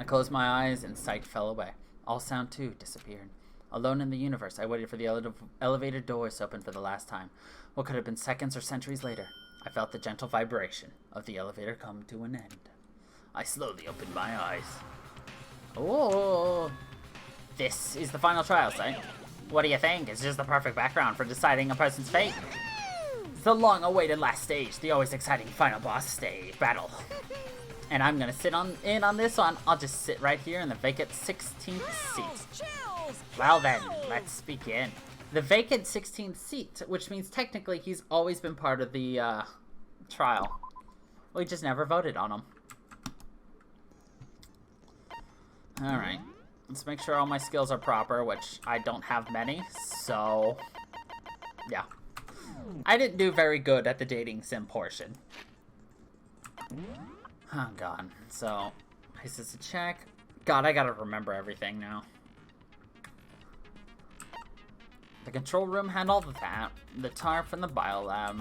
I closed my eyes and sight fell away. All sound, too, disappeared. Alone in the universe, I waited for the elevator doors to open for the last time. What could have been seconds or centuries later, I felt the gentle vibration of the elevator come to an end. I slowly opened my eyes. Oh, this is the final trial site. What do you think? It's just the perfect background for deciding a person's fate. It's the long-awaited last stage, the always exciting final boss stage battle. And I'm gonna sit in on this one. I'll just sit right here in the vacant 16th seat. Well then, let's begin. The vacant 16th seat, which means technically he's always been part of the trial. We just never voted on him. Alright, let's make sure all my skills are proper, which I don't have many, so yeah. I didn't do very good at the dating sim portion. Oh god, so, is this a check? God, I gotta remember everything now. The control room had all of that. The tarp and the biolab.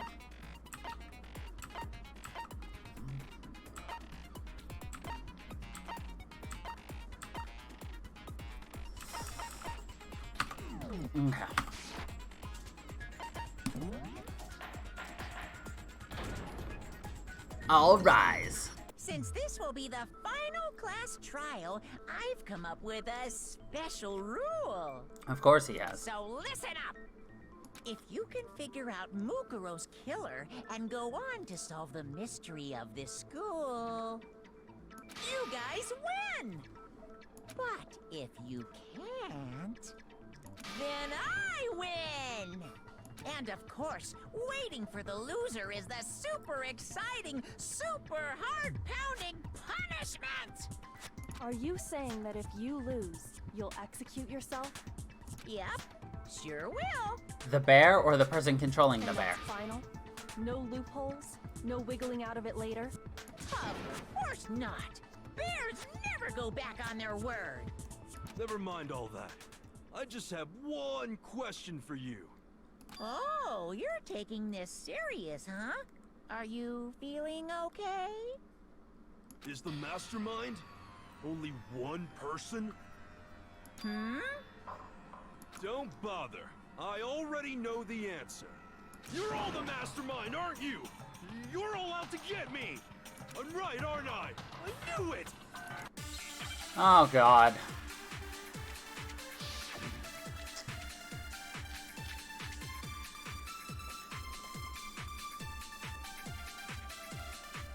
Okay. All rise. Since this will be the final class trial, I've come up with a special rule. Of course he has. So listen up. If you can figure out Mukuro's killer and go on to solve the mystery of this school, you guys win. But if you can't, then I win! And of course, waiting for the loser is the super exciting, super heart-pounding punishment! Are you saying that if you lose, you'll execute yourself? Yep, sure will. The bear or the person controlling the And bear? that's final? No loopholes? No wiggling out of it later? Of course not. Bears never go back on their word. Never mind all that. I just have one question for you. Oh, you're taking this serious, huh? Are you feeling okay? Is the mastermind only one person? Hmm? Don't bother. I already know the answer. You're all the mastermind, aren't you? You're all out to get me. I'm right, aren't I? I knew it! Oh god.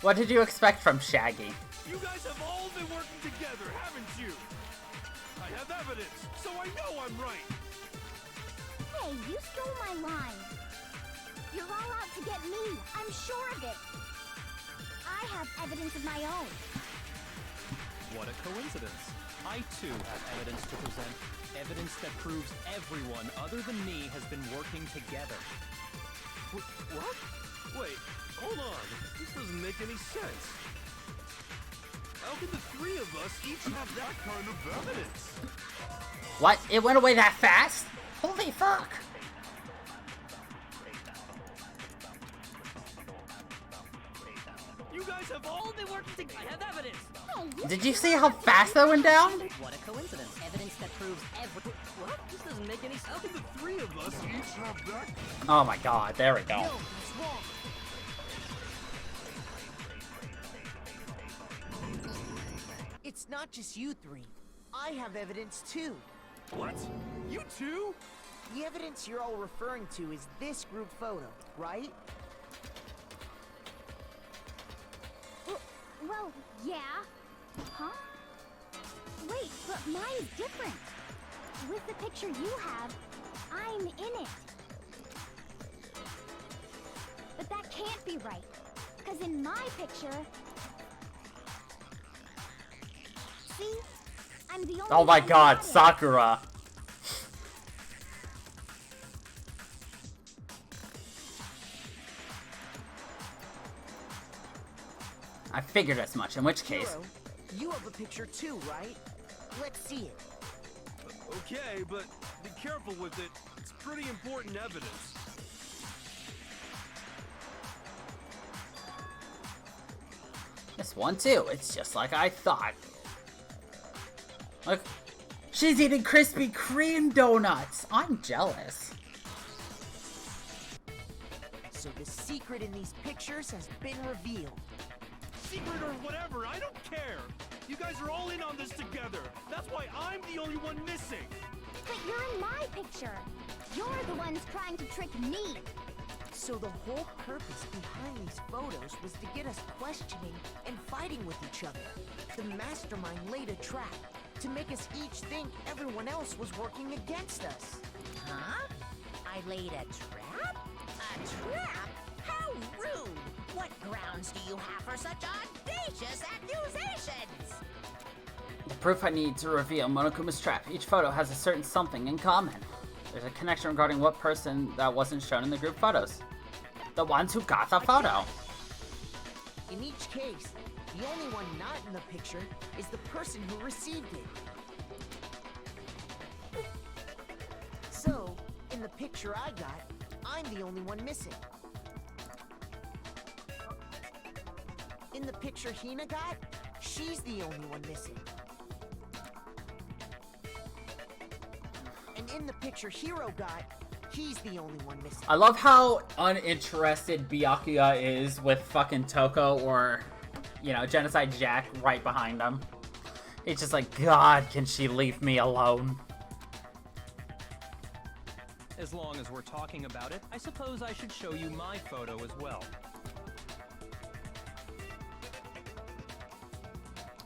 What did you expect from Shaggy? You guys have all been working together, haven't you? I have evidence, so I know I'm right. Hey, you stole my line. You're all out to get me. I'm sure of it. I have evidence of my own. What a coincidence. I too have evidence to present. Evidence that proves everyone other than me has been working together. What? Wait, hold on. This doesn't make any sense. How could the three of us each have that kind of evidence? What? It went away that fast? Holy fuck! You guys have all been working together. I have evidence. Hey, Did you see how fast that went down? What a coincidence. Evidence that proves What? This doesn't make any sense. How could the three of us each have that? Oh my god, there we go. No, that's wrong. It's not just you three. I have evidence too. What? You too? The evidence you're all referring to is this group photo, right? well, yeah. Huh? Wait, but mine's different. With the picture you have, I'm in it. But that can't be right. Because in my picture... See? I'm the only Oh my one god, who got it. Sakura. I figured as much, in which case... Hero, you have a picture too, right? Let's see it. Okay, but be careful with it. It's pretty important evidence. This one too, it's just like I thought. Look, she's eating Krispy Kreme donuts. I'm jealous. So the secret in these pictures has been revealed. Secret or whatever, I don't care. You guys are all in on this together. That's why I'm the only one missing. But you're in my picture. You're the ones trying to trick me. So the whole purpose behind these photos was to get us questioning and fighting with each other. The mastermind laid a trap to make us each think everyone else was working against us. Huh? I laid a trap? A trap? How rude! What grounds do you have for such audacious accusations? The proof I need to reveal Monokuma's trap. Each photo has a certain something in common. There's a connection regarding what person that wasn't shown in the group photos. The ones who got the photo. In each case, the only one not in the picture is the person who received it. So, in the picture I got, I'm the only one missing. In the picture Hina got, she's the only one missing. And in the picture Hiro got, he's the only one missing. I love how uninterested Byakuya is with fucking Toko or, you know, Genocide Jack right behind him. It's just like, God, can she leave me alone? As long as we're talking about it, I suppose I should show you my photo as well.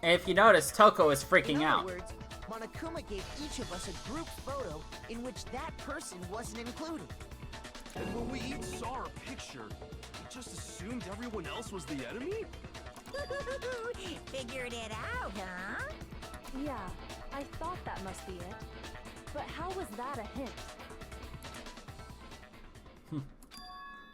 And if you notice, Toko is freaking In out. other words, Monokuma gave each of us a group photo in which that person wasn't included. And when we each saw our picture, we just assumed everyone else was the enemy? Figured it out, huh? Yeah, I thought that must be it. But how was that a hint?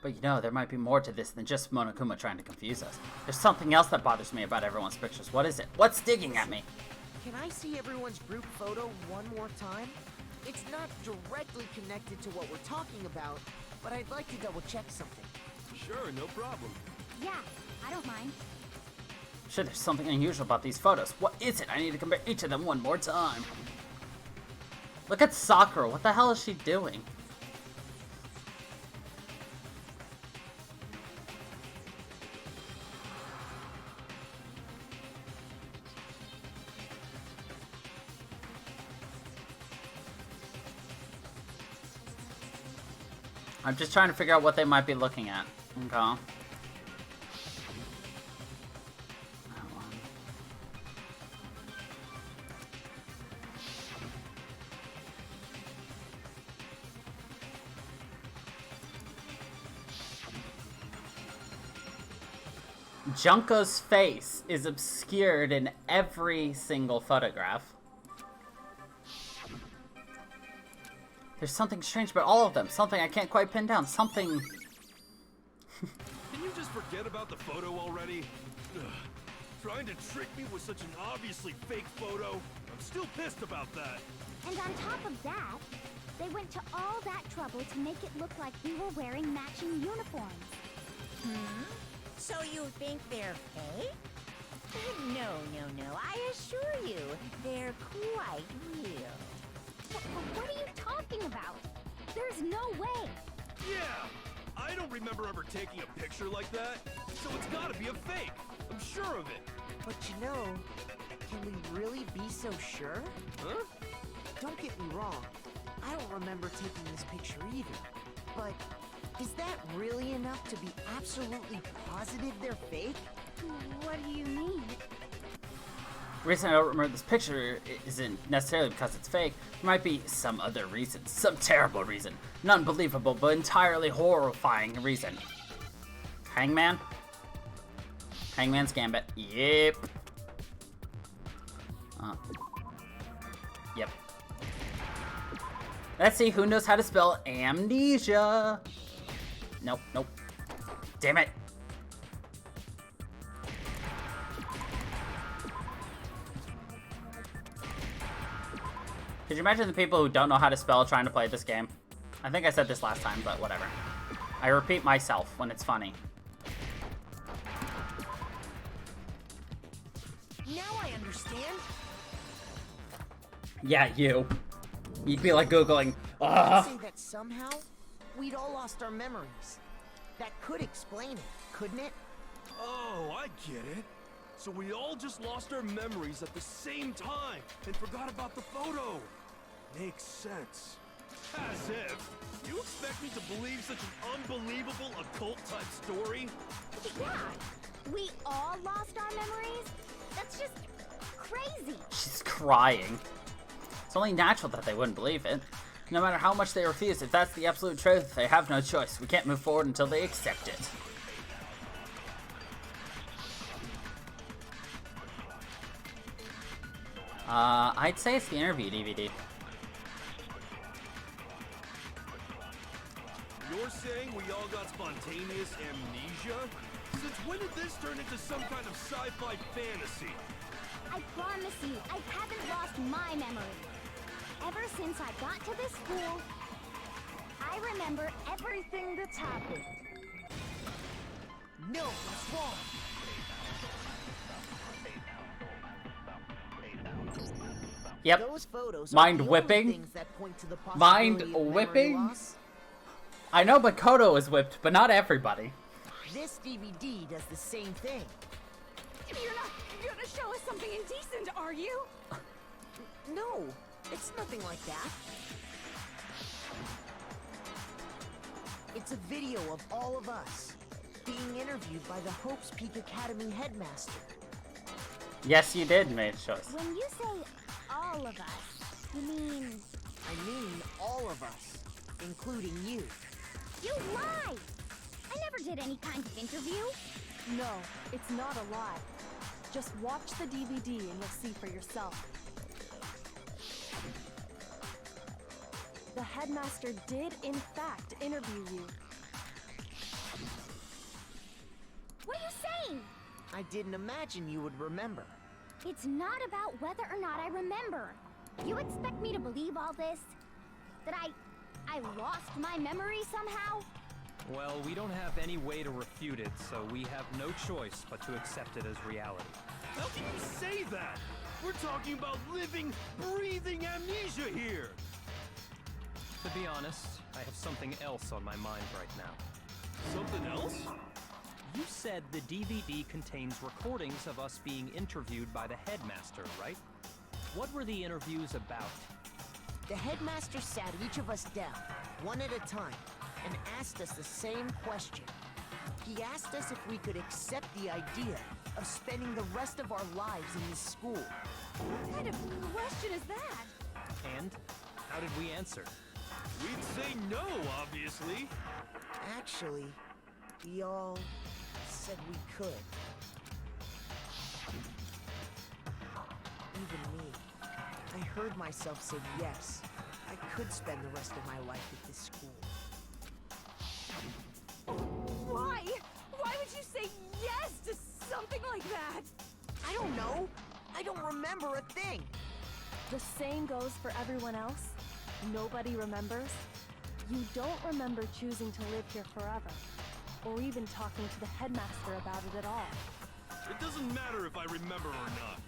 But you know, there might be more to this than just Monokuma trying to confuse us. There's something else that bothers me about everyone's pictures. What is it? What's digging at me? Can I see everyone's group photo one more time? It's not directly connected to what we're talking about, but I'd like to double check something. Sure, no problem. Yeah, I don't mind. Sure, there's something unusual about these photos. What is it? I need to compare each of them one more time. Look at Sakura. What the hell is she doing? I'm just trying to figure out what they might be looking at. Okay. Junko's face is obscured in every single photograph. There's something strange about all of them. Something I can't quite pin down. Something... Can you just forget about the photo already? Ugh. Trying to trick me with such an obviously fake photo? I'm still pissed about that. And on top of that, they went to all that trouble to make it look like we were wearing matching uniforms. So you think they're fake? No, I assure you, they're quite real. What are you talking about? There's no way. Yeah! I don't remember ever taking a picture like that, so it's gotta be a fake. I'm sure of it. But you know, can we really be so sure? Huh? Don't get me wrong, I don't remember taking this picture either. But is that really enough to be absolutely positive they're fake? What do you mean? The reason I don't remember this picture isn't necessarily because it's fake. There might be some other reason. Some terrible reason. An unbelievable but entirely horrifying reason. Hangman? Hangman's Gambit. Yep. Yep. Let's see who knows how to spell amnesia. Nope, nope. Damn it. Could you imagine the people who don't know how to spell trying to play this game? I think I said this last time, but whatever. I repeat myself when it's funny. Now I understand. Yeah, you. You'd be like Googling, I'd say that somehow we'd all lost our memories. That could explain it, couldn't it? Oh, I get it. So we all just lost our memories at the same time and forgot about the photo. Makes sense. As if. You expect me to believe such an unbelievable occult-type story? Yeah, we all lost our memories? That's just crazy. She's crying. It's only natural that they wouldn't believe it. No matter how much they refuse, if that's the absolute truth, they have no choice. We can't move forward until they accept it. I'd say it's the interview DVD. You're saying we all got spontaneous amnesia? Since when did this turn into some kind of sci-fi fantasy? I promise you, I haven't lost my memory. Ever since I got to this school, I remember everything that's happened. No, what's wrong? Yep. Those photos are Mind the only whipping? things that point to the Mind possibility of memory whipping? loss. I know Makoto is whipped, but not everybody. This DVD does the same thing. You're not gonna show us something indecent, are you? No, it's nothing like that. It's a video of all of us being interviewed by the Hope's Peak Academy headmaster. Yes, you did, made choice. When you say all of us, you mean I mean all of us, including you. you lied? I never did any kind of interview. No, it's not a lie. Just watch the DVD and you'll see for yourself. The headmaster did, in fact, interview you. What are you saying? I didn't imagine you would remember. It's not about whether or not I remember. You expect me to believe all this? That I lost my memory somehow? Well, we don't have any way to refute it, so we have no choice but to accept it as reality. How can you say that? We're talking about living, breathing amnesia here. To be honest, I have something else on my mind right now. Something else? You said the DVD contains recordings of us being interviewed by the headmaster, right? What were the interviews about? The headmaster sat each of us down, one at a time, and asked us the same question. He asked us if we could accept the idea of spending the rest of our lives in this school. What kind of question is that? And how did we answer? We'd say no, obviously. Actually, we all said we could. Even me. I heard myself say yes. I could spend the rest of my life at this school. Why? Why would you say yes to something like that? I don't know. I don't remember a thing. The same goes for everyone else. Nobody remembers. You don't remember choosing to live here forever, or even talking to the headmaster about it at all. It doesn't matter if I remember or not.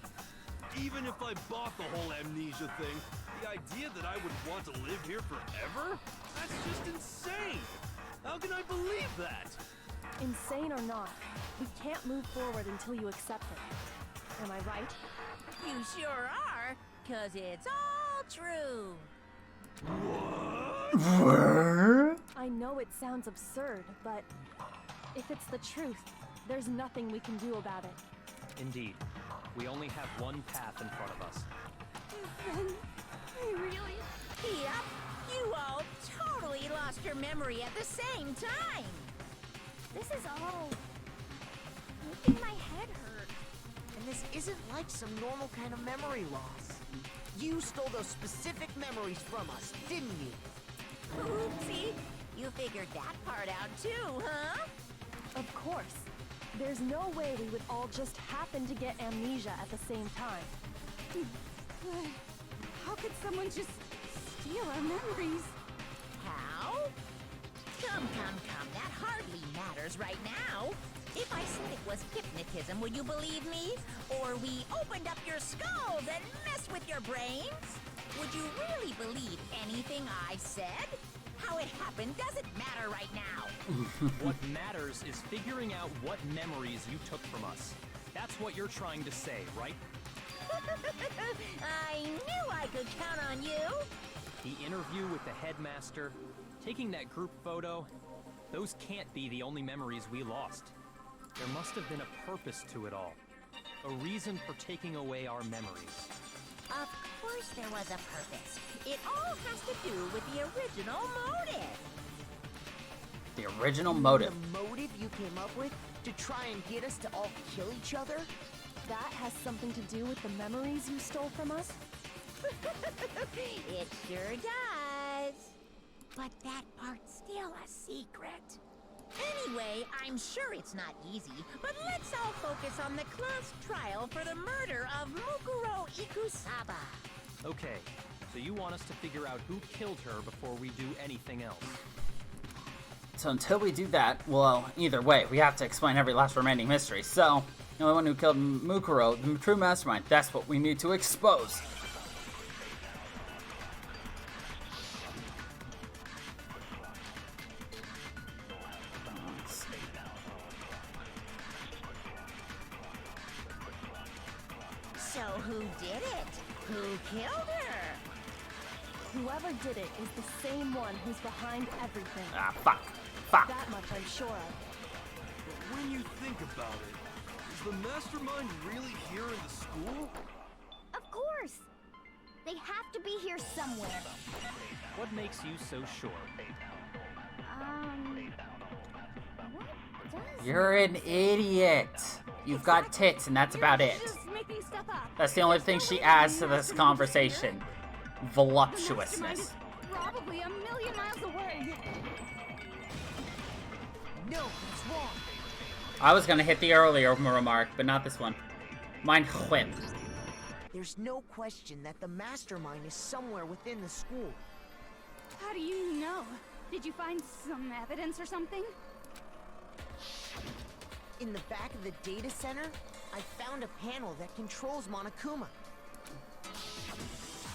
Even if I bought the whole amnesia thing, the idea that I would want to live here forever? That's just insane! How can I believe that? Insane or not, we can't move forward until you accept it. Am I right? You sure are, 'cause it's all true. I know it sounds absurd, but if it's the truth, there's nothing we can do about it. Indeed, we only have one path in front of us. Really? Yep, you all totally lost your memory at the same time. This is all making my head hurt. And this isn't like some normal kind of memory loss. You stole those specific memories from us, didn't you? Oopsie, you figured that part out too, huh? Of course. There's no way we would all just happen to get amnesia at the same time. But how could someone just steal our memories? How? Come, that hardly matters right now. If I said it was hypnotism, would you believe me? Or we opened up your skulls and messed with your brains? Would you really believe anything I said? How it happened doesn't matter right now. What matters is figuring out what memories you took from us. That's what you're trying to say, right? I knew I could count on you. The interview with the headmaster, taking that group photo, those can't be the only memories we lost. There must have been a purpose to it all. A reason for taking away our memories. Of course there was a purpose. It all has to do with the original motive. The original motive. The motive you came up with to try and get us to all kill each other? That has something to do with the memories you stole from us? It sure does. But that part's still a secret. Anyway, I'm sure it's not easy, but let's all focus on the class trial for the murder of Mukuro Ikusaba. Okay, so you want us to figure out who killed her before we do anything else. So until we do that, well, either way, we have to explain every last remaining mystery. So, the only one who killed Mukuro, the true mastermind, that's what we need to expose. So who did it? Who killed her? Whoever did it is the same one who's behind everything. Ah, fuck. Fuck. That much I'm sure of. But when you think about it, is the mastermind really here in the school? Of course! They have to be here somewhere. What makes you so sure? What does... You're an idiot. You've got tits, and that's about it. Just making stuff up. That's the only thing she adds to this conversation. Voluptuousness. Probably a million miles away. No, it's wrong. I was gonna hit the earlier remark, but not this one. Mein whip. There's no question that the mastermind is somewhere within the school. How do you know? Did you find some evidence or something? In the back of the data center, I found a panel that controls Monokuma.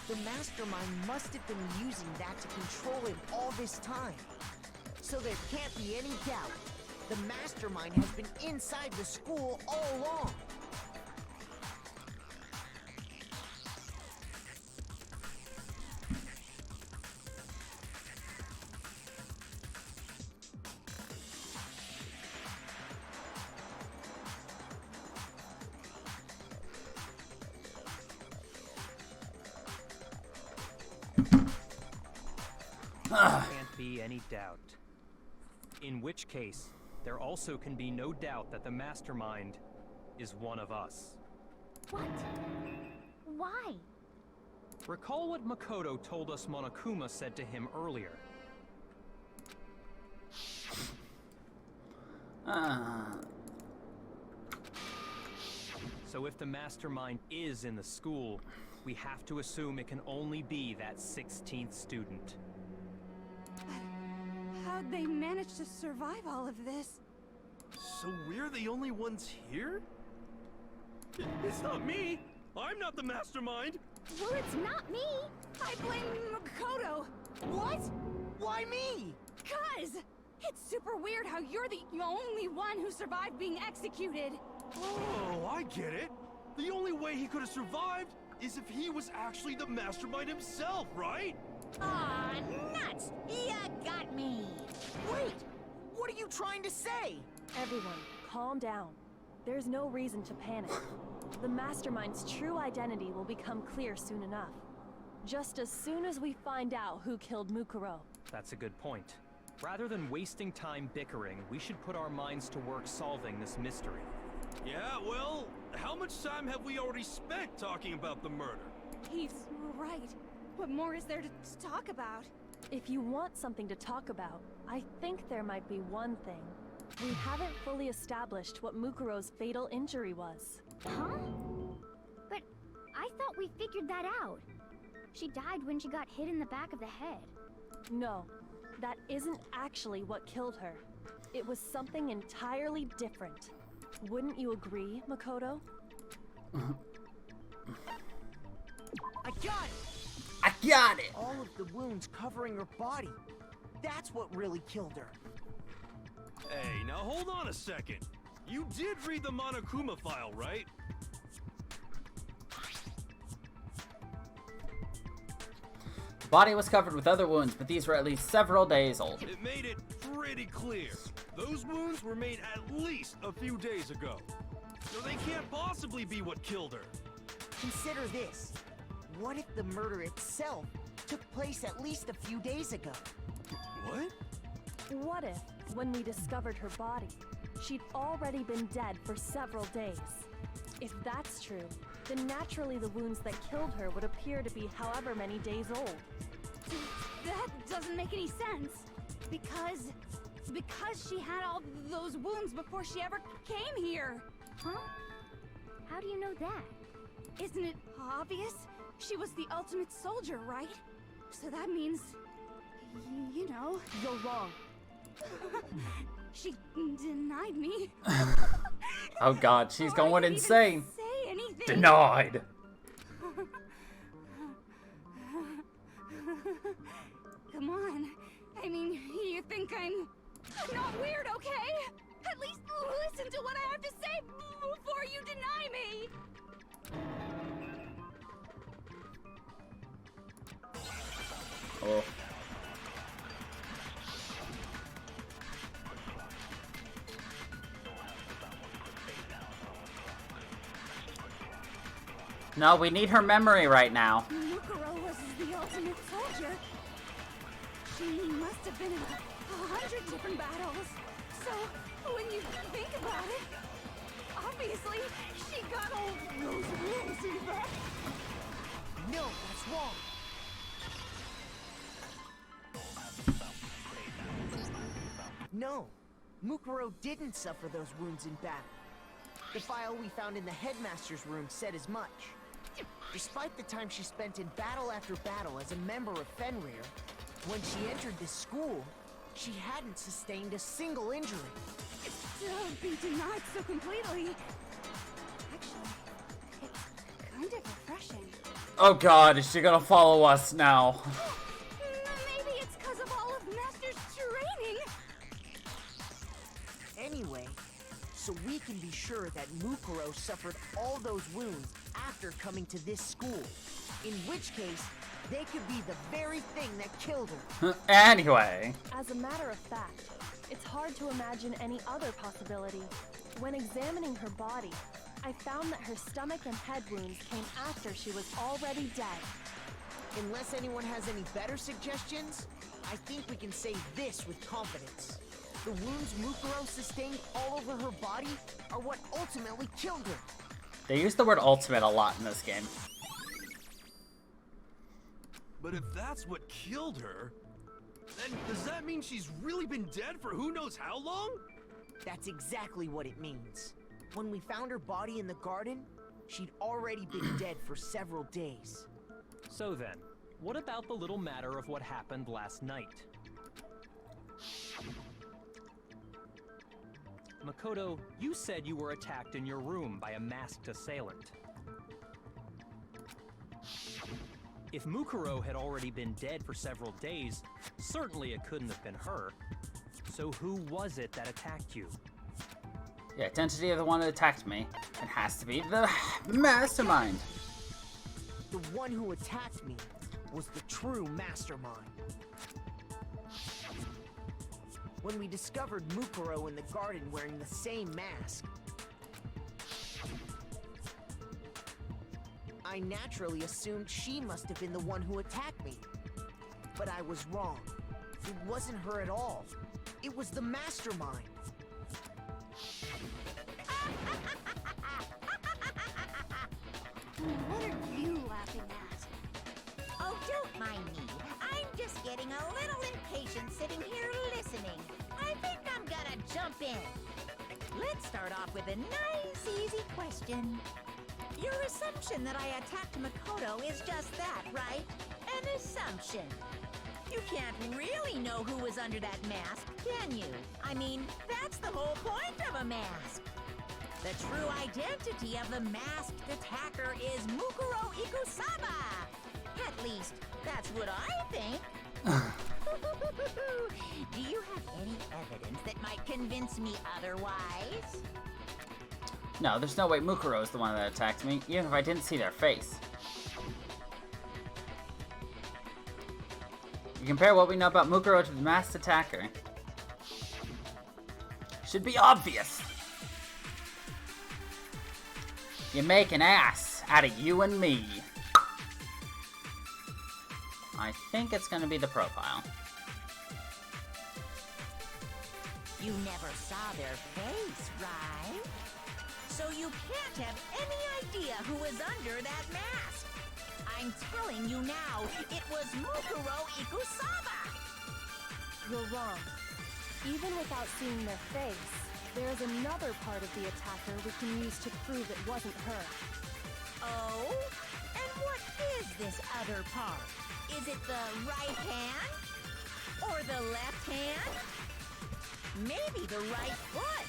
The mastermind must have been using that to control him all this time. So there can't be any doubt. The mastermind has been inside the school all along. Can't be any doubt. In which case, there also can be no doubt that the mastermind is one of us. What? Why? Recall what Makoto told us Monokuma said to him earlier. So if the mastermind is in the school, we have to assume it can only be that 16th student. How'd they manage to survive all of this? So we're the only ones here? It's not me! I'm not the mastermind! Well, it's not me! I blame Makoto! What? Why me? 'Cause it's super weird how you're the only one who survived being executed. Oh, I get it! The only way he could have survived is if he was actually the mastermind himself, right? Aw, nuts! Ya got me! Wait! What are you trying to say? Everyone, calm down. There's no reason to panic. The mastermind's true identity will become clear soon enough. Just as soon as we find out who killed Mukuro. That's a good point. Rather than wasting time bickering, we should put our minds to work solving this mystery. Yeah, well, how much time have we already spent talking about the murder? He's right. What more is there to talk about? If you want something to talk about, I think there might be one thing. We haven't fully established what Mukuro's fatal injury was. Huh? But I thought we figured that out. She died when she got hit in the back of the head. No, that isn't actually what killed her. It was something entirely different. Wouldn't you agree, Makoto? I got it! I Got it! All of the wounds covering her body. That's what really killed her. Hey, now hold on a second. You did read the Monokuma file, right? The body was covered with other wounds, but these were at least several days old. It made it pretty clear. Those wounds were made at least a few days ago. So they can't possibly be what killed her. Consider this. What if the murder itself took place at least a few days ago? What? What if, when we discovered her body, she'd already been dead for several days? If that's true, then naturally the wounds that killed her would appear to be however many days old. That doesn't make any sense. Because she had all those wounds before she ever came here. Huh? How do you know that? Isn't it obvious? She was the ultimate soldier, right? So that means, you know. You're wrong. She denied me. Oh god, she's Before I going could insane. even say anything. Denied! Come on. I mean, you think I'm not weird, okay? At least listen to what I have to say before you deny me. Oh. No, we need her memory right now. Mukuro was the ultimate soldier. She must have been in 100 different battles. So, when you think about it, obviously, she got all those wounds in back. No, that's wrong. No, Mukuro didn't suffer those wounds in battle. The file we found in the headmaster's room said as much. Despite the time she spent in battle after battle as a member of Fenrir, when she entered this school, she hadn't sustained a single injury. To be denied so completely. Actually, it's kind of refreshing. Oh god, is she gonna follow us now? Maybe it's because of all of Master's training. Anyway, so we can be sure that Mukuro suffered all those wounds after coming to this school. In which case, they could be the very thing that killed her. Anyway. As a matter of fact, it's hard to imagine any other possibility. When examining her body, I found that her stomach and head wounds came after she was already dead. Unless anyone has any better suggestions, I think we can say this with confidence. The wounds Mukuro sustained all over her body are what ultimately killed her. They use the word ultimate a lot in this game. But if that's what killed her, then does that mean she's really been dead for who knows how long? That's exactly what it means. When we found her body in the garden, she'd already been dead for several days. So then, what about the little matter of what happened last night? Makoto, you said you were attacked in your room by a masked assailant. If Mukuro had already been dead for several days, certainly it couldn't have been her. So who was it that attacked you? The identity of the one that attacked me. It has to be the mastermind. The one who attacked me was the true mastermind. When we discovered Mukuro in the garden wearing the same mask, I naturally assumed she must have been the one who attacked me. But I was wrong. It wasn't her at all. It was the mastermind. What are you laughing at? Oh, don't mind me. I'm just getting a little impatient sitting here listening. I think I'm gonna jump in. Let's start off with a nice, easy question. Your assumption that I attacked Makoto is just that, right? An assumption. You can't really know who was under that mask, can you? I mean, that's the whole point of a mask. The true identity of the masked attacker is Mukuro Ikusaba. At least, that's what I think. Do you have any evidence that might convince me otherwise? No, there's no way Mukuro is the one that attacked me, even if I didn't see their face. You compare what we know about Mukuro to the masked attacker. Should be obvious. You make an ass out of you and me. I think it's gonna be the profile. You never saw their face, right? So you can't have any idea who was under that mask. I'm telling you now, it was Mukuro Ikusaba! You're wrong. Even without seeing their face, there is another part of the attacker we can use to prove it wasn't her. Oh? And what is this other part? Is it the right hand? Or the left hand? Maybe the right foot?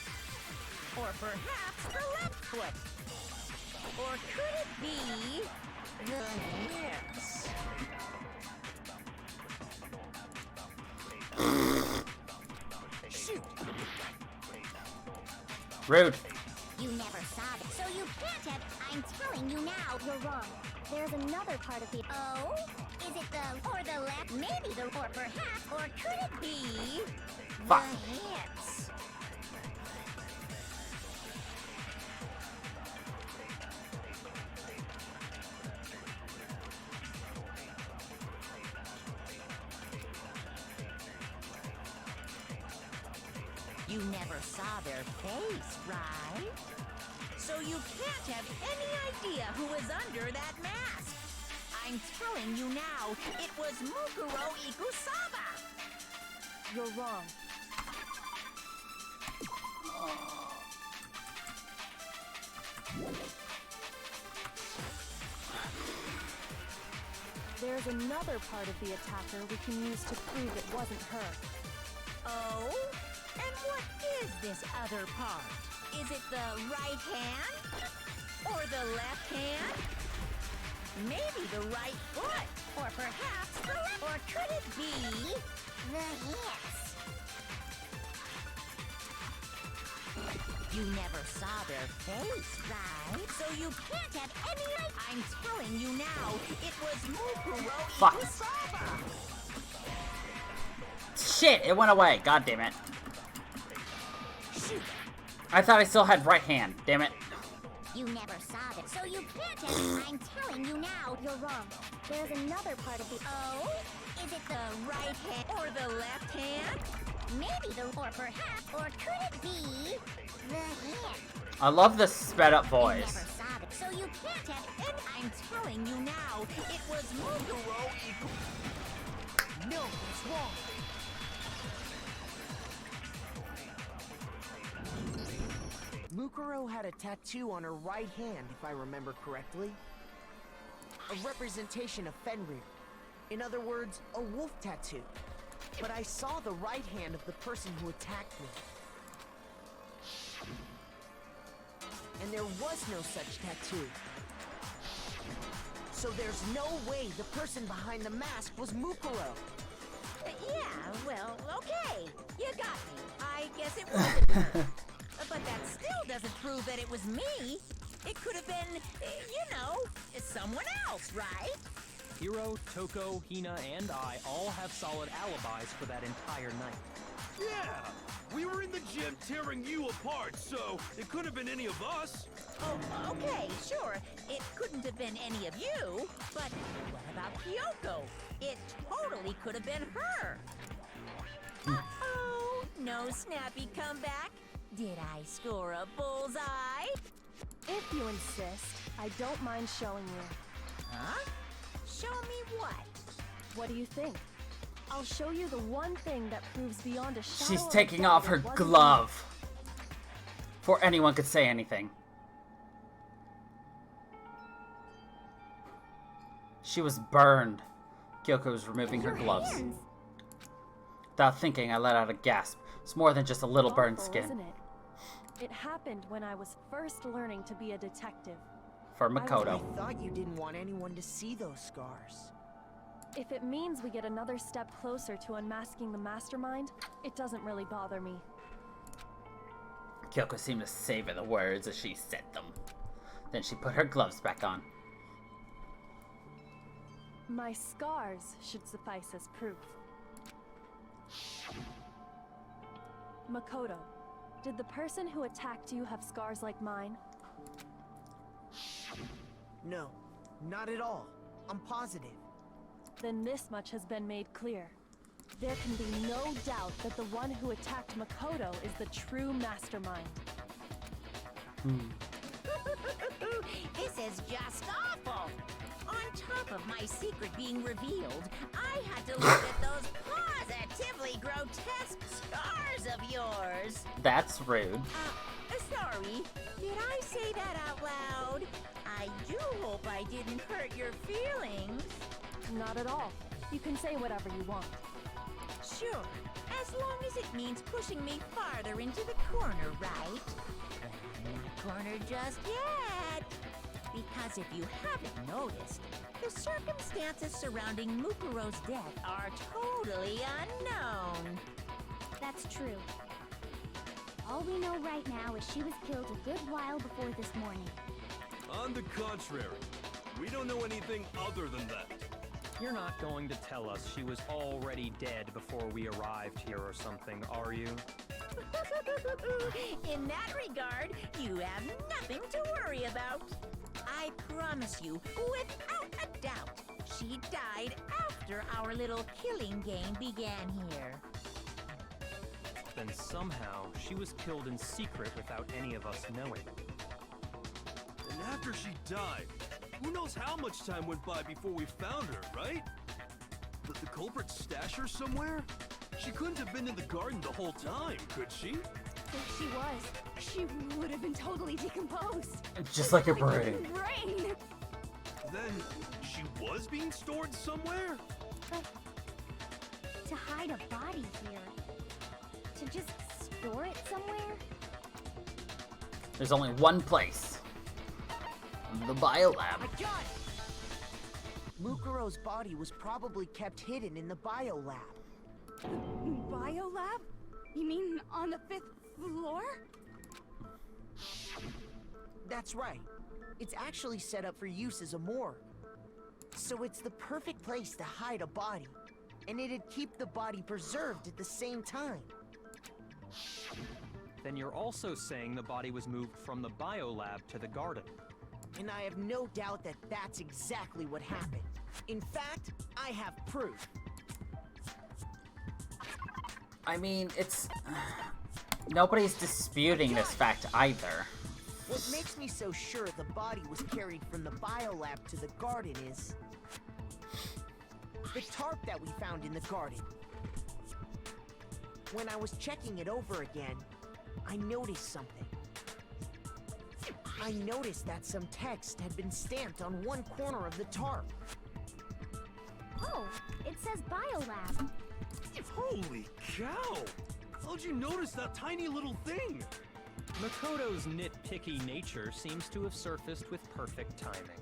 Or perhaps the left foot? Or could it be the hips? Shoot! Rude. You never saw it, so you can't have. I'm telling you now. You're wrong. There's another part of the. Oh? Is it the. Or the left? Maybe the. Or perhaps. Or could it be. Fuck. The hips? You never saw their face, right? So you can't have any idea who was under that mask. I'm telling you now, it was Mukuro Ikusaba! You're wrong. There's another part of the attacker we can use to prove it wasn't her. Oh? And what is this other part? Is it the right hand? Or the left hand? Maybe the right foot? Or perhaps the left? Or could it be. The hips? You never saw their face, right? So you can't have any idea. I'm telling you now, it was Mukuro Fuck. Ikusaba! Shit, it went away. God damn it. I thought I still had right hand. Damn it. You never saw it, so you can't have. I'm telling you now. You're wrong. There's another part of the. Oh? Is it the right hand? Or the left hand? Maybe the. Or perhaps. Or could it be. The hip? I love the sped up You voice. never saw it, so you can't have. And I'm telling you now, it was Mukuro Ikusaba. No, it's wrong. Mukuro had a tattoo on her right hand, if I remember correctly. A representation of Fenrir. In other words, a wolf tattoo. But I saw the right hand of the person who attacked me. And there was no such tattoo. So there's no way the person behind the mask was Mukuro. Yeah, well, okay. You got me. I guess it wasn't her. But that still doesn't prove that it was me. It could have been, you know, someone else, right? Hiro, Toko, Hina, and I all have solid alibis for that entire night. Yeah! We were in the gym tearing you apart, so it couldn't have been any of us. Oh, okay, sure. It couldn't have been any of you. But what about Kyoko? It totally could have been her. Uh-oh, no snappy comeback? Did I score a bullseye? If you insist, I don't mind showing you. Huh? Show me what? What do you think? I'll show you the one thing that proves beyond a shadow She's of a taking doubt off her it wasn't glove. Before anyone could say anything. She was burned. Kyoko was removing her Your gloves. hands. Without thinking, I let out a gasp. It's more than just a little burned Awful, skin. isn't it? It happened when I was first learning to be a detective. For I Makoto. thought you didn't want anyone to see those scars. If it means we get another step closer to unmasking the mastermind, it doesn't really bother me. Kyoko seemed to savor the words as she said them. Then she put her gloves back on. My scars should suffice as proof. Makoto, did the person who attacked you have scars like mine? No, not at all. I'm positive. Then this much has been made clear. There can be no doubt that the one who attacked Makoto is the true mastermind. This is just awful! On top of my secret being revealed, I had to look at those positively grotesque scars of yours! That's rude. Sorry. Did I say that out loud? I do hope I didn't hurt your feelings. Not at all. You can say whatever you want. Sure, as long as it means pushing me farther into the corner, right? Not corner just yet. Because if you haven't noticed, the circumstances surrounding Mukuro's death are totally unknown. That's true. All we know right now is she was killed a good while before this morning. On the contrary, we don't know anything other than that. You're not going to tell us she was already dead before we arrived here or something, are you? In that regard, you have nothing to worry about. I promise you, without a doubt, she died after our little killing game began here. Then somehow she was killed in secret without any of us knowing. And after she died, who knows how much time went by before we found her, right? Did the culprit stash her somewhere? She couldn't have been in the garden the whole time, could she? If she was, she would have been totally decomposed. Just like your brain. Brain! Then she was being stored somewhere? But to hide a body here, to just store it somewhere? There's only one place. The biolab. I got it! Mukuro's body was probably kept hidden in the biolab. Biolab? You mean on the 5th floor? That's right. It's actually set up for use as a morgue. So it's the perfect place to hide a body. And it'd keep the body preserved at the same time. Then you're also saying the body was moved from the biolab to the garden. And I have no doubt that that's exactly what happened. In fact, I have proof. I mean, it's... Nobody's disputing this fact either. What makes me so sure the body was carried from the biolab to the garden is... the tarp that we found in the garden. When I was checking it over again, I noticed something. I noticed that some text had been stamped on one corner of the tarp. Oh, it says biolab. Holy cow! How'd you notice that tiny little thing? Makoto's nitpicky nature seems to have surfaced with perfect timing.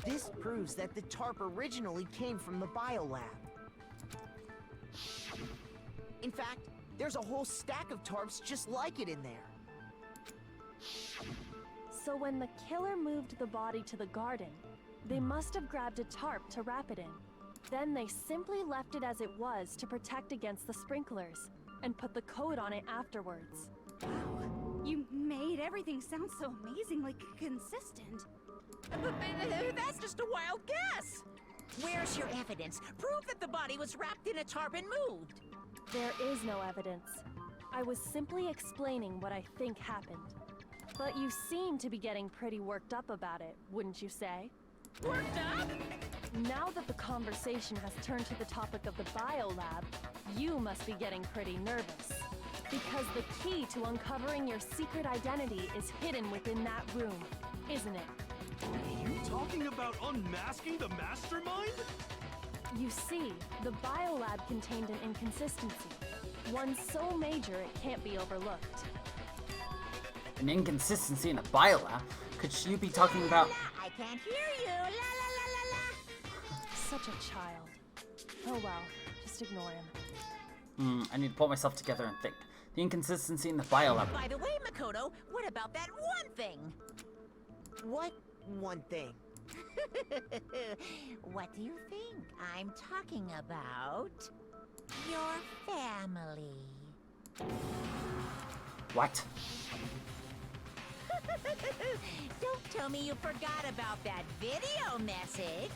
This proves that the tarp originally came from the biolab. In fact, there's a whole stack of tarps just like it in there. So when the killer moved the body to the garden, they must have grabbed a tarp to wrap it in. Then they simply left it as it was to protect against the sprinklers, and put the coat on it afterwards. Wow, you made everything sound so amazingly consistent. That's just a wild guess! Where's your evidence? Prove that the body was wrapped in a tarp and moved! There is no evidence. I was simply explaining what I think happened. But you seem to be getting pretty worked up about it, wouldn't you say? Worked up? Now that the conversation has turned to the topic of the biolab, you must be getting pretty nervous. Because the key to uncovering your secret identity is hidden within that room, isn't it? Are you talking about unmasking the mastermind? You see, the biolab contained an inconsistency. One so major it can't be overlooked. An inconsistency in the biolab? Could you be talking about... I can't hear you! La la la la la! Such a child. Oh well, just ignore him. I need to pull myself together and think. The inconsistency in the biolab. By the way, Makoto, what about that one thing? What one thing? What do you think? I'm talking about your family. What? Don't tell me you forgot about that video message.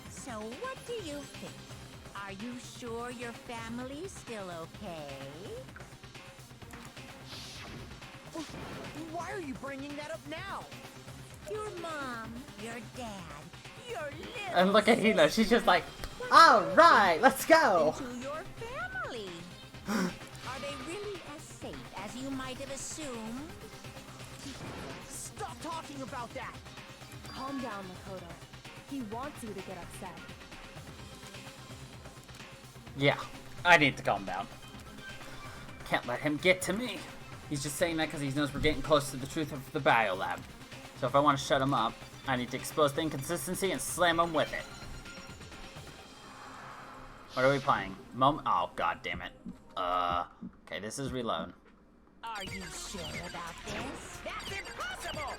So what do you think? Are you sure your family's still okay? Why are you bringing that up now? Your mom, your dad, your little And look at Hina, she's just like, alright, let's go! into your family. Are they really as safe as you might have assumed? Stop talking about that! Calm down, Makoto. He wants you to get upset. Yeah, I need to calm down. Can't let him get to me. He's just saying that because he knows we're getting close to the truth of the biolab. So if I want to shut him up, I need to expose the inconsistency and slam him with it. What are we playing? Oh, god damn it. Okay, this is reload. Are you sure about this? That's impossible!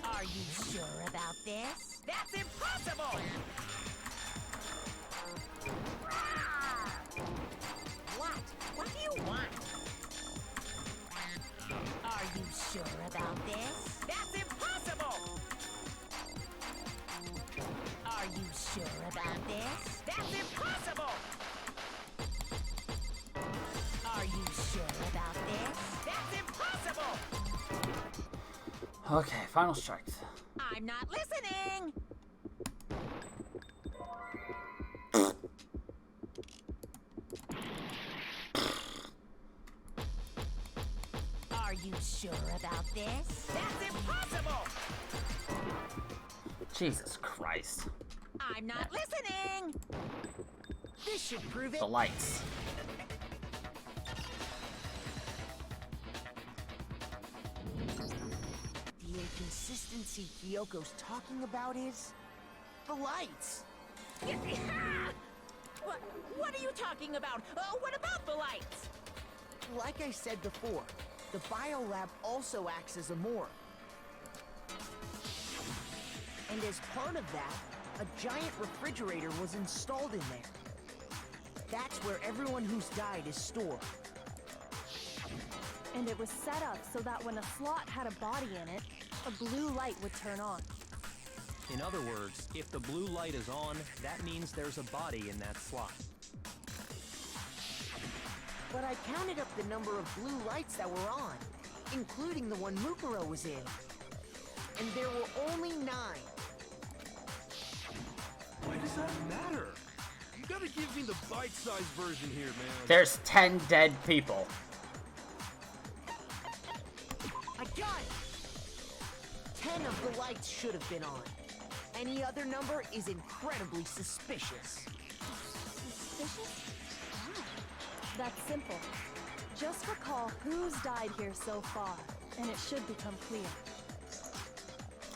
Are you sure about this? That's impossible! What? What do you want? Are you sure about this? That's impossible! Are you sure about this? That's impossible! Are you sure about this? That's impossible! Okay, final strikes. I'm not listening! Are you sure about this? That's impossible! Jesus Christ. I'm not listening! This should prove it. The lights. The inconsistency Kyoko's talking about is the lights. What are you talking about? What about the lights? Like I said before, the biolab also acts as a morgue. And as part of that, a giant refrigerator was installed in there. That's where everyone who's died is stored. And it was set up so that when a slot had a body in it, a blue light would turn on. In other words, if the blue light is on, that means there's a body in that slot. But I counted up the number of blue lights that were on, including the one Mukuro was in. And there were only 9. Why does that matter? You gotta give me the bite-sized version here, man. There's 10 dead people. I got it! 10 of the lights should have been on. Any other number is incredibly suspicious. Suspicious? Why? That's simple. Just recall who's died here so far, and it should become clear.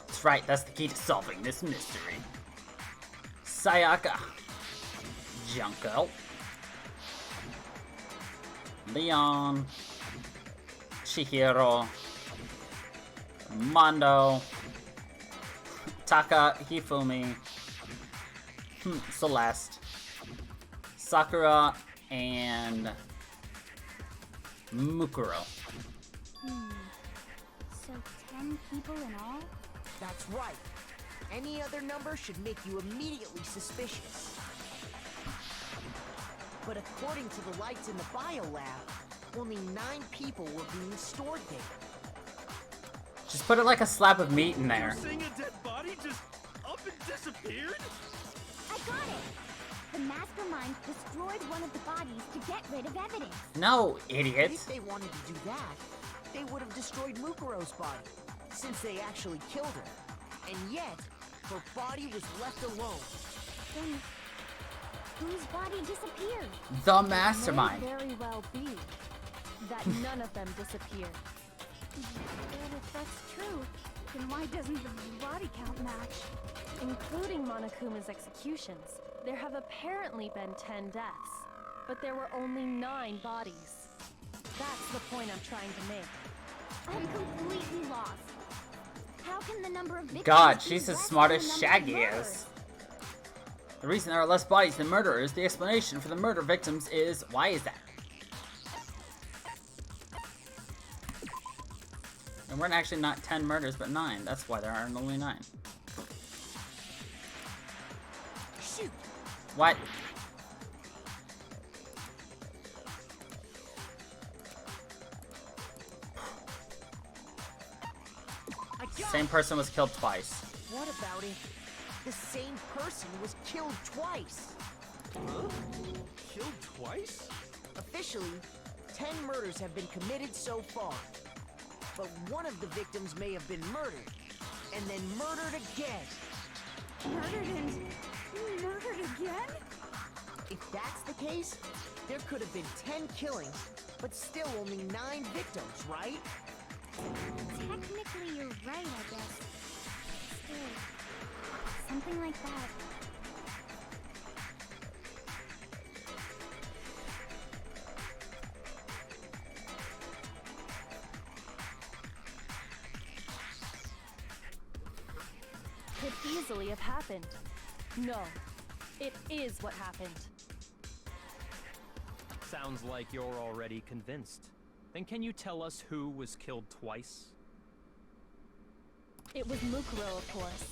That's right, that's the key to solving this mystery. Sayaka. Junko. Leon. Chihiro. Mondo. Taka Hifumi. Celeste. Sakura and Mukuro. So 10 people in all? That's right. Any other number should make you immediately suspicious. But according to the lights in the biolab, only 9 people were being stored there. Just put it like a slab of meat in there. You're saying a dead body just up and disappeared? I got it! The mastermind destroyed one of the bodies to get rid of evidence. No, If idiots. they wanted to do that, they would have destroyed Mukuro's body, since they actually killed her. And yet, her body was left alone. Then, whose body disappeared? The May mastermind. very well be that none of them disappeared. And if that's true, then why doesn't the body count match? Including Monokuma's executions, there have apparently been 10 deaths, but there were only 9 bodies. That's the point I'm trying to make. I'm completely lost. How can the number of victims God, be she's as less smart than as the number of Shaggy murders? is. The reason there are less bodies than murderers, the explanation for the murder victims is, why is that? And we're actually not 10 murders, but 9. That's why there are only 9. Shoot! What? I got Same person was killed twice. What about if the same person was killed twice? Huh? Killed twice? Officially, 10 murders have been committed so far. But one of the victims may have been murdered, and then murdered again. Murdered and murdered again? If that's the case, there could have been 10 killings, but still only 9 victims, right? Technically, you're right, I guess. Still, something like that. Could easily have happened. No, it is what happened. Sounds like you're already convinced. Then can you tell us who was killed twice? It was Mukuro, of course.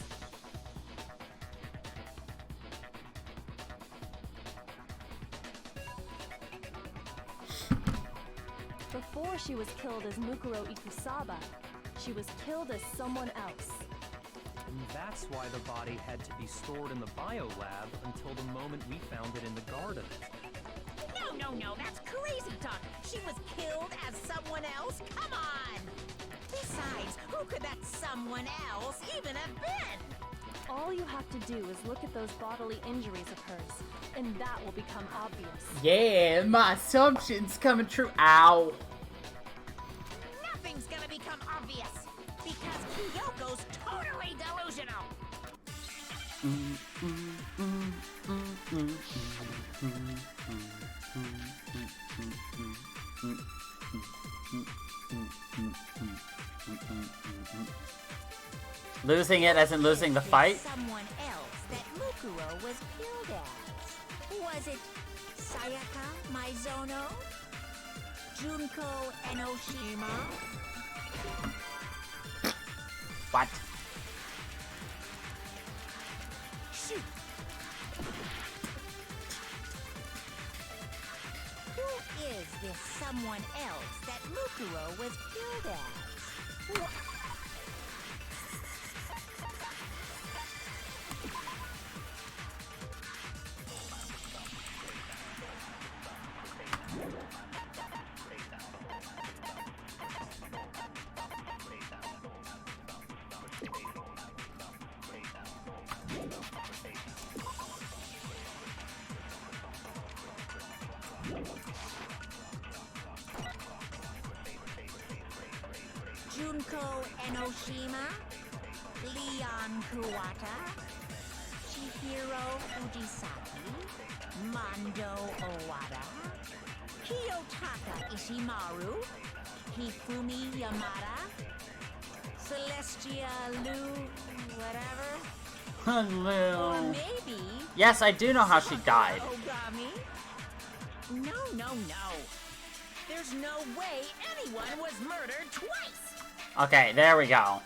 Before she was killed as Mukuro Ikusaba, she was killed as someone else. And that's why the body had to be stored in the biolab until the moment we found it in the garden. No, that's crazy talk. She was killed as someone else? Come on! Besides, who could that someone else even have been? All you have to do is look at those bodily injuries of hers, and that will become obvious. Yeah, my assumption's coming true. Ow. Nothing's gonna become obvious, because Kyoko's totally delusional. Losing it as in losing the fight? Someone else that Mukuro was killed as. Was it Sayaka Maizono? Junko Enoshima? What? Shoot! Who is this someone else that Mukuro was killed as? Junko Enoshima, Leon Kuwata, Chihiro Fujisaki, Mando Owada, Kiyotaka Ishimaru, Hifumi Yamada, Celestia Lu, whatever. Or Hello. maybe... Yes, I do know how she died. Ogami? No. There's no way anyone was murdered twice! Okay, there we go.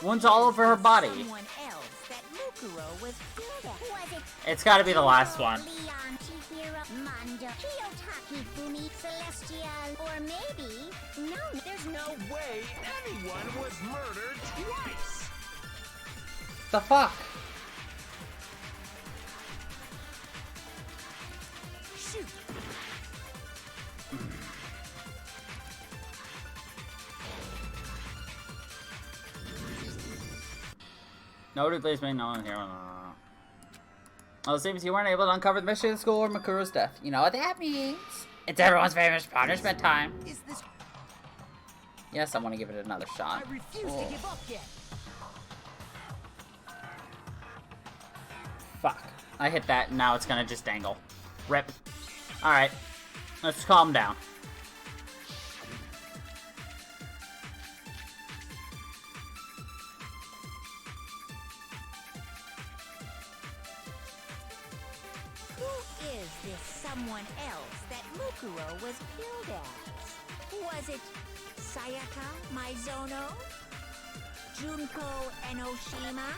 Wounds all over her body. Someone else that Mukuro was killed at. Was it It's gotta be the last one. Leon, Chihiro, Mando, Kiyotaki, Fumi, Celestial, or maybe... No, There's no Way anyone was murdered twice! The fuck? shoot! Nobody please make no one here. Well, it seems you weren't able to uncover the mystery of the school or Makuro's death. You know what that means? It's everyone's famous punishment time. Is this... Yes, I want to give it another I shot. refuse to give up yet. Fuck. I hit that, and now it's gonna just dangle. Rip. Alright. Let's calm down. Who is this someone else that Mukuro was killed as? Was it Sayaka Maizono? Junko Enoshima?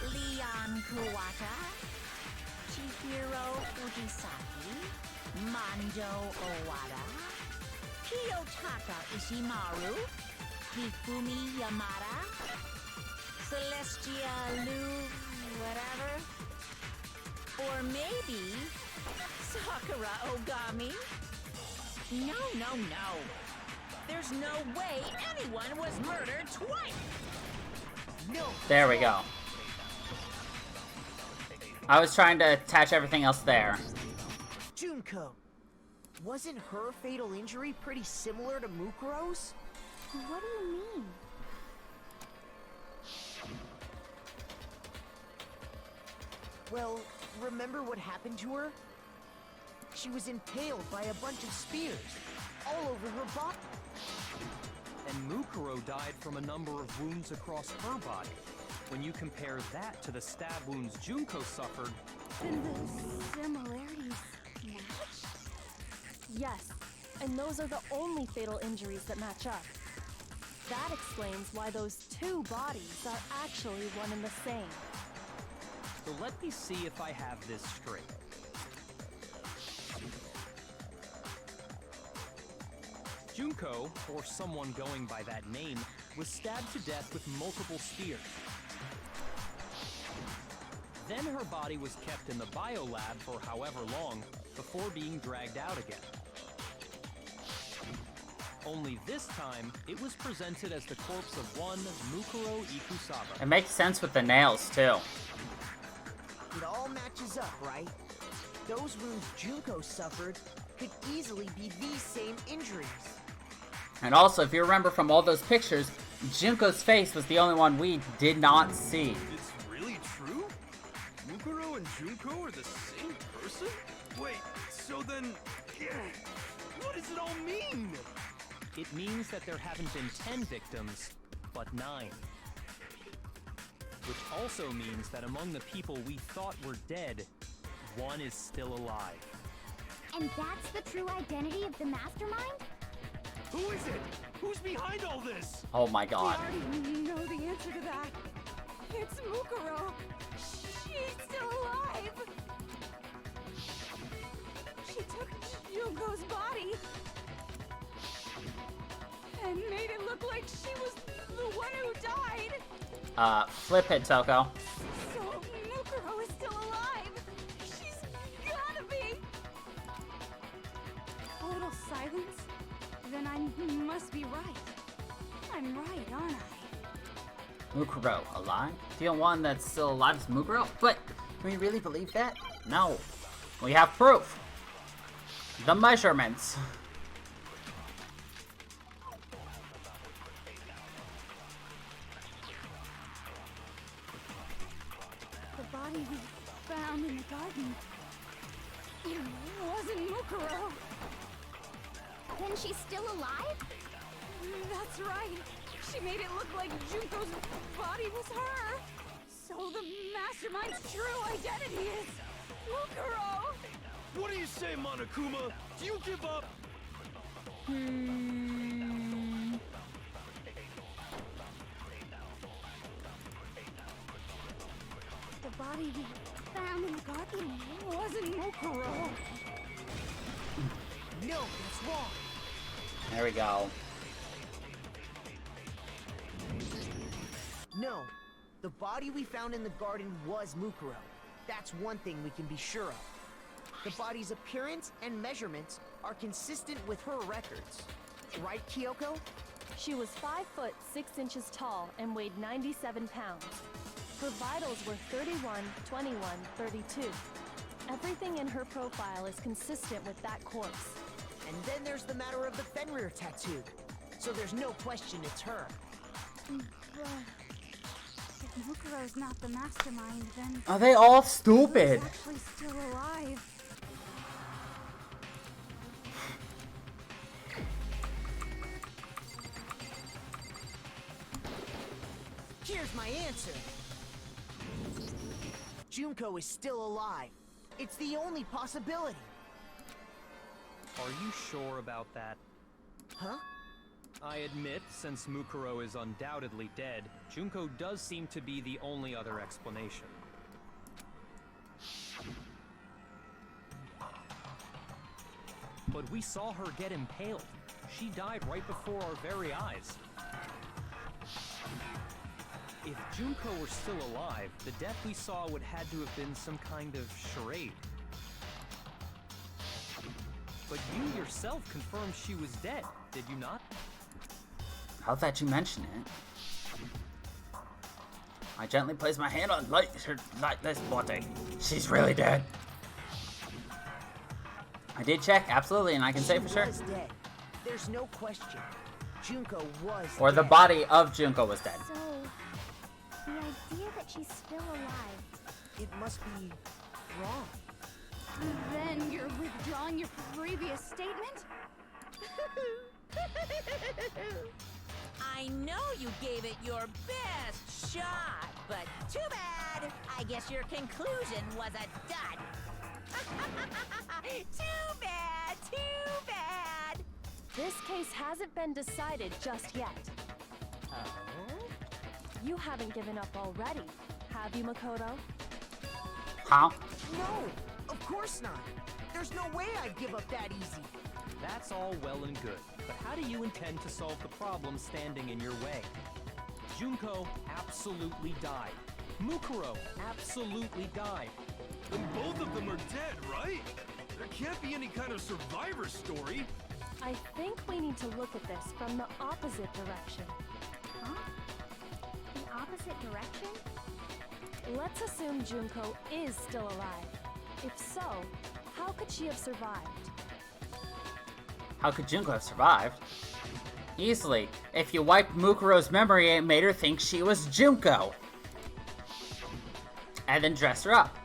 Leon Kuwata? Chihiro Fujisaki? Mando Owada? Kiyotaka Ishimaru? Hifumi Yamada? Celestia Lu... whatever? Or maybe Sakura Ogami? No, no, no. There's no way anyone was murdered twice! No! There we go. I was trying to attach everything else there. Junko, wasn't her fatal injury pretty similar to Mukuro's? What do you mean? Well, remember what happened to her? She was impaled by a bunch of spears, all over her body. And Mukuro died from a number of wounds across her body. When you compare that to the stab wounds Junko suffered... Then the similarities match? Yes, and those are the only fatal injuries that match up. That explains why those two bodies are actually one and the same. So let me see if I have this straight. Junko, or someone going by that name, was stabbed to death with multiple spears. Then her body was kept in the biolab for however long, before being dragged out again. Only this time, it was presented as the corpse of one Mukuro Ikusaba. It makes sense with the nails, too. It all matches up, right? Those wounds Junko suffered could easily be these same injuries. And also, if you remember from all those pictures, Junko's face was the only one we did not see. It's really true? Mukuro and Junko are the same person? Wait, so then... what does it all mean? It means that there haven't been 10 victims, but 9. Which also means that among the people we thought were dead, one is still alive. And that's the true identity of the mastermind? Who is it? Who's behind all this? Oh my god. We already know the answer to that. It's Mukuro. She's still alive. She took Junko's body and made it look like she was the one who died. Flip it, Toko. So Mukuro is still alive. She's gotta be. A little silence. Then I must be right. I'm right, aren't I? Mukuro, alive? The only one that's still alive is Mukuro? But, can we really believe that? No. We have proof. The measurements. The body we found in the garden. It wasn't Mukuro. Then she's still alive? That's right. She made it look like Junko's body was her. So the mastermind's true identity is Mukuro. What do you say, Monokuma? Do you give up? The body we found in the garden wasn't Mukuro. No, that's wrong. There we go. No, the body we found in the garden was Mukuro. That's one thing we can be sure of. The body's appearance and measurements are consistent with her records. Right, Kyoko? She was 5 foot 6 inches tall and weighed 97 pounds. Her vitals were 31, 21, 32. Everything in her profile is consistent with that course. And then there's the matter of the Fenrir tattoo. So there's no question it's her. But if Mukuro's not the mastermind, then Are they all stupid? he's actually still alive. Here's my answer. Junko is still alive. It's the only possibility. Are you sure about that? Huh? I admit, since Mukuro is undoubtedly dead, Junko does seem to be the only other explanation. But we saw her get impaled. She died right before our very eyes. If Junko were still alive, the death we saw would had to have been some kind of charade. But you yourself confirmed she was dead, did you not? How that you mention it? I gently place my hand on her lightless body. She's really dead. I did check, absolutely, and I can say for sure. She was dead. There's no question. Junko was Or the dead. body of Junko was dead. So, the idea that she's still alive. It must be wrong. Then you're withdrawing your previous statement? I know you gave it your best shot, but too bad. I guess your conclusion was a dud. Too bad, too bad. This case hasn't been decided just yet. Oh? You haven't given up already, have you, Makoto? Huh? No, of course not. There's no way I'd give up that easy. That's all well and good, but how do you intend to solve the problem standing in your way? Junko absolutely died. Mukuro absolutely died. Then both of them are dead, right? There can't be any kind of survivor story. I think we need to look at this from the opposite direction. Huh? The opposite direction? Let's assume Junko is still alive. If so, how could she have survived? How could Junko have survived? Easily. If you wiped Mukuro's memory, it made her think she was Junko. And then dressed her up.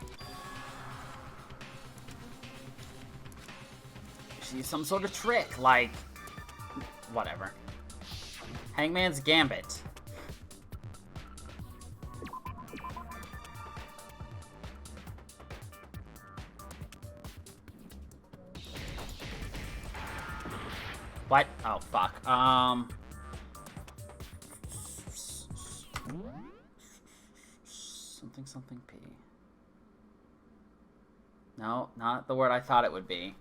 She's some sort of trick, like... whatever. Hangman's Gambit. What? Oh, fuck. Something P. No, not the word I thought it would be.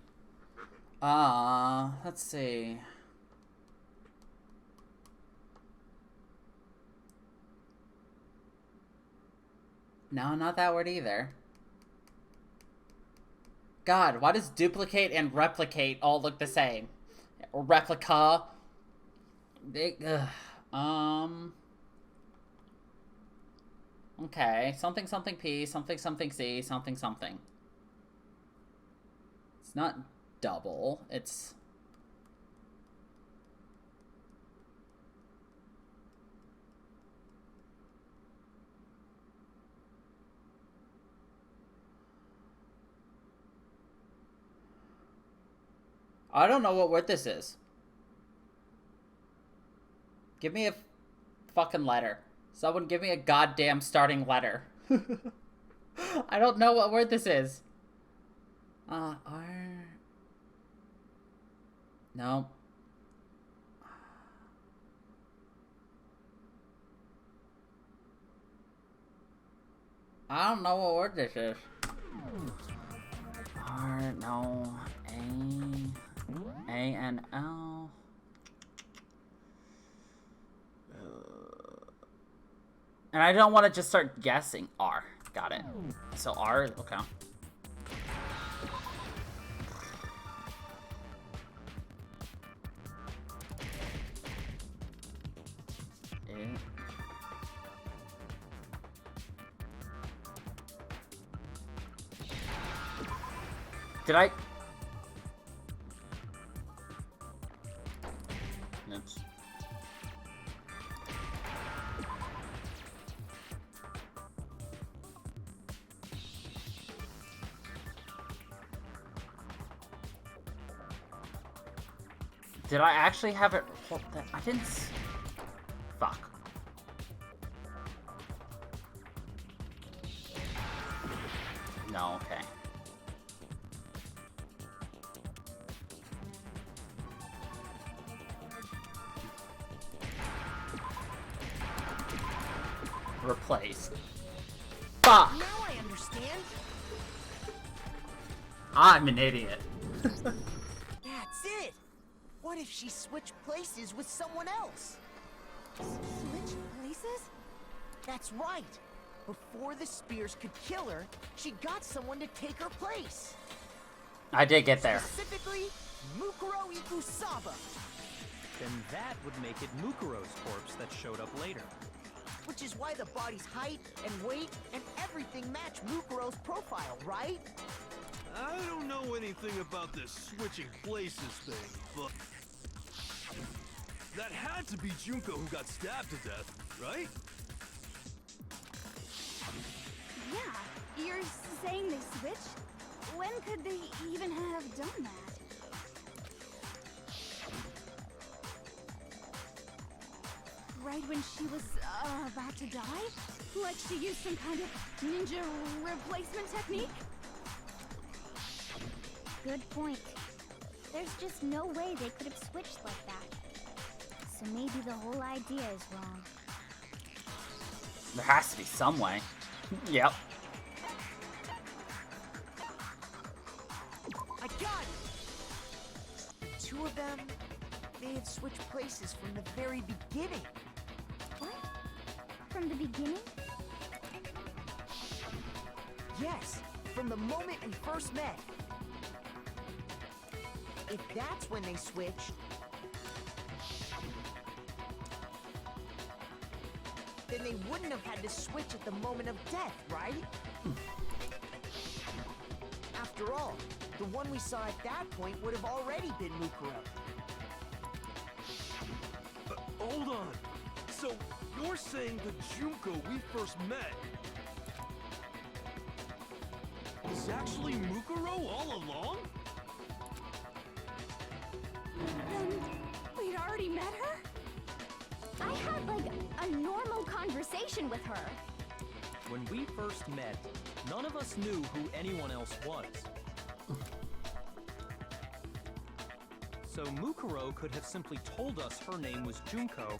Let's see. No, not that word either. God, why does duplicate and replicate all look the same? Or replica? Okay, something P, something C, something. It's not double, it's... I don't know what word this is. Give me a fucking letter. Someone give me a goddamn starting letter. I don't know what word this is. R... No. I don't know what word this is. R, no. A and L. And I don't want to just start guessing. R. Got it. So R, okay. Did I? Oops. Did I actually have it? I didn't. Fuck. No, okay. Replaced. Fuck! Now I understand. I'm an idiot. That's it. What if she switched places with someone else? Switch places? That's right. Before the spears could kill her, she got someone to take her place. I did get there. Specifically, Mukuro Ikusaba. Then that would make it Mukuro's corpse that showed up later. Which is why the body's height and weight and everything match Mukuro's profile, right? I don't know anything about this switching places thing, but that had to be Junko who got stabbed to death, right? Yeah, you're saying they switched? When could they even have done that? Right when she was about to die? Like she used some kind of ninja replacement technique? Good point. There's just no way they could have switched like that. So maybe the whole idea is wrong. There has to be some way. Yep. I got it! The two of them may have switched places from the very beginning. What? From the beginning? Yes, from the moment we first met. If that's when they switched, then they wouldn't have had to switch at the moment of death, right? After all, the one we saw at that point would have already been Mukuro. Hold on. So, you're saying the Junko we first met is actually Mukuro all along? Then we'd already met her? I had, like, a normal conversation with her. When we first met, none of us knew who anyone else was. So Mukuro could have simply told us her name was Junko,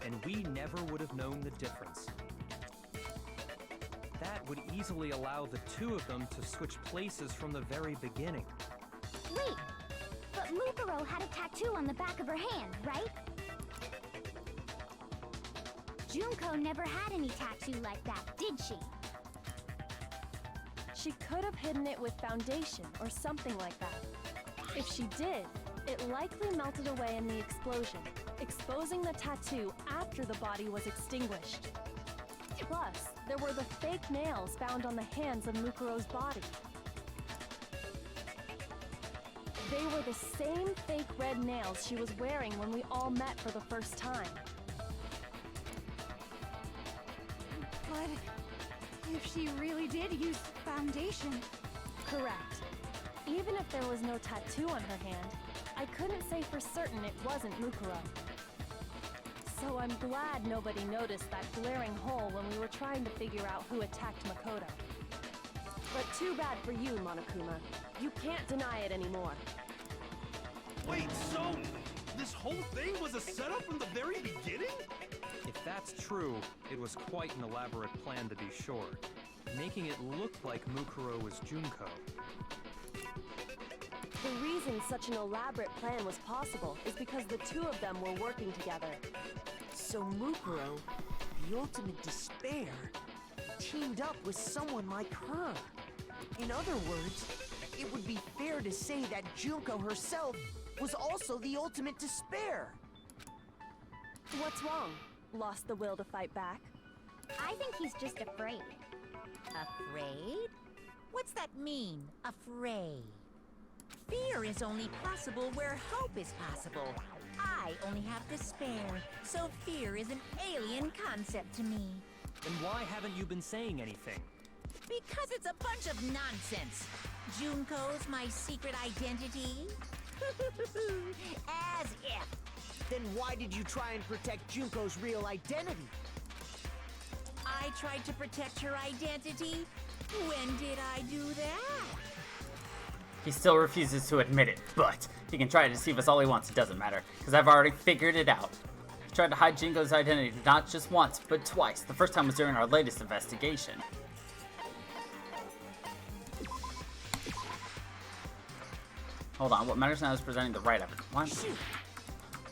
and we never would have known the difference. That would easily allow the two of them to switch places from the very beginning. Wait, but Mukuro had a tattoo on the back of her hand, right? Junko never had any tattoo like that, did she? She could have hidden it with foundation or something like that. If she did, it likely melted away in the explosion, exposing the tattoo after the body was extinguished. Plus, there were the fake nails found on the hands of Mukuro's body. They were the same fake red nails she was wearing when we all met for the first time. But if she really did use foundation... Correct. Even if there was no tattoo on her hand, I couldn't say for certain it wasn't Mukuro. So I'm glad nobody noticed that glaring hole when we were trying to figure out who attacked Makoto. But too bad for you, Monokuma. You can't deny it anymore. Wait, so this whole thing was a setup from the very beginning? If that's true, it was quite an elaborate plan to be sure, making it look like Mukuro was Junko. The reason such an elaborate plan was possible is because the two of them were working together. So Mukuro, the ultimate despair, teamed up with someone like her. In other words, it would be fair to say that Junko herself was also the ultimate despair. What's wrong? Lost the will to fight back? I think he's just afraid. Afraid? What's that mean, afraid? Fear is only possible where hope is possible. I only have despair, so fear is an alien concept to me. Then why haven't you been saying anything? Because it's a bunch of nonsense. Junko's my secret identity? As if. Then why did you try and protect Junko's real identity? I tried to protect her identity? When did I do that? He still refuses to admit it, but he can try to deceive us all he wants. It doesn't matter, because I've already figured it out. He tried to hide Junko's identity not just once, but twice. The first time was during our latest investigation. Hold on, what matters now is presenting the right evidence. What?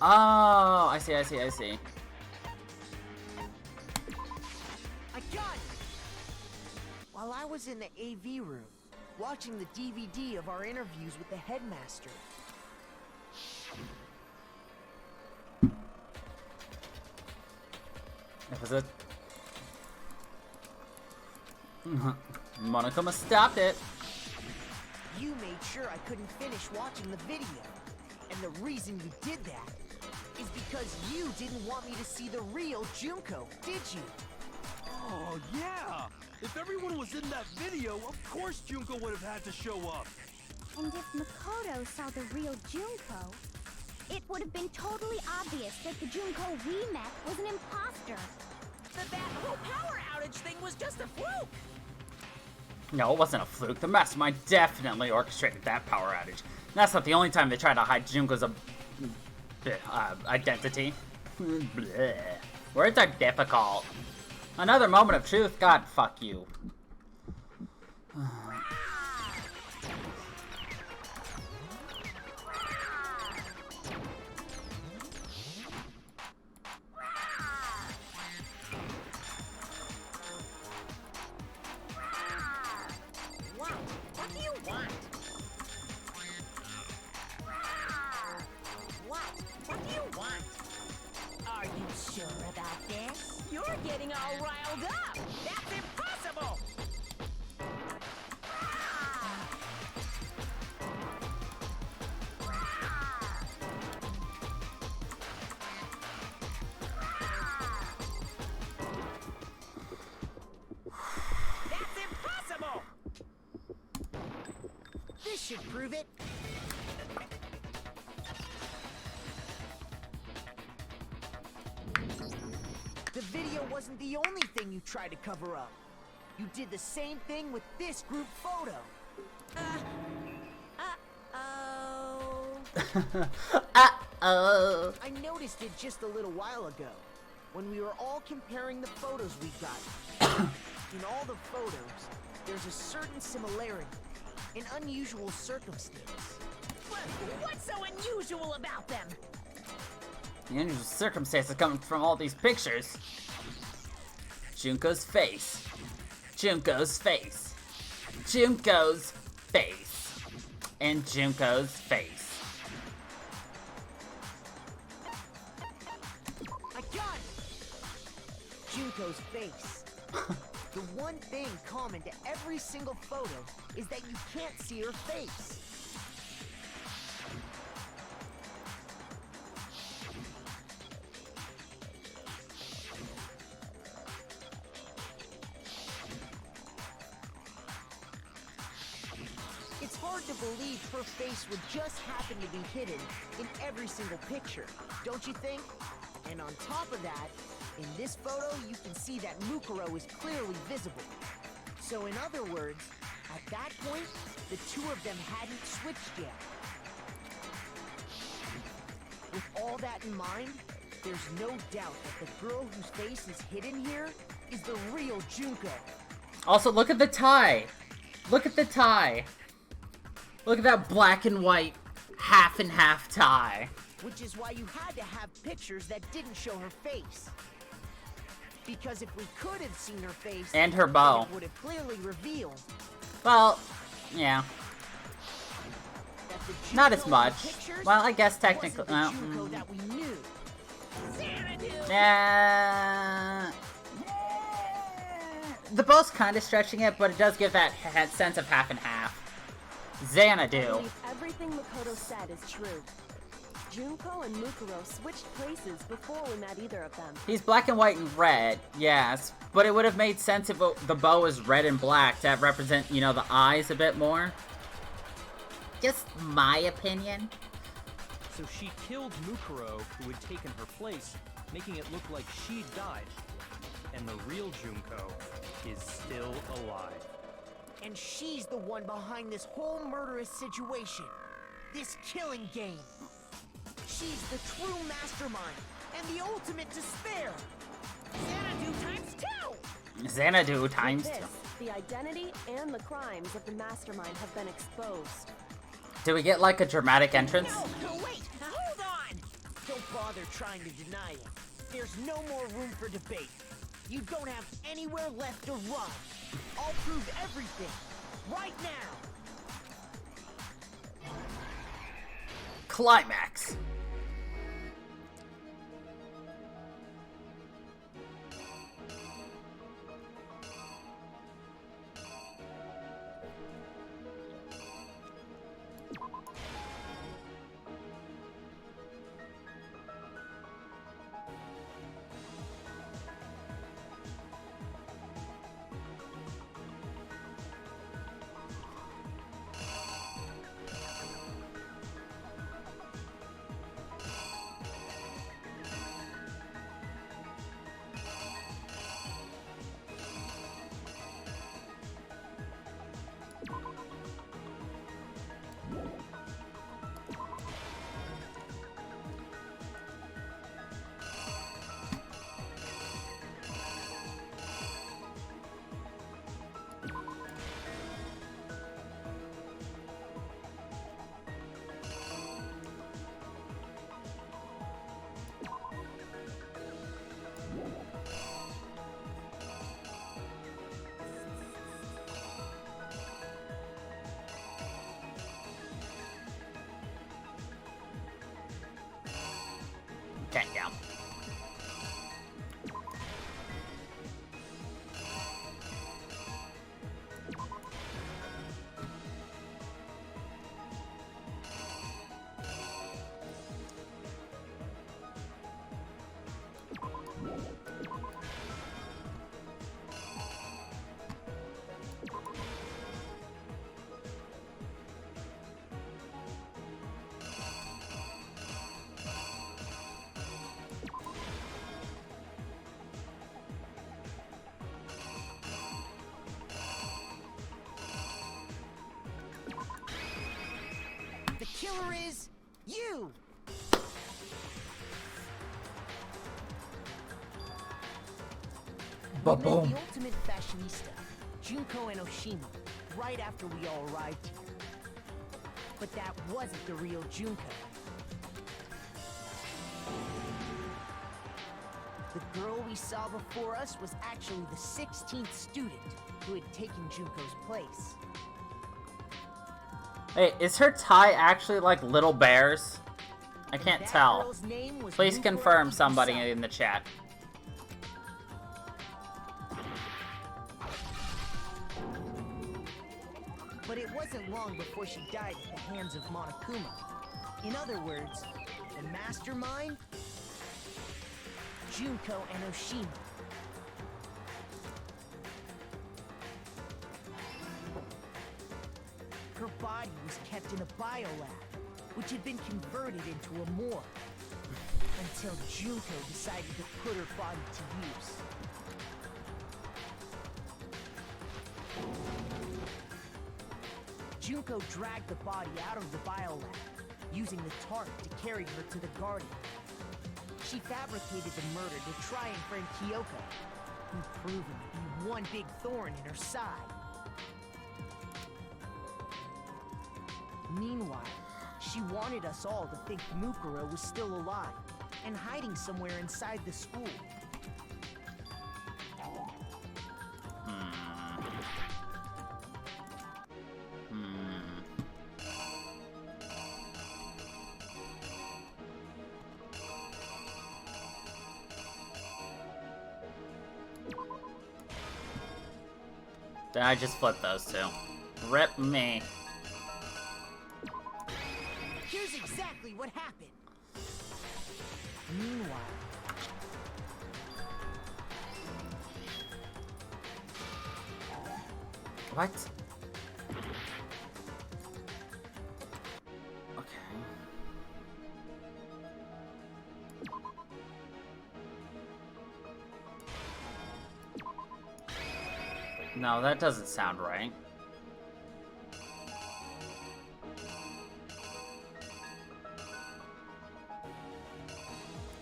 Oh, I see. I got it! While I was in the AV room, watching the DVD of our interviews with the headmaster. That was it. Monokuma stopped it. You made sure I couldn't finish watching the video. And the reason you did that is because you didn't want me to see the real Junko, did you? Oh, yeah! If everyone was in that video, of course Junko would have had to show up. And if Makoto saw the real Junko, it would have been totally obvious that the Junko we met was an imposter. That whole power outage thing was just a fluke! No, it wasn't a fluke. The mastermind definitely orchestrated that power outage. That's not the only time they tried to hide Junko's identity. Bleh. Words are difficult. Another moment of truth? God, fuck you. What do you want? What do you want? Are you sure about this? You're getting all riled up! That's impossible! That's impossible! This should prove it. The video wasn't the only thing you tried to cover up. You did the same thing with this group photo. Uh-oh. I noticed it just a little while ago, when we were all comparing the photos we got. In all the photos, there's a certain similarity, an unusual circumstance. What's so unusual about them? The unusual circumstances coming from all these pictures. Junko's face. Junko's face. Junko's face. And Junko's face. I got it! Junko's face. The one thing common to every single photo is that you can't see her face. It's hard to believe her face would just happen to be hidden in every single picture, don't you think? And on top of that, in this photo you can see that Mukuro is clearly visible. So in other words, at that point, the two of them hadn't switched yet. With all that in mind, there's no doubt that the girl whose face is hidden here is the real Junko. Also, look at the tie. Look at the tie. Look at that black and white half and half tie. Which is why you had to have pictures that didn't show her face. Because if we could have seen her face and her bow, it would have clearly revealed. Well, yeah. That the Not as Junko in much. the pictures Well, I guess technically. wasn't the Junko that we knew. the bow's kind of stretching it, but it does give that sense of half and half. Xanadu. I believe everything Makoto said is true. Junko and Mukuro switched places before we met either of them. He's black and white and red, yes, but it would have made sense if the bow was red and black to represent, you know, the eyes a bit more. Just my opinion. So she killed Mukuro, who had taken her place, making it look like she died. And the real Junko is still alive. And she's the one behind this whole murderous situation. This killing game. She's the true mastermind and the ultimate despair. Xanadu times 2! Xanadu times With 2. this, the identity and the crimes of the mastermind have been exposed. Do we get like a dramatic entrance? No, wait! Hold on! Don't bother trying to deny it. There's no more room for debate. You don't have anywhere left to run. I'll prove everything. Right now. Climax. Okay, yeah. The killer is you. We met Ba-boom. the ultimate fashionista, Junko and Oshima, right after we all arrived here. But that wasn't the real Junko. The girl we saw before us was actually the 16th student who had taken Junko's place. Hey, is her tie actually like little bears? I can't That tell. girl's name was Please Mukuro confirm somebody Ikusai. in the chat. But it wasn't long before she died at the hands of Monokuma. In other words, the mastermind, Junko and Oshima. Her body was kept in a biolab, which had been converted into a morgue. Until Junko decided to put her body to use. Junko dragged the body out of the biolab, using the tarp to carry her to the Guardian. She fabricated the murder to try and frame Kyoko, who proven to be one big thorn in her side. Meanwhile, she wanted us all to think Mukuro was still alive and hiding somewhere inside the school. Then I just flipped those two. Rip me. Here's exactly what happened. Meanwhile, What? Okay. No, that doesn't sound right.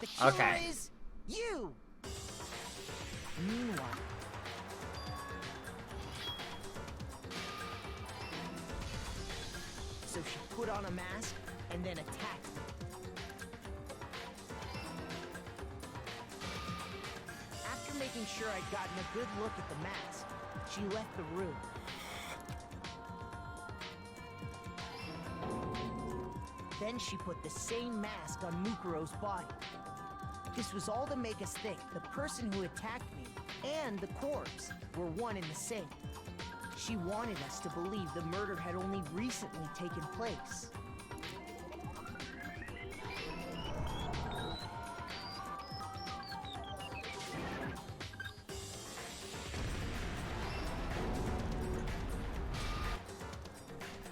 the killer Okay. is you. Meanwhile, so she put on a mask and then attacked me. After making sure I'd gotten a good look at the mask, she left the room. Then she put the same mask on Mukuro's body. This was all to make us think the person who attacked me and the corpse were one and the same. She wanted us to believe the murder had only recently taken place.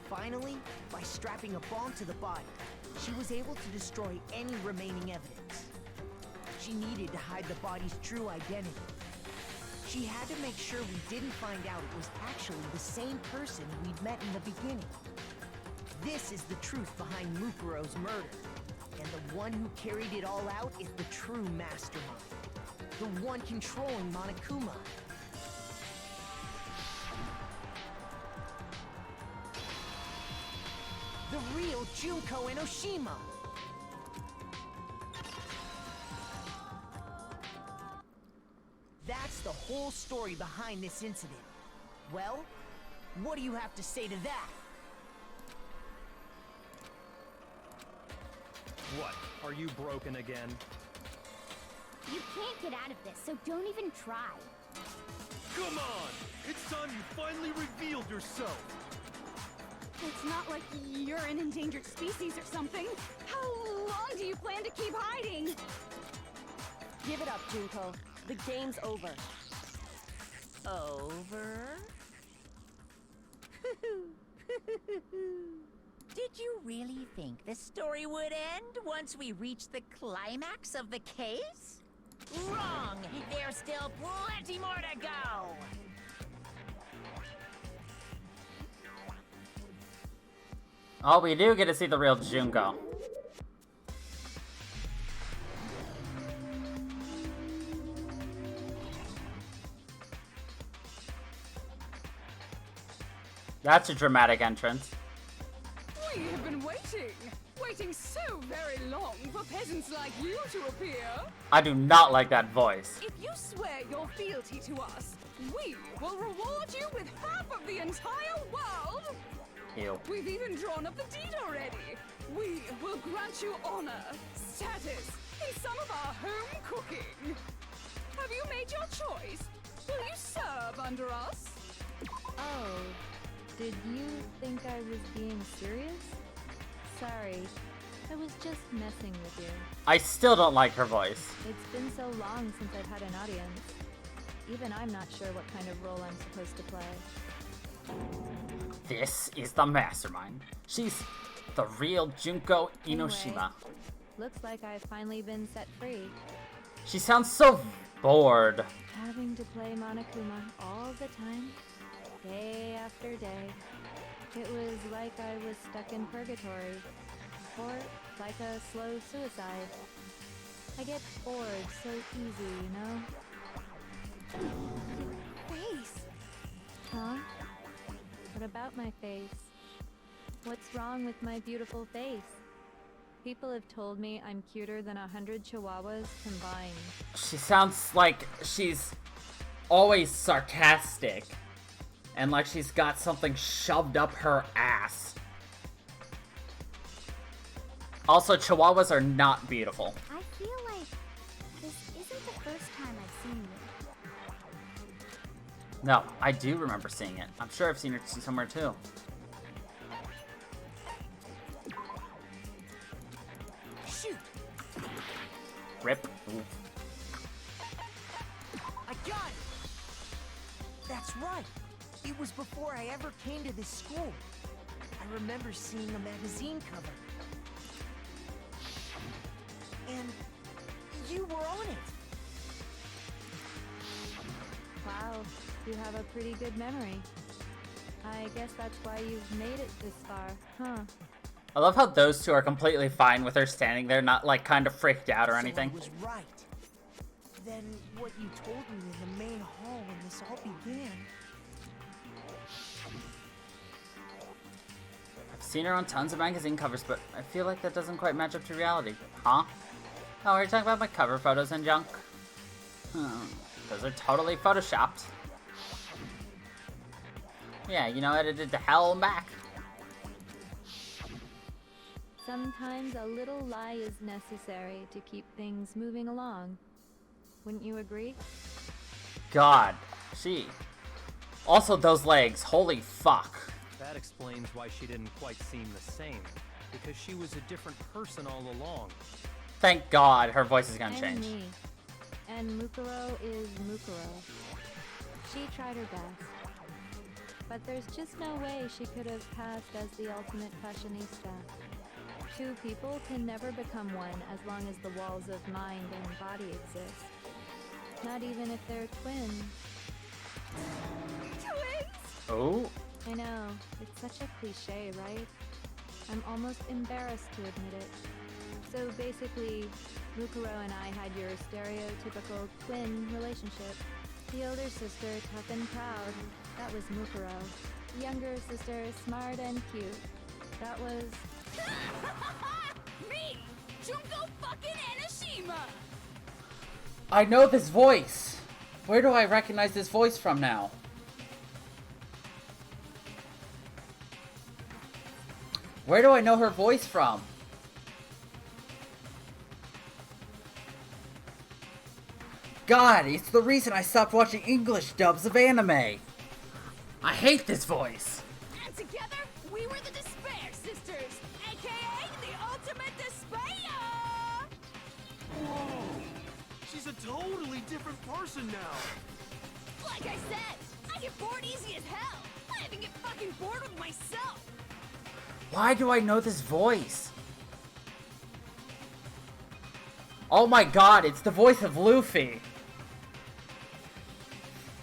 Finally, by strapping a bomb to the body, she was able to destroy any remaining evidence. She needed to hide the body's true identity. She had to make sure we didn't find out it was actually the same person we'd met in the beginning. This is the truth behind Mukuro's murder. And the one who carried it all out is the true mastermind. The one controlling Monokuma. The real Junko Enoshima. That's the whole story behind this incident. Well, what do you have to say to that? What? Are you broken again? You can't get out of this, so don't even try. Come on! It's time you finally revealed yourself! It's not like you're an endangered species or something. How long do you plan to keep hiding? Give it up, Junko. The game's over. Over? Did you really think the story would end once we reached the climax of the case? Wrong! There's still plenty more to go! Oh, we do get to see the real Junko. That's a dramatic entrance. We have been waiting so very long for peasants like you to appear. I do not like that voice. If you swear your fealty to us, we will reward you with half of the entire world. Ew. We've even drawn up the deed already. We will grant you honor, status, and some of our home cooking. Have you made your choice? Will you serve under us? Oh, did you think I was being serious? Sorry, I was just messing with you. I still don't like her voice. It's been so long since I've had an audience. Even I'm not sure what kind of role I'm supposed to play. This is the mastermind. She's the real Junko Enoshima. Anyway, looks like I've finally been set free. She sounds so bored. Having to play Monokuma all the time, day after day. It was like I was stuck in purgatory, or like a slow suicide. I get bored so easy, you know? Face. Huh? What about my face? What's wrong with my beautiful face? People have told me I'm cuter than 100 chihuahuas combined. She sounds like she's always sarcastic. And like she's got something shoved up her ass. Also, chihuahuas are not beautiful. I feel like this isn't the first time I've seen No, I do remember seeing it. I'm sure I've seen her somewhere too. Shoot! Rip. I got it! That's right. It was before I ever came to this school. I remember seeing a magazine cover. And you were on it. Wow, you have a pretty good memory. I guess that's why you've made it this far, huh? I love how those two are completely fine with her standing there, not like kind of freaked out or anything. So I was right. Then what you told me in the main hall when this all began. I've seen her on tons of magazine covers, but I feel like that doesn't quite match up to reality. Huh? Oh, are you talking about my cover photos and junk? Those are totally photoshopped. Yeah, you know, edited to hell and back. Sometimes a little lie is necessary to keep things moving along. Wouldn't you agree? God, she. Also those legs, holy fuck. That explains why she didn't quite seem the same. Because she was a different person all along. Thank God her voice is gonna And change. me. And Mukuro is Mukuro. She tried her best. But there's just no way she could have passed as the ultimate fashionista. Two people can never become one as long as the walls of mind and body exist. Not even if they're twins. Twins! Oh? I know, it's such a cliche, right? I'm almost embarrassed to admit it. So basically, Mukuro and I had your stereotypical twin relationship. The older sister, tough and proud. That was Mukuro. The younger sister, smart and cute. That was... Me! Junko fucking Enoshima! I know this voice! Where do I recognize this voice from now? Where do I know her voice from? God, it's the reason I stopped watching English dubs of anime. I hate this voice. And together, we were the Despair Sisters, aka the Ultimate Despair! Whoa! She's a totally different person now. Like I said, I get bored easy as hell. I even get fucking bored with myself. Why do I know this voice? Oh my God, it's the voice of Luffy.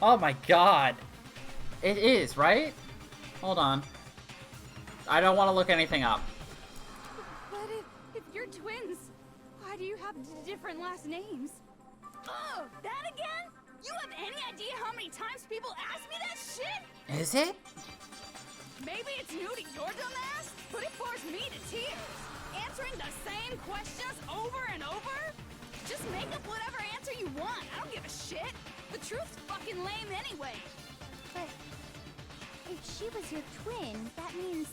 Oh my God. It is, right? Hold on. I don't want to look anything up. But if you're twins, why do you have different last names? Oh, that again? You have any idea how many times people ask me that shit? Is it? Maybe it's new to your dumb ass, but it bores me to tears. Answering the same questions over and over? Just make up whatever answer you want. I don't give a shit. The truth's fucking lame anyway. But if she was your twin, that means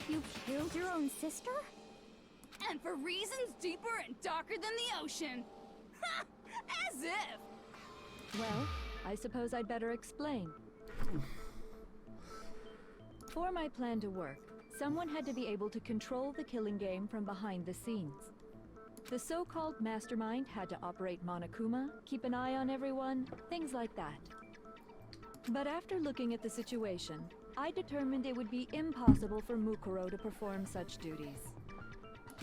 you killed your own sister? And for reasons deeper and darker than the ocean. Ha! As if. Well, I suppose I'd better explain. For my plan to work, someone had to be able to control the killing game from behind the scenes. The so-called mastermind had to operate Monokuma, keep an eye on everyone, things like that. But after looking at the situation, I determined it would be impossible for Mukuro to perform such duties.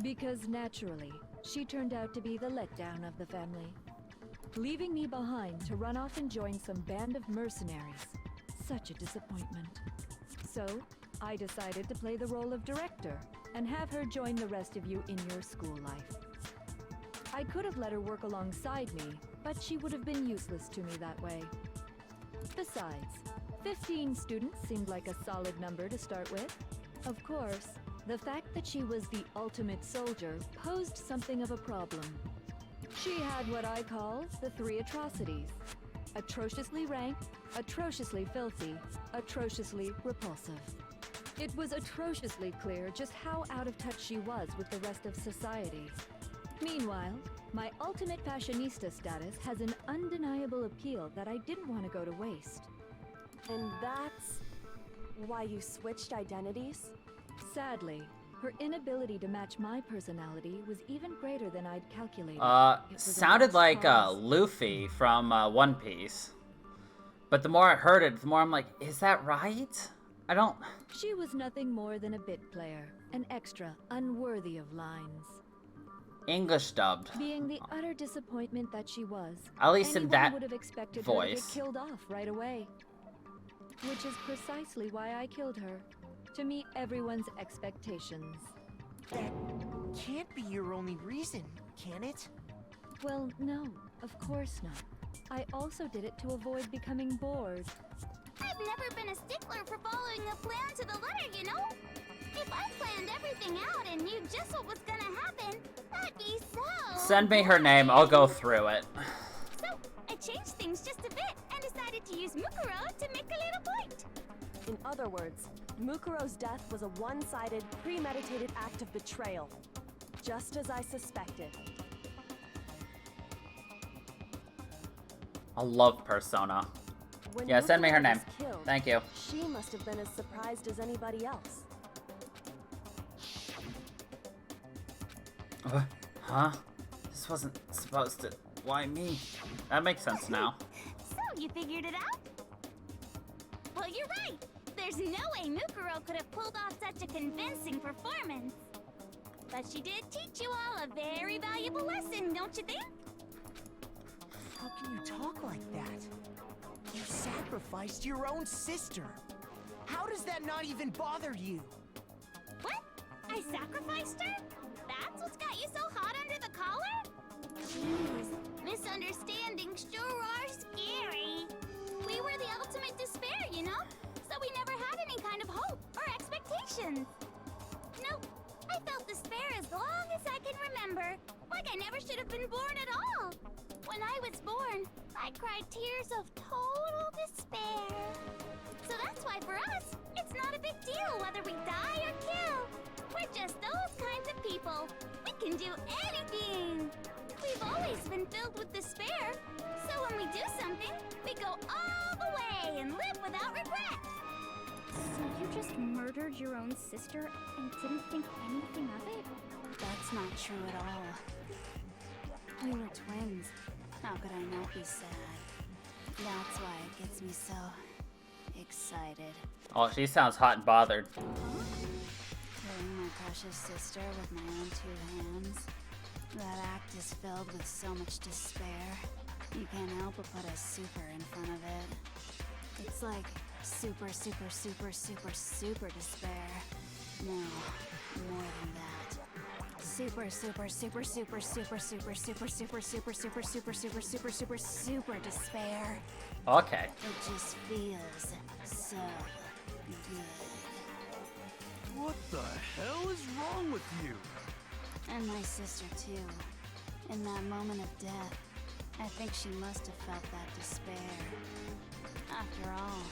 Because naturally, she turned out to be the letdown of the family, leaving me behind to run off and join some band of mercenaries. Such a disappointment. So, I decided to play the role of director and have her join the rest of you in your school life. I could have let her work alongside me, but she would have been useless to me that way. Besides, 15 students seemed like a solid number to start with. Of course, the fact that she was the ultimate soldier posed something of a problem. She had what I call the three atrocities. Atrociously rank, atrociously filthy, atrociously repulsive. It was atrociously clear just how out of touch she was with the rest of society. Meanwhile, my ultimate fashionista status has an undeniable appeal that I didn't want to go to waste. And that's why you switched identities? Sadly, her inability to match my personality was even greater than I'd calculated. It was a Sounded lost like cause. Luffy from One Piece. But the more I heard it, the more I'm like, is that right? I don't... She was nothing more than a bit player, an extra, unworthy of lines. English dubbed. Being the utter disappointment that she was, At least in anyone that would have expected her voice. to get killed off right away. Which is precisely why I killed her, to meet everyone's expectations. That can't be your only reason, can it? Well, no, of course not. I also did it to avoid becoming bored. I've never been a stickler for following a plan to the letter, you know? If I planned everything out and knew just what was gonna happen, that'd be so... Send me her name, I'll go through it. So, I changed things just a bit and decided to use Mukuro to make a little point. In other words, Mukuro's death was a one-sided, premeditated act of betrayal. Just as I suspected. I love Persona. When Yeah, send me her Mukuro name. was killed, Thank you. she must have been as surprised as anybody else. Huh? This wasn't supposed to... Why me? That makes sense now. So, you figured it out? Well, you're right. There's no way Mukuro could have pulled off such a convincing performance. But she did teach you all a very valuable lesson, don't you think? How can you talk like that? You sacrificed your own sister. How does that not even bother you? What? I sacrificed her? That's what's got you so hot under the collar? Jeez, misunderstandings sure are scary. We were the ultimate despair, you know? So we never had any kind of hope or expectations. Nope, I felt despair as long as I can remember. Like I never should have been born at all. When I was born, I cried tears of total despair. So that's why for us, it's not a big deal whether we die or kill. We're just those kinds of people. We can do anything. We've always been filled with despair. So when we do something, we go all the way and live without regret. So you just murdered your own sister and didn't think anything of it? That's not true at all. We were twins. How could I not be sad? That's why it gets me so excited. Oh, she sounds hot and bothered. Killing my precious sister with my own two hands. That act is filled with so much despair. You can't help but put a super in front of it. It's like super, super, super, super, super despair. No, more than that. Super, super, super, super, super, super, super, super, super, super, super, super, super, super, super despair. Okay. It just feels so good. What the hell is wrong with you? And my sister too. In that moment of death, I think she must have felt that despair. After all,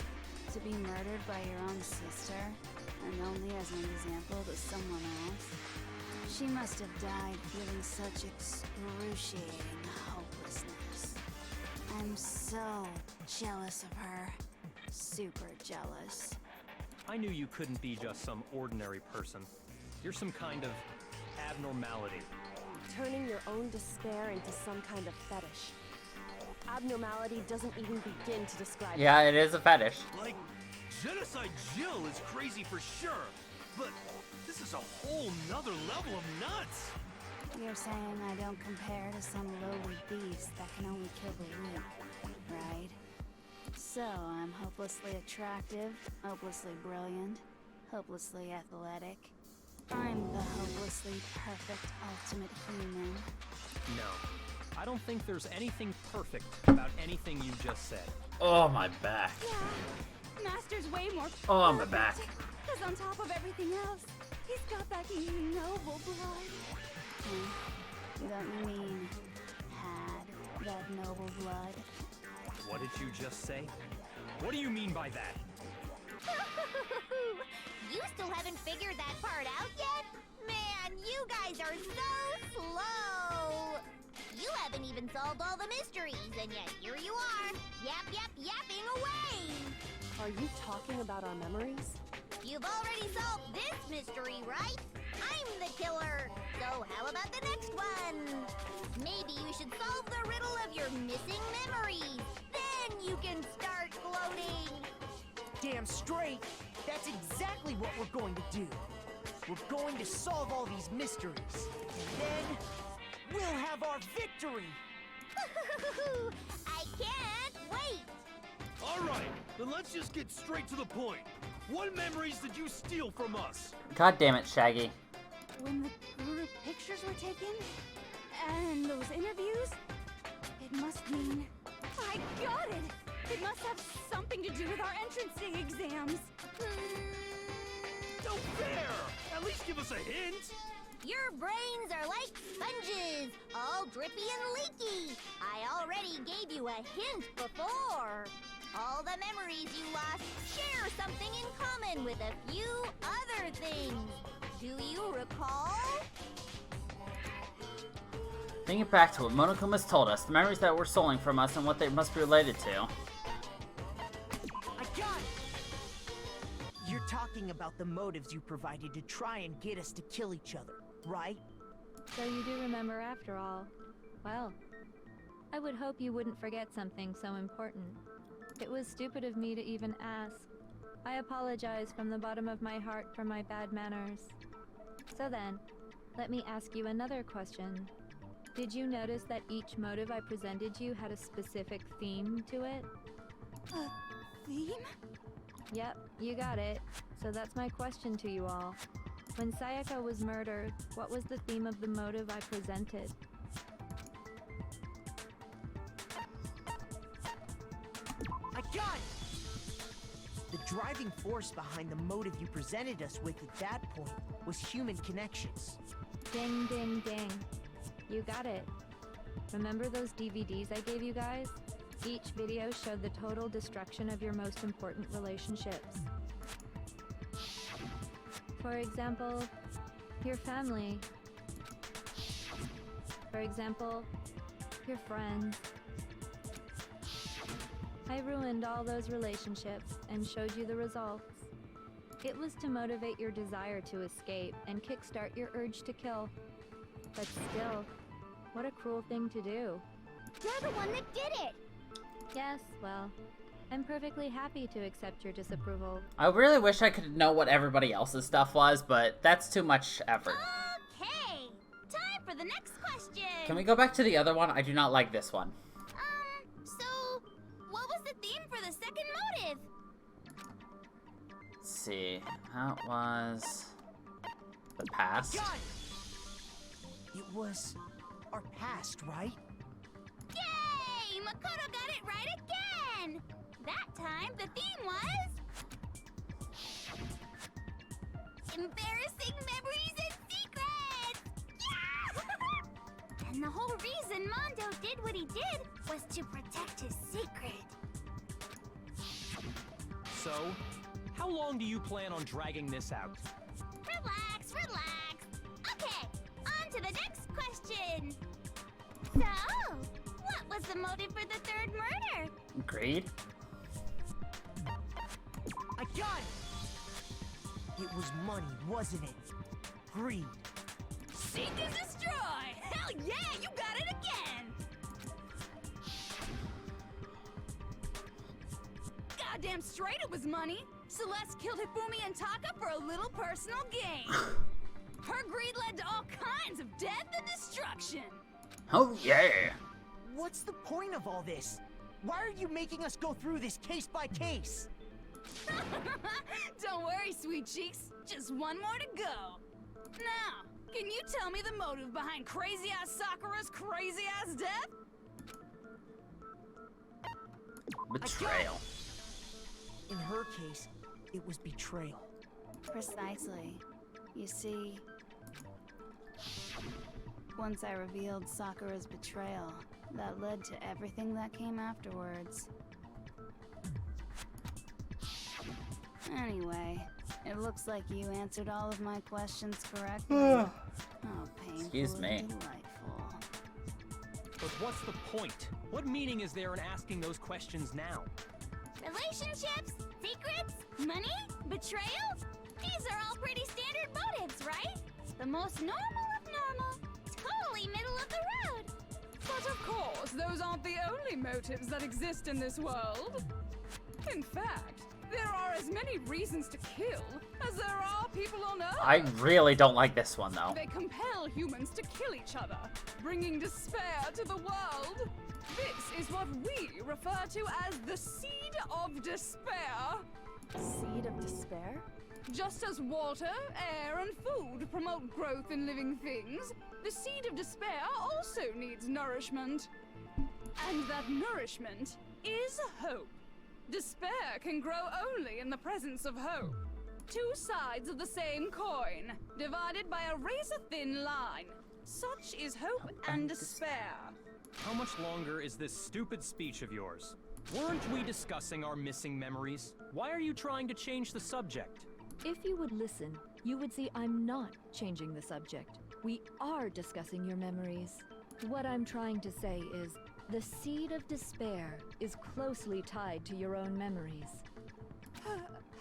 to be murdered by your own sister, and only as an example to someone else, she must have died feeling such excruciating hopelessness. I'm so jealous of her. Super jealous. I knew you couldn't be just some ordinary person. You're some kind of abnormality. Turning your own despair into some kind of fetish. Abnormality doesn't even begin to describe it. Yeah, it is a fetish. Like, Genocide Jill is crazy for sure, but this is a whole nother level of nuts! You're saying I don't compare to some lowly beast that can only kill the weak, right? So I'm hopelessly attractive, hopelessly brilliant, hopelessly athletic. I'm the hopelessly perfect ultimate human. No, I don't think there's anything perfect about anything you just said. Oh, my back. Yeah, Master's way more Oh, my back. because on top of everything else, he's got that noble blood. Don't you mean had that noble blood? What did you just say? What do you mean by that? You still haven't figured that part out yet? Man, you guys are so slow! You haven't even solved all the mysteries, and yet here you are, yapping away! Are you talking about our memories? You've already solved this mystery, right? I'm the killer! So how about the next one? Maybe you should solve the riddle of your missing memories. Then you can start gloating! Damn straight! That's exactly what we're going to do. We're going to solve all these mysteries. And then, we'll have our victory! I can't wait! Alright, then let's just get straight to the point. What memories did you steal from us? God damn it, Shaggy. When the group pictures were taken, and those interviews, it must mean... I got it! It must have something to do with our entrance exams. No fair! At least give us a hint! Your brains are like sponges, all drippy and leaky. I already gave you a hint before. All the memories you lost share something in common with a few other things. Do you recall? Thinking back to what Monokuma's told us, the memories that were stolen from us and what they must be related to. I got it! You're talking about the motives you provided to try and get us to kill each other, right? So you do remember after all. Well, I would hope you wouldn't forget something so important. It was stupid of me to even ask. I apologize from the bottom of my heart for my bad manners. So then, let me ask you another question. Did you notice that each motive I presented you had a specific theme to it? Theme? Yep, you got it. So that's my question to you all. When Sayaka was murdered, what was the theme of the motive I presented? I got it! The driving force behind the motive you presented us with at that point was human connections. Ding, ding, ding. You got it. Remember those DVDs I gave you guys? Each video showed the total destruction of your most important relationships. For example, your family. For example, your friends. I ruined all those relationships and showed you the results. It was to motivate your desire to escape and kickstart your urge to kill. But still, what a cruel thing to do. You're the one that did it! Yes, well, I'm perfectly happy to accept your disapproval. I really wish I could know what everybody else's stuff was, but that's too much effort. Okay, time for the next question. Can we go back to the other one? I do not like this one. So, what was the theme for the second motive? Let's see. That was the past. Got it! It was our past, right? Yay! Makoto got it right again! That time, the theme was... embarrassing memories and secrets! Yeah! And the whole reason Mondo did what he did was to protect his secret. So, how long do you plan on dragging this out? Relax, relax. Okay, on to the next question. So, what was the motive for the third murder? Greed? I got it! It was money, wasn't it? Greed. Seek and destroy! Hell yeah, you got it again! Goddamn straight it was money! Celeste killed Hifumi and Taka for a little personal gain. Her greed led to all kinds of death and destruction. Oh yeah! What's the point of all this? Why are you making us go through this case by case? Don't worry, sweet cheeks. Just one more to go. Now, can you tell me the motive behind crazy-ass Sakura's crazy-ass death? Betrayal. In her case, it was betrayal. Precisely. You see, once I revealed Sakura's betrayal, that led to everything that came afterwards. Anyway, it looks like you answered all of my questions correctly. Oh, painful Excuse me. and delightful. But what's the point? What meaning is there in asking those questions now? Relationships? Secrets? Money? Betrayal? These are all pretty standard motives, right? The most normal of normal. Totally middle of the road. But of course, those aren't the only motives that exist in this world. In fact, there are as many reasons to kill as there are people on Earth. I really don't like this one, though. They compel humans to kill each other, bringing despair to the world. This is what we refer to as the seed of despair. Seed of despair? Just as water, air, and food promote growth in living things, the seed of despair also needs nourishment. And that nourishment is hope. Despair can grow only in the presence of hope. Two sides of the same coin, divided by a razor-thin line. Such is hope and despair. How much longer is this stupid speech of yours? Weren't we discussing our missing memories? Why are you trying to change the subject? If you would listen, you would see I'm not changing the subject. We are discussing your memories. What I'm trying to say is, the seed of despair is closely tied to your own memories.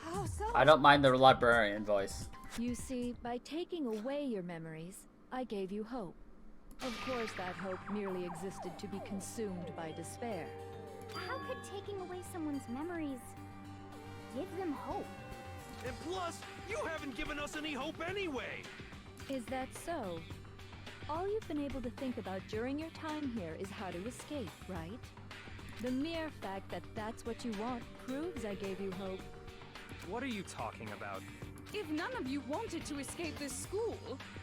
How so? I don't mind the librarian voice. You see, by taking away your memories, I gave you hope. Of course, that hope merely existed to be consumed by despair. How could taking away someone's memories give them hope? And plus, you haven't given us any hope anyway! Is that so? All you've been able to think about during your time here is how to escape, right? The mere fact that that's what you want proves I gave you hope. What are you talking about? If none of you wanted to escape this school,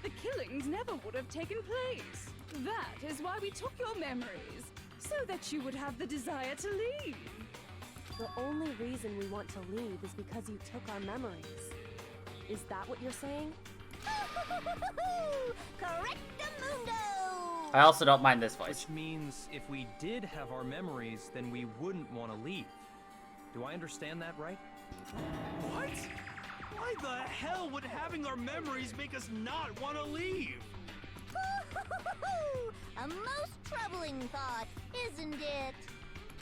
the killings never would have taken place. That is why we took your memories, so that you would have the desire to leave. The only reason we want to leave is because you took our memories. Is that what you're saying? Correctamundo! I also don't mind this voice. Which means if we did have our memories, then we wouldn't want to leave. Do I understand that right? What? Why the hell would having our memories make us not want to leave? A most troubling thought, isn't it?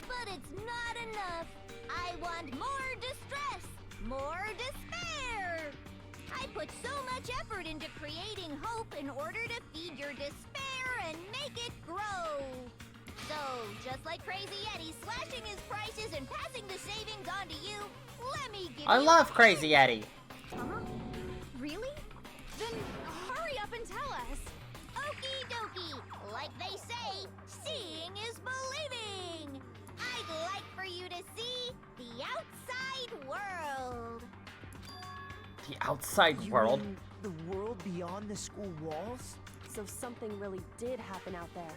But it's not enough. I want more distress, more despair. I put so much effort into creating hope in order to feed your despair and make it grow. So, just like Crazy Eddie slashing his prices and passing the savings on to you, let me give I you love Crazy Eddie. Really? Then hurry up and tell us. Okie dokie. Like they say, seeing is believing. I'd like for you to see the outside world. The outside world? You mean the world beyond the school walls? So something really did happen out there.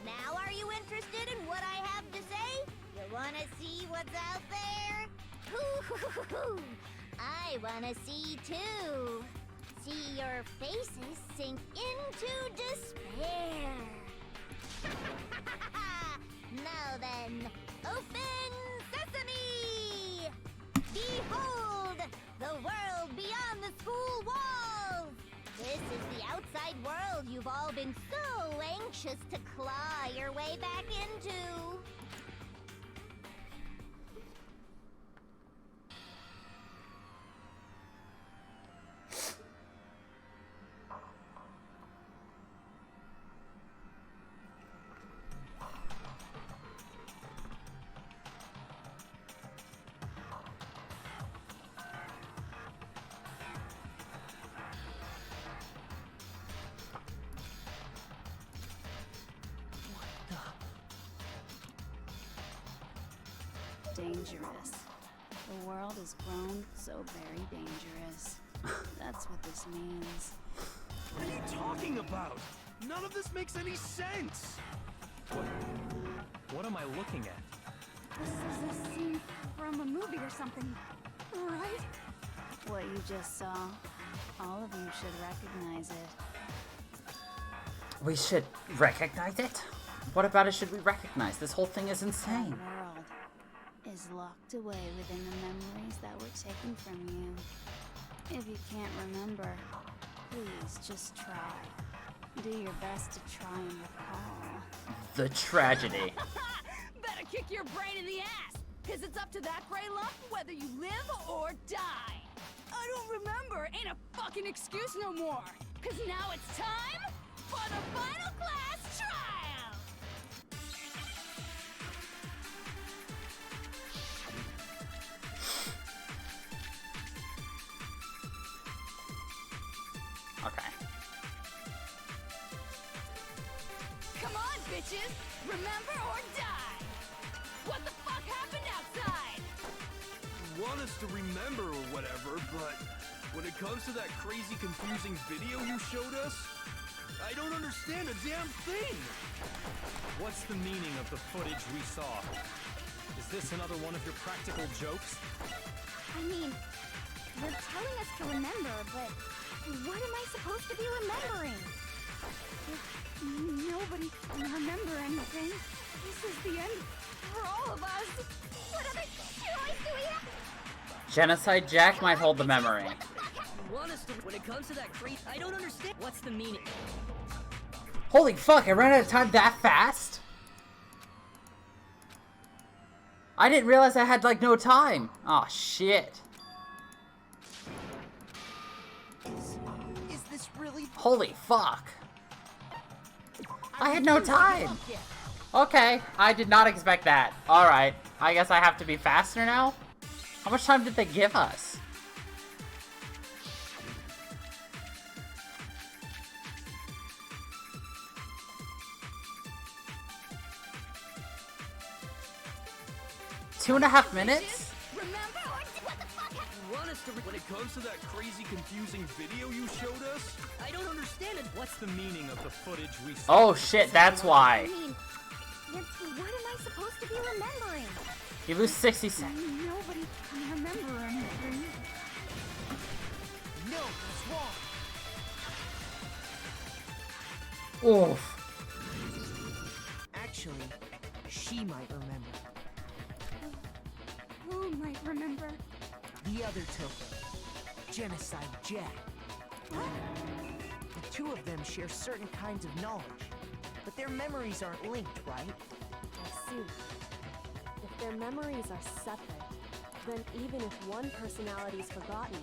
Now are you interested in what I have to say? You wanna see what's out there? Hoo-hoo-hoo-hoo. I wanna see too. See your faces sink into despair. Now then, open sesame! Behold, the world beyond the school walls! This is the outside world you've all been so anxious to claw your way back into. Dangerous. The world has grown so very dangerous. That's what this means. What are you talking about? None of this makes any sense! What am I looking at? This is a scene from a movie or something, right? What you just saw, all of you should recognize it. We should recognize it? What about it should we recognize? This whole thing is insane. The world is locked away within the memories that were taken from you. If you can't remember, please just try. Do your best to try and recall. The tragedy. Better kick your brain in the ass, because it's up to that gray lump whether you live or die. I don't remember ain't a fucking excuse no more, because now it's time for the final class trial. Okay. Come on, bitches! Remember or die! What the fuck happened outside? You want us to remember or whatever, but when it comes to that crazy, confusing video you showed us, I don't understand a damn thing! What's the meaning of the footage we saw? Is this another one of your practical jokes? I mean, you're telling us to remember, but what am I supposed to be remembering? Nobody can remember anything. This is the end for all of us. What other choice do we have? Genocide Jack might hold the memory. You want us to, when it comes to that creep, I don't understand. What's the meaning? Holy fuck, I ran out of time that fast? I didn't realize I had, like, no time. Oh shit. Is this really? Holy fuck. I had no time. Okay, I did not expect that. Alright, I guess I have to be faster now? How much time did they give us? Two and a half minutes? Remember or what the fuck happened? You want us to when it comes to that crazy, confusing video you showed us? I don't understand it. What's the meaning of the footage we saw? Oh shit, that's I why. mean, what am I supposed to be remembering? You lose 60 seconds. Nobody can remember anything. No, that's wrong. Oof. Actually, she might remember. Who might remember? The other Toko, Genocide Jack. The two of them share certain kinds of knowledge, but their memories aren't linked, right? I see. If their memories are separate, then even if one personality is forgotten,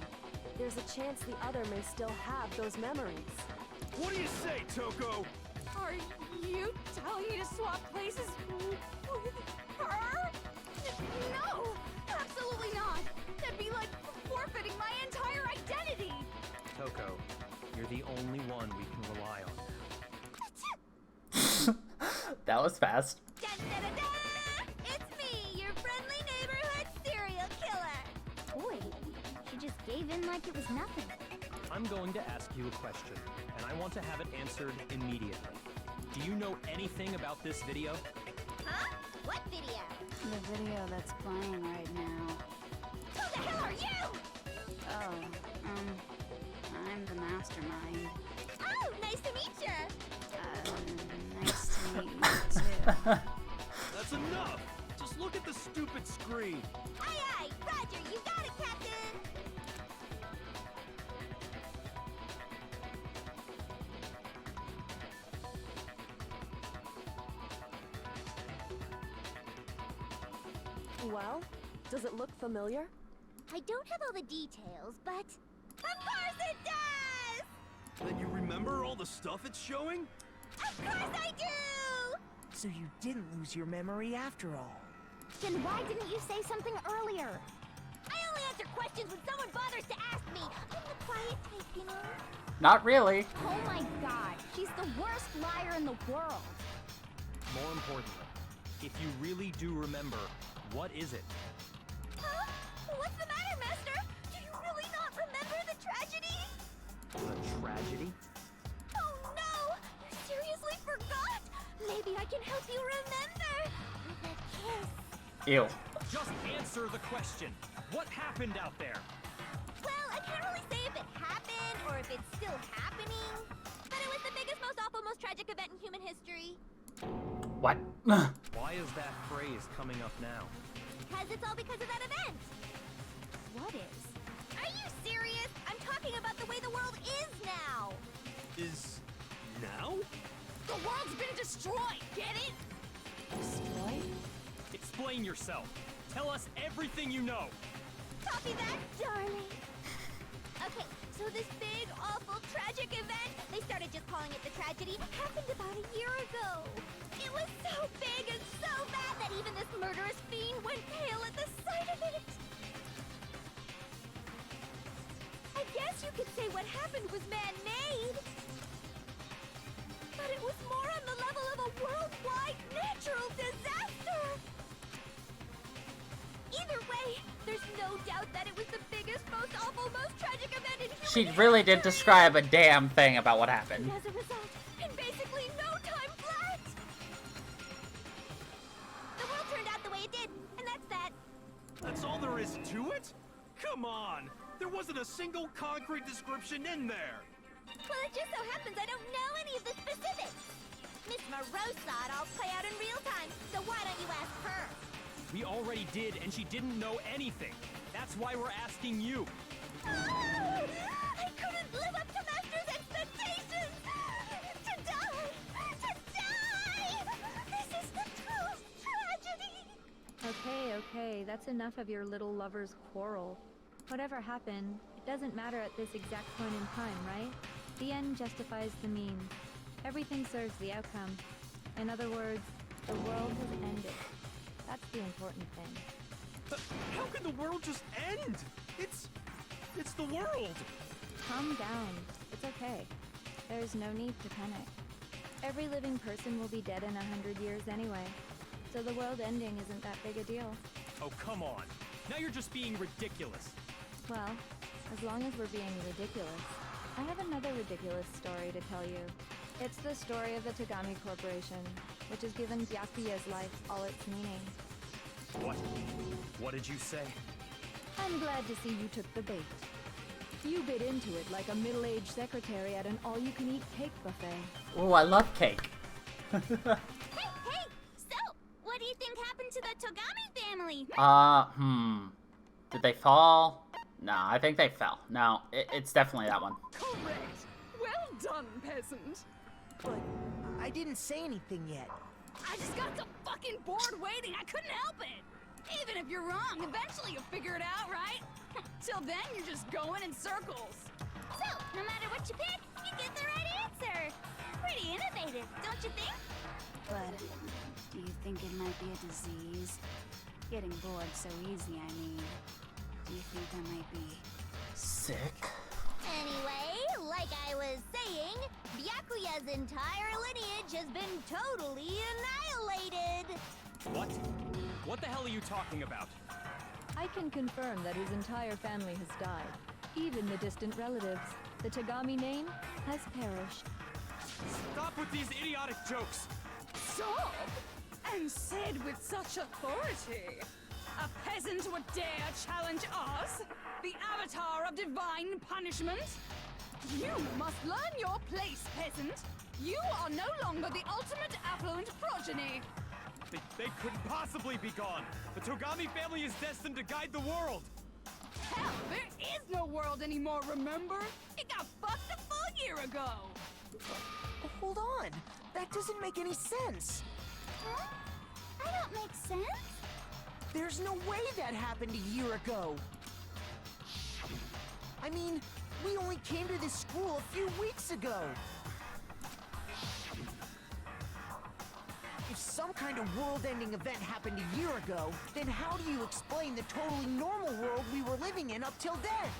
there's a chance the other may still have those memories. What do you say, Toko? Are you telling me to swap places with her? No! Absolutely not! That'd be like forfeiting my entire identity! Toko, you're the only one we can rely on. That was fast. Dun, dun, dun, dun! It's me, your friendly neighborhood serial killer. Boy, she just gave in like it was nothing. I'm going to ask you a question, and I want to have it answered immediately. Do you know anything about this video? Huh? What video? The video that's playing right now. Who the hell are you? Oh, I'm the mastermind. Oh, nice to meet you. Nice to meet you too. That's enough! Just look at the stupid screen! Aye, aye, Roger, you got it, Captain. Well, does it look familiar? I don't have all the details, but of course it does! Then you remember all the stuff it's showing? Of course I do! So you didn't lose your memory after all. Then why didn't you say something earlier? I only answer questions when someone bothers to ask me. I'm the quiet type, you know? Not really. Oh my god, she's the worst liar in the world. More importantly, if you really do remember, what is it? Huh? What's the matter, Master? Do you really not remember the tragedy? The tragedy? Oh no! You seriously forgot? Maybe I can help you remember. With a kiss. Ew. Just answer the question. What happened out there? Well, I can't really say if it happened or if it's still happening. But it was the biggest, most awful, most tragic event in human history. What? Why is that phrase coming up now? Because it's all because of that event. What is? Are you serious? I'm talking about the way the world is now. Is now? The world's been destroyed, get it? Destroyed? Explain yourself. Tell us everything you know. Copy that, darling. Okay, so this big, awful, tragic event, they started just calling it the tragedy, happened about a year ago. It was so big and so bad that even this murderous fiend went pale at the sight of it. I guess you could say what happened was man-made. But it was more on the level of a worldwide natural disaster. Either way, there's no doubt that it was the biggest, most awful, most tragic event in human She really did history. describe a damn thing about what happened. And as a result, in basically no time flat, the world turned out the way it did, and that's that. That's all there is to it? Come on! There wasn't a single concrete description in there! Well, it just so happens I don't know any of the specifics. Miss Moreau saw it all play out in real time, so why don't you ask her? We already did, and she didn't know anything. That's why we're asking you. I couldn't live up to Master's expectations! To die! To die! This is the true tragedy! Okay, that's enough of your little lover's quarrel. Whatever happened, it doesn't matter at this exact point in time, right? The end justifies the means. Everything serves the outcome. In other words, the world has ended. That's the important thing. How can the world just end? It's the world! Calm down. It's okay. There's no need to panic. Every living person will be dead in 100 years anyway. So the world ending isn't that big a deal. Oh, come on. Now you're just being ridiculous. Well, as long as we're being ridiculous, I have another ridiculous story to tell you. It's the story of the Tagami Corporation, which has given Byakuya's life all its meaning. What? What did you say? I'm glad to see you took the bait. You bit into it like a middle-aged secretary at an all-you-can-eat cake buffet. Ooh, I love cake. Hey, so, what do you think happened to the Togami family? Did they fall? No, I think they fell. No, it's definitely that one. Correct. Well done, peasant. But I didn't say anything yet. I just got so fucking bored waiting, I couldn't help it. Even if you're wrong, eventually you'll figure it out, right? Till then, you're just going in circles. So, no matter what you pick, you get the right answer. Pretty innovative, don't you think? But do you think it might be a disease? Getting bored so easy, I mean. Do you think I might be sick? Anyway, like I was saying, Byakuya's entire lineage has been totally annihilated. What? What the hell are you talking about? I can confirm that his entire family has died. Even the distant relatives. The Tagami name has perished. Stop with these idiotic jokes! Stop! And said with such authority. A peasant would dare challenge us? The avatar of divine punishment? You must learn your place, peasant. You are no longer the ultimate affluent progeny. They couldn't possibly be gone. The Togami family is destined to guide the world. Hell, there is no world anymore, remember? It got fucked a full year ago. Hold on. That doesn't make any sense. Huh? I don't make sense. There's no way that happened a year ago. I mean, we only came to this school a few weeks ago. If some kind of world-ending event happened a year ago, then how do you explain the totally normal world we were living in up till then?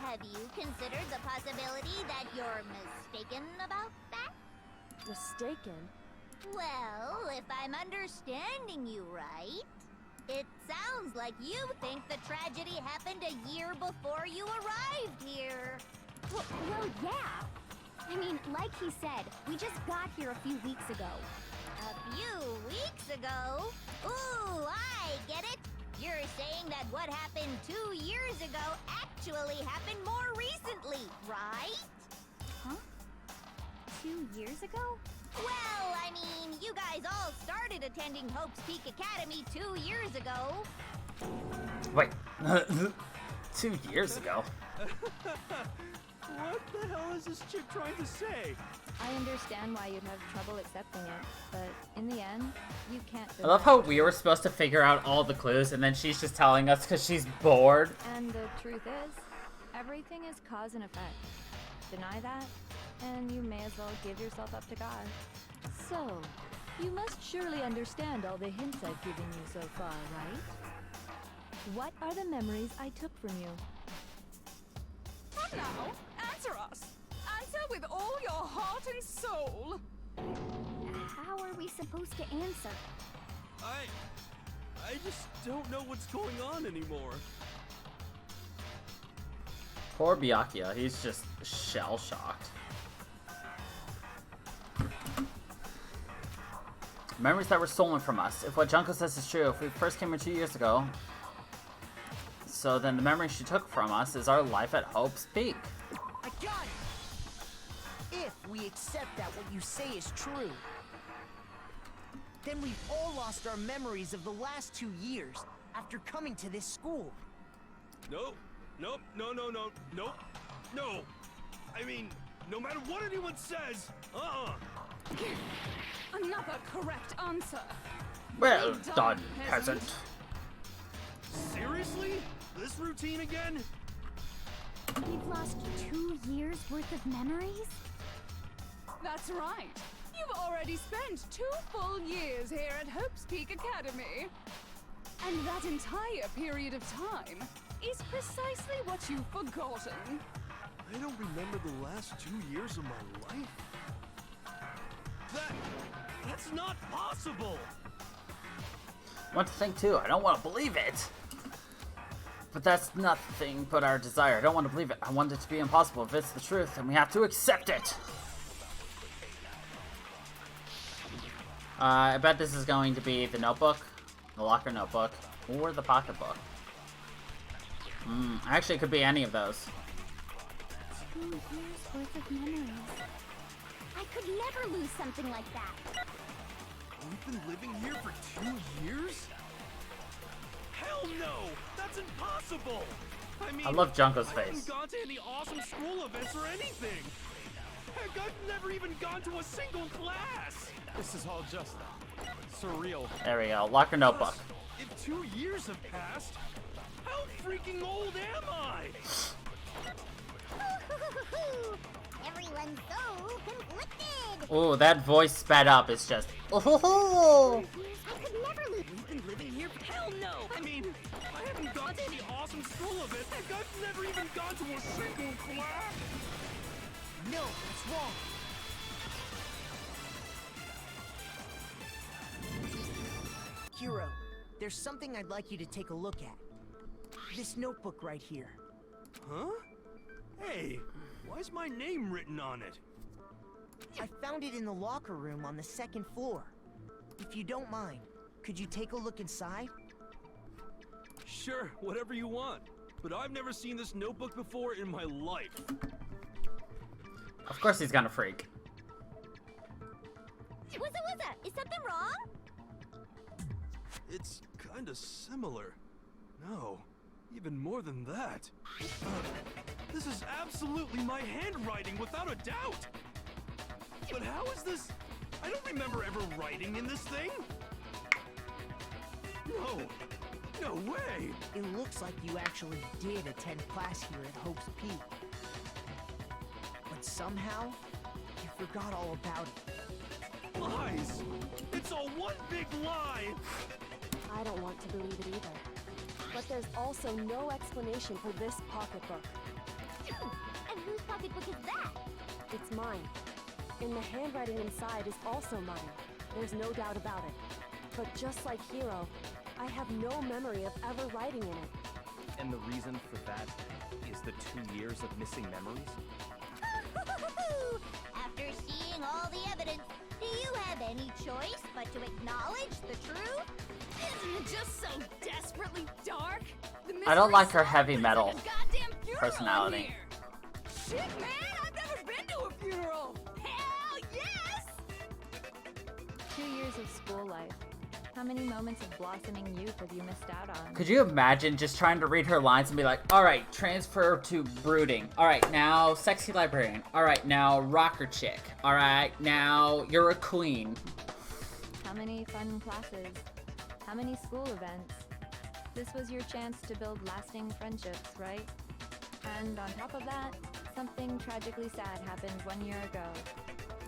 Have you considered the possibility that you're mistaken about that? Mistaken? Well, if I'm understanding you right, it sounds like you think the tragedy happened a year before you arrived here. Well, yeah. I mean, like he said, we just got here a few weeks ago. A few weeks ago? Ooh, I get it. You're saying that what happened 2 years ago actually happened more recently, right? Huh? 2 years ago? Well, I mean, you guys all started attending Hope's Peak Academy 2 years ago. Wait, 2 years ago? What the hell is this chick trying to say? I understand why you'd have trouble accepting it, but in the end, you can't. I love how we were supposed to figure out all the clues, and then she's just telling us because she's bored. And the truth is, everything is cause and effect. Deny that, and you may as well give yourself up to God. So, you must surely understand all the hints I've given you so far, right? What are the memories I took from you? Come now, answer us. Answer with all your heart and soul. How are we supposed to answer? I just don't know what's going on anymore. Poor Byakuya, he's just shell-shocked. Memories that were stolen from us. If what Junko says is true, if we first came here 2 years ago, so then the memory she took from us is our life at Hope's Peak. I got it! If we accept that what you say is true, then we've all lost our memories of the last 2 years after coming to this school. Nope. Nope. No. No. I mean, no matter what anyone says, Another correct answer. Well done, peasant. Seriously? This routine again? We've lost 2 years worth of memories? That's right. You've already spent 2 full years here at Hope's Peak Academy. And that entire period of time is precisely what you've forgotten. I don't remember the last 2 years of my life. That's not possible! I want to think too, I don't want to believe it! But that's nothing but our desire. I don't want to believe it. I want it to be impossible. If it's the truth, then we have to accept it! I bet this is going to be the notebook, the locker notebook, or the pocketbook. Actually, it could be any of those. 2 years worth of memories. I could never lose something like that. We've been living here for 2 years? Hell no! That's impossible! I mean, I love Junko's I face. haven't gone to any awesome school events or anything! Heck, I've never even gone to a single class! This is all just surreal. There we go, locker notebook. Plus, if 2 years have passed, how freaking old am I? Everyone's so conflicted. Ooh, that voice sped up is just. I could never lose. We've been living here for hell no! I mean, I haven't gone to any awesome school events. Heck, I've never even gone to a single class! No, it's wrong. Hero, there's something I'd like you to take a look at. This notebook right here. Huh? Hey, why's my name written on it? I found it in the locker room on the 2nd floor. If you don't mind, could you take a look inside? Sure, whatever you want. But I've never seen this notebook before in my life. Of course he's gonna freak. What's that? Is something wrong? It's kinda similar. No, even more than that. This is absolutely my handwriting, without a doubt! But how is this? I don't remember ever writing in this thing! No way! It looks like you actually did attend class here at Hope's Peak. But somehow, you forgot all about it. Lies! It's all one big lie! I don't want to believe it either. But there's also no explanation for this pocketbook. And whose pocketbook is that? It's mine. And the handwriting inside is also mine. There's no doubt about it. But just like Hiro, I have no memory of ever writing in it. And the reason for that is the 2 years of missing memories? After seeing all the evidence, do you have any choice but to acknowledge the truth? Isn't it just so desperately dark? I don't like her heavy metal There's a goddamn funeral personality. in here. Shit, man! I've never been to a funeral! Hell yes! 2 years of school life. How many moments of blossoming youth have you missed out on? Could you imagine just trying to read her lines and be like, alright, transfer to brooding. Alright, now sexy librarian. Alright, now rocker chick. Alright, now you're a queen. How many fun classes? How many school events? This was your chance to build lasting friendships, right? And on top of that, something tragically sad happened 1 year ago.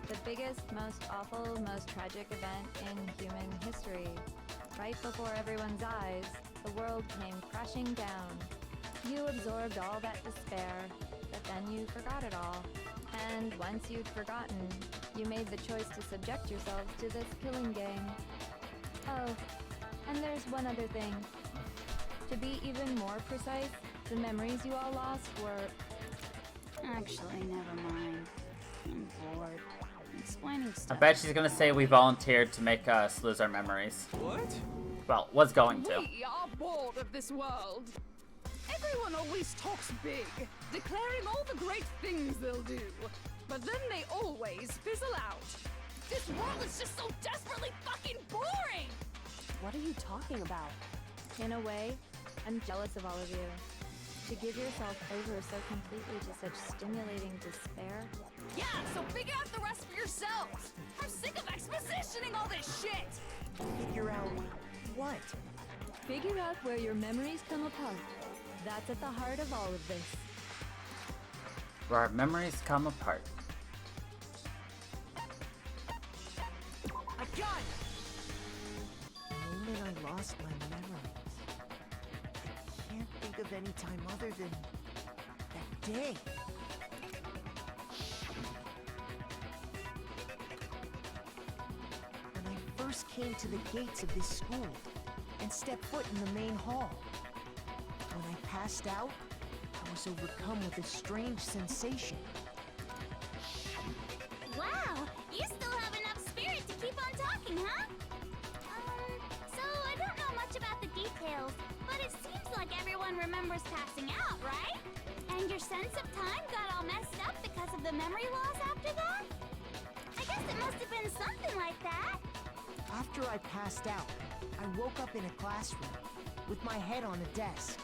The biggest, most awful, most tragic event in human history. Right before everyone's eyes, the world came crashing down. You absorbed all that despair, but then you forgot it all. And once you'd forgotten, you made the choice to subject yourselves to this killing game. Oh, and there's one other thing. To be even more precise, the memories you all lost were... Actually, never mind. I'm bored. Explaining I stuff. bet she's gonna say we volunteered to make us lose our memories. What? Well, was going to. We are bored of this world. Everyone always talks big, declaring all the great things they'll do. But then they always fizzle out. This world is just so desperately fucking boring! What are you talking about? In a way, I'm jealous of all of you. To give yourself over so completely to such stimulating despair. Yeah, so figure out the rest for yourselves! I'm sick of expositioning all this shit! Figure out what? Figure out where your memories come apart. That's at the heart of all of this. Where our memories come apart. I got it! The moment I lost my memories, I can't think of any time other than that day. When I first came to the gates of this school and stepped foot in the main hall. When I passed out, I was overcome with a strange sensation. Wow, you still have enough spirit to keep on talking, huh? So I don't know much about the details, but it seems like everyone remembers passing out, right? And your sense of time got all messed up because of the memory loss after that? I guess it must have been something like that. After I passed out, I woke up in a classroom with my head on a desk.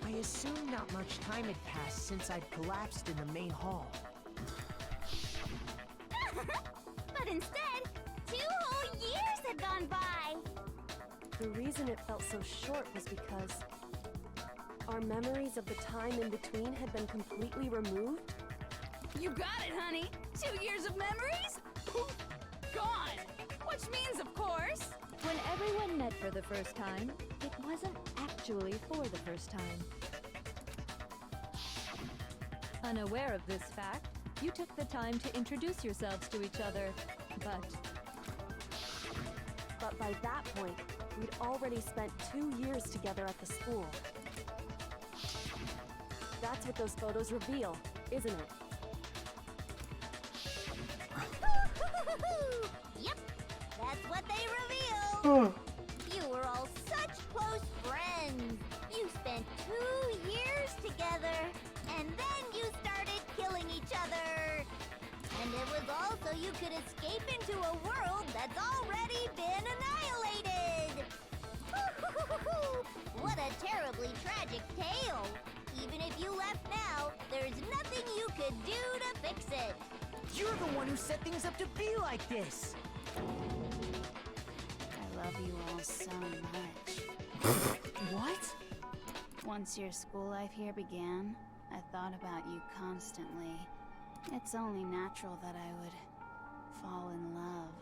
I assumed not much time had passed since I'd collapsed in the main hall. But instead, 2 whole years had gone by. The reason it felt so short was because our memories of the time in between had been completely removed. You got it, honey! 2 years of memories? Poof! Gone! Which means, of course... When everyone met for the first time, it wasn't actually for the first time. Unaware of this fact, you took the time to introduce yourselves to each other, But by that point, we'd already spent 2 years together at the school. That's what those photos reveal, isn't it? Yep, that's what they reveal. You were all such close friends. You spent 2 years together, and then you started killing each other. And it was all so you could escape into a world that's already been annihilated. What a terribly tragic tale. Even if you left now, there's nothing you could do to fix it. You're the one who set things up to be like this! I love you all so much. What? Once your school life here began, I thought about you constantly. It's only natural that I would fall in love.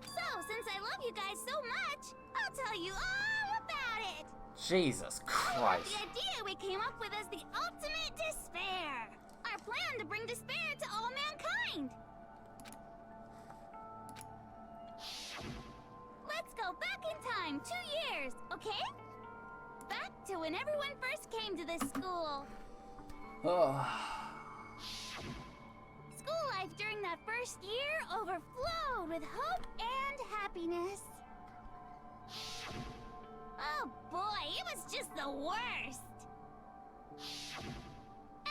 So, since I love you guys so much, I'll tell you all about it. Jesus The Christ. idea we came up with is the ultimate despair. Our plan to bring despair to all mankind. Let's go back in time 2 years, okay? Back to when everyone first came to this school. Oh. School life during that first year overflowed with hope and happiness. Oh boy, it was just the worst.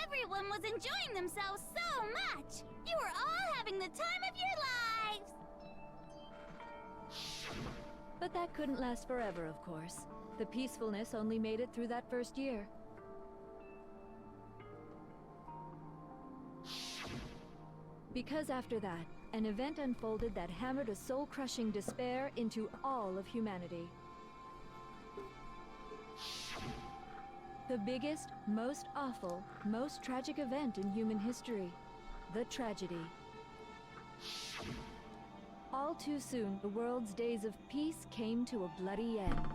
Everyone was enjoying themselves so much. You were all having the time of your lives! But that couldn't last forever, of course. The peacefulness only made it through that first year. Because after that, an event unfolded that hammered a soul-crushing despair into all of humanity. The biggest, most awful, most tragic event in human history. The tragedy. All too soon, the world's days of peace came to a bloody end.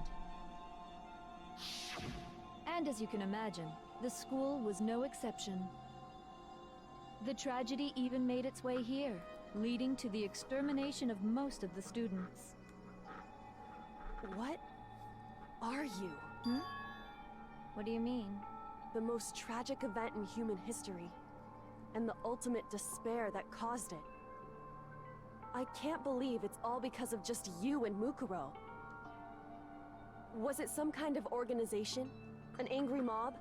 And as you can imagine, the school was no exception. The tragedy even made its way here, leading to the extermination of most of the students. What are you? Hmm? What do you mean? The most tragic event in human history, and the ultimate despair that caused it. I can't believe it's all because of just you and Mukuro. Was it some kind of organization? An angry mob?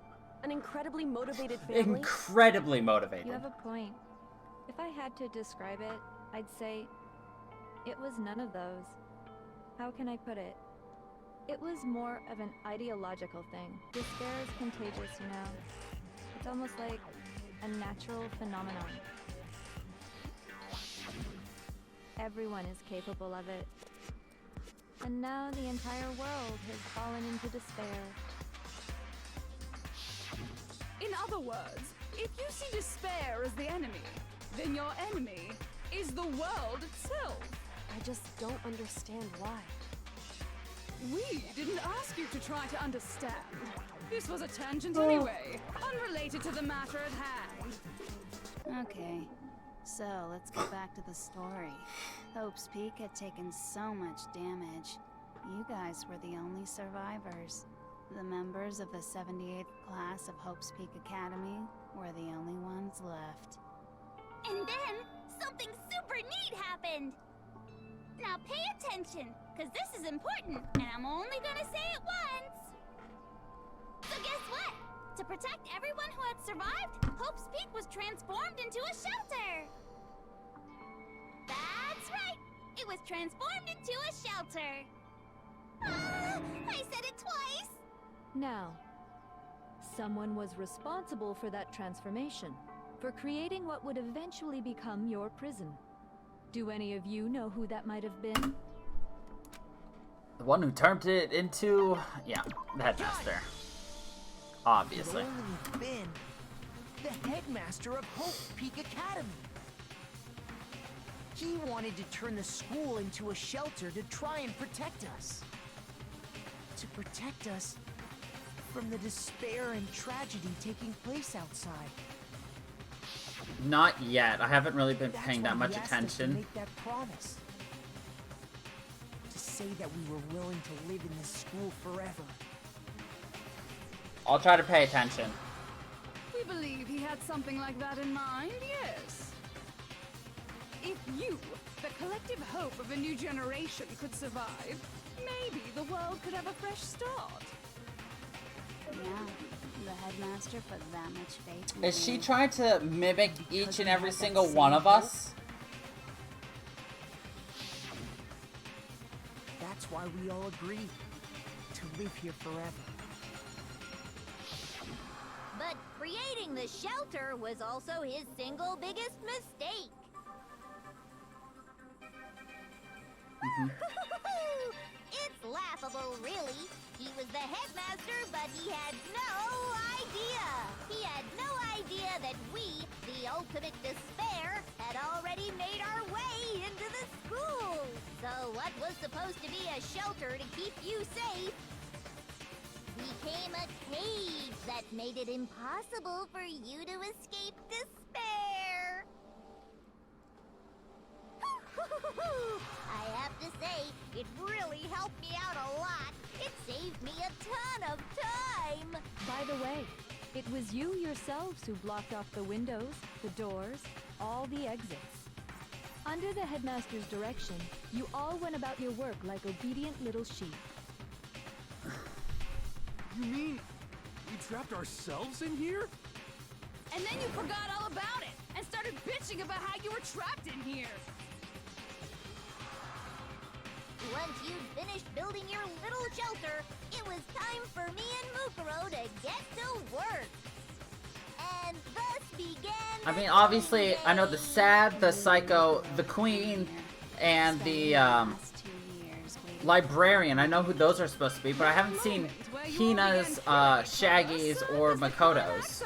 An incredibly motivated family? Incredibly motivated. You have a point. If I had to describe it, I'd say it was none of those. How can I put it? It was more of an ideological thing. Despair is contagious, you know. It's almost like a natural phenomenon. Everyone is capable of it. And now the entire world has fallen into despair. In other words, if you see despair as the enemy, then your enemy is the world itself. I just don't understand why. We didn't ask you to try to understand. This was a tangent anyway, unrelated to the matter at hand. Okay, so let's get back to the story. Hope's Peak had taken so much damage. You guys were the only survivors. The members of the 78th class of Hope's Peak Academy were the only ones left. And then, something super neat happened! Now pay attention, because this is important, and I'm only gonna say it once! So guess what? To protect everyone who had survived, Hope's Peak was transformed into a shelter! That's right! It was transformed into a shelter! Ah, I said it twice! Now, someone was responsible for that transformation, for creating what would eventually become your prison. Do any of you know who that might have been? The one who turned it into, yeah, the headmaster. Obviously. It only been the headmaster of Hope Peak Academy. He wanted to turn the school into a shelter to try and protect us. To protect us from the despair and tragedy taking place outside. Not yet. I haven't really been That's paying why that much he asked us to attention. make that promise. To say that we were willing to live in this school forever. I'll try to pay attention. We believe he had something like that in mind, yes. If you, the collective hope of a new generation, could survive, maybe the world could have a fresh start. Yeah, the headmaster put that much faith in Is she you. trying to mimic each and every single one of us? That's why we all agreed to live here forever. But creating the shelter was also his single biggest mistake. It's laughable, really. He was the headmaster, but he had no idea. He had no idea that we, the ultimate despair, had already made our way into the school. So what was supposed to be a shelter to keep you safe became a cage that made it impossible for you to escape despair. I have to say, it really helped me out a lot. It saved me a ton of time. By the way, it was you yourselves who blocked off the windows, the doors, all the exits. Under the headmaster's direction, you all went about your work like obedient little sheep. You mean we trapped ourselves in here? And then you forgot all about it and started bitching thinking about how you were trapped in here. Once you'd finished building your little shelter, it was time for me and Mukuro to get to work. And thus began. I mean, obviously, I know the Sad, the Psycho, the Queen, and the Librarian. I know who those are supposed to be, but I haven't seen Hina's, Shaggy's, or Makoto's.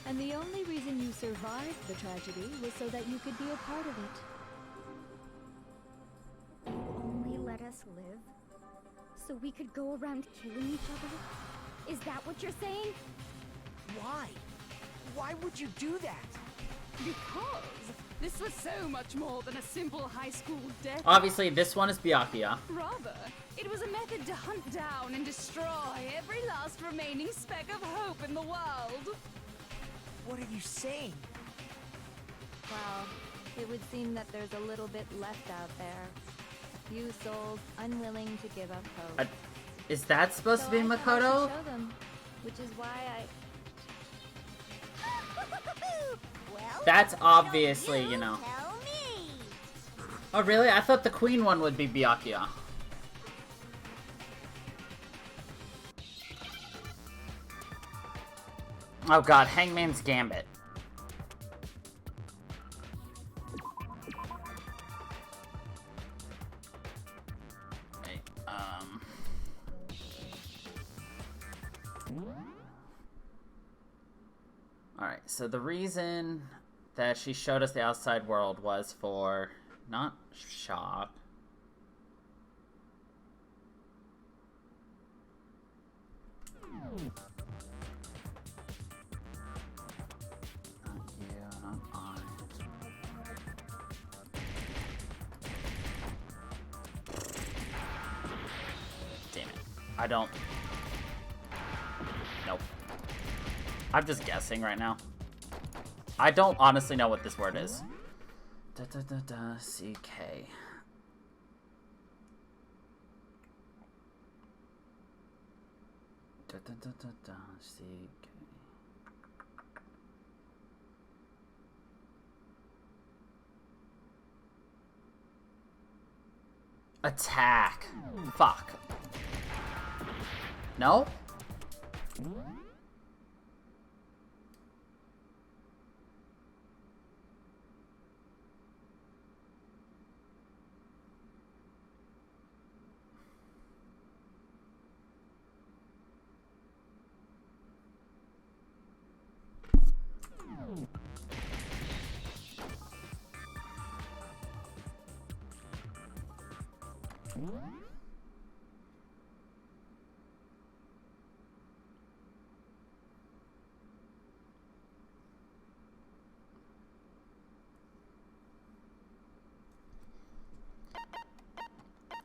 And the only reason you survived the tragedy was so that you could be a part of it. You only let us live so we could go around killing each other? Is that what you're saying? Why? Why would you do that? Because this was so much more than a simple high school death. Obviously, this one is Byakuya. Rather, it was a method to hunt down and destroy every last remaining speck of hope in the world. What are you saying? Well, it would seem that there's a little bit left out there. A few souls unwilling to give up hope. Is that supposed to be I thought I Makoto? should show them, which is why Well, That's obviously, you know. tell me. Oh, really? I thought the Queen one would be Byakuya. Oh god, Hangman's Gambit. Okay, Alright, so the reason that she showed us the outside world was for not shock. Not you, not I. Damn it. I don't. Nope. I'm just guessing right now. I don't honestly know what this word is. Da da da da CK. Da da da da da CK. Attack. Fuck. No?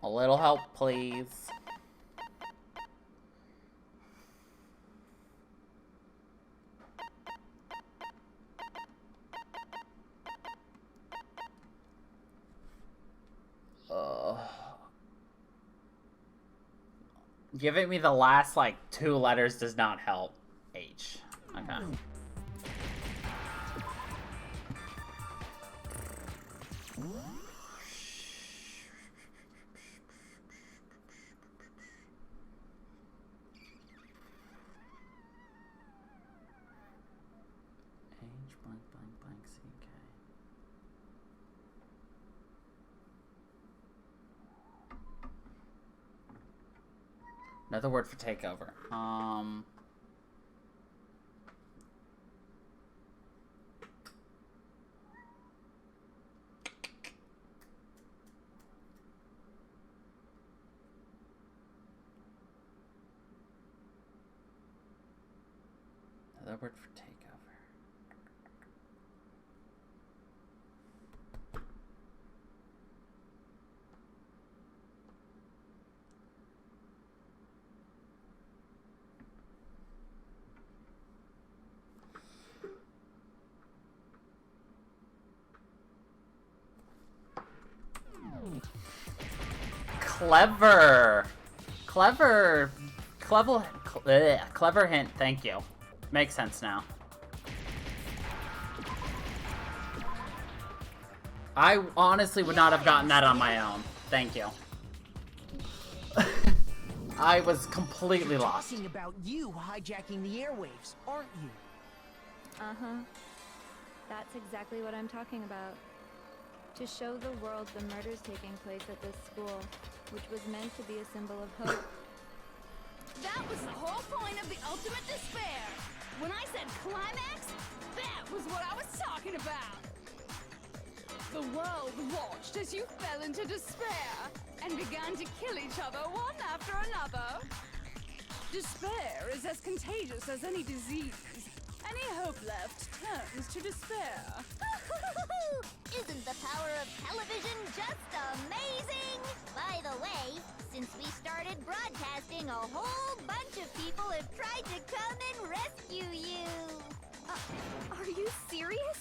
A little help, please. Giving me the last, like, 2 letters does not help. H. Okay. CK. Another word for takeover. Another word for takeover. Clever! Clever hint, thank you. Makes sense now. I honestly would not have gotten that on my own. Thank you. I was completely lost. Talking about you hijacking the airwaves, aren't you? Uh-huh. That's exactly what I'm talking about. To show the world the murders taking place at this school, which was meant to be a symbol of hope. That was the whole point of the ultimate despair. When I said climax, that was what I was talking about. The world watched as you fell into despair and began to kill each other one after another. Despair is as contagious as any disease. Any hope left turns to despair. Isn't the power of television just amazing? By the way, since we started broadcasting, a whole bunch of people have tried to come and rescue you. Are you serious?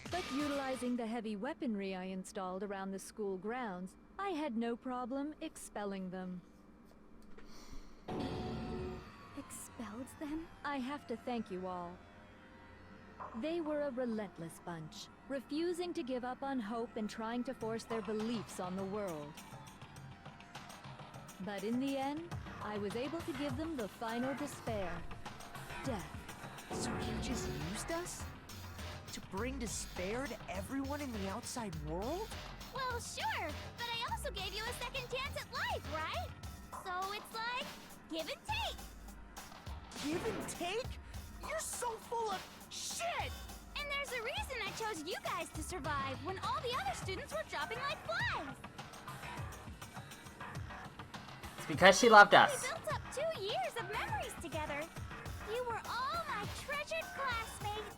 But utilizing the heavy weaponry I installed around the school grounds, I had no problem expelling them. Expelled them? I have to thank you all. They were a relentless bunch, refusing to give up on hope and trying to force their beliefs on the world. But in the end, I was able to give them the final despair. Death. So you just used us? To bring despair to everyone in the outside world? Well, sure, but I also gave you a second chance at life, right? So it's like, give and take. Give and take? You're so full of shit! And there's a reason I chose you guys to survive when all the other students were dropping like flies. It's because she loved We us. built up 2 years of memories together. You were all my treasured classmates.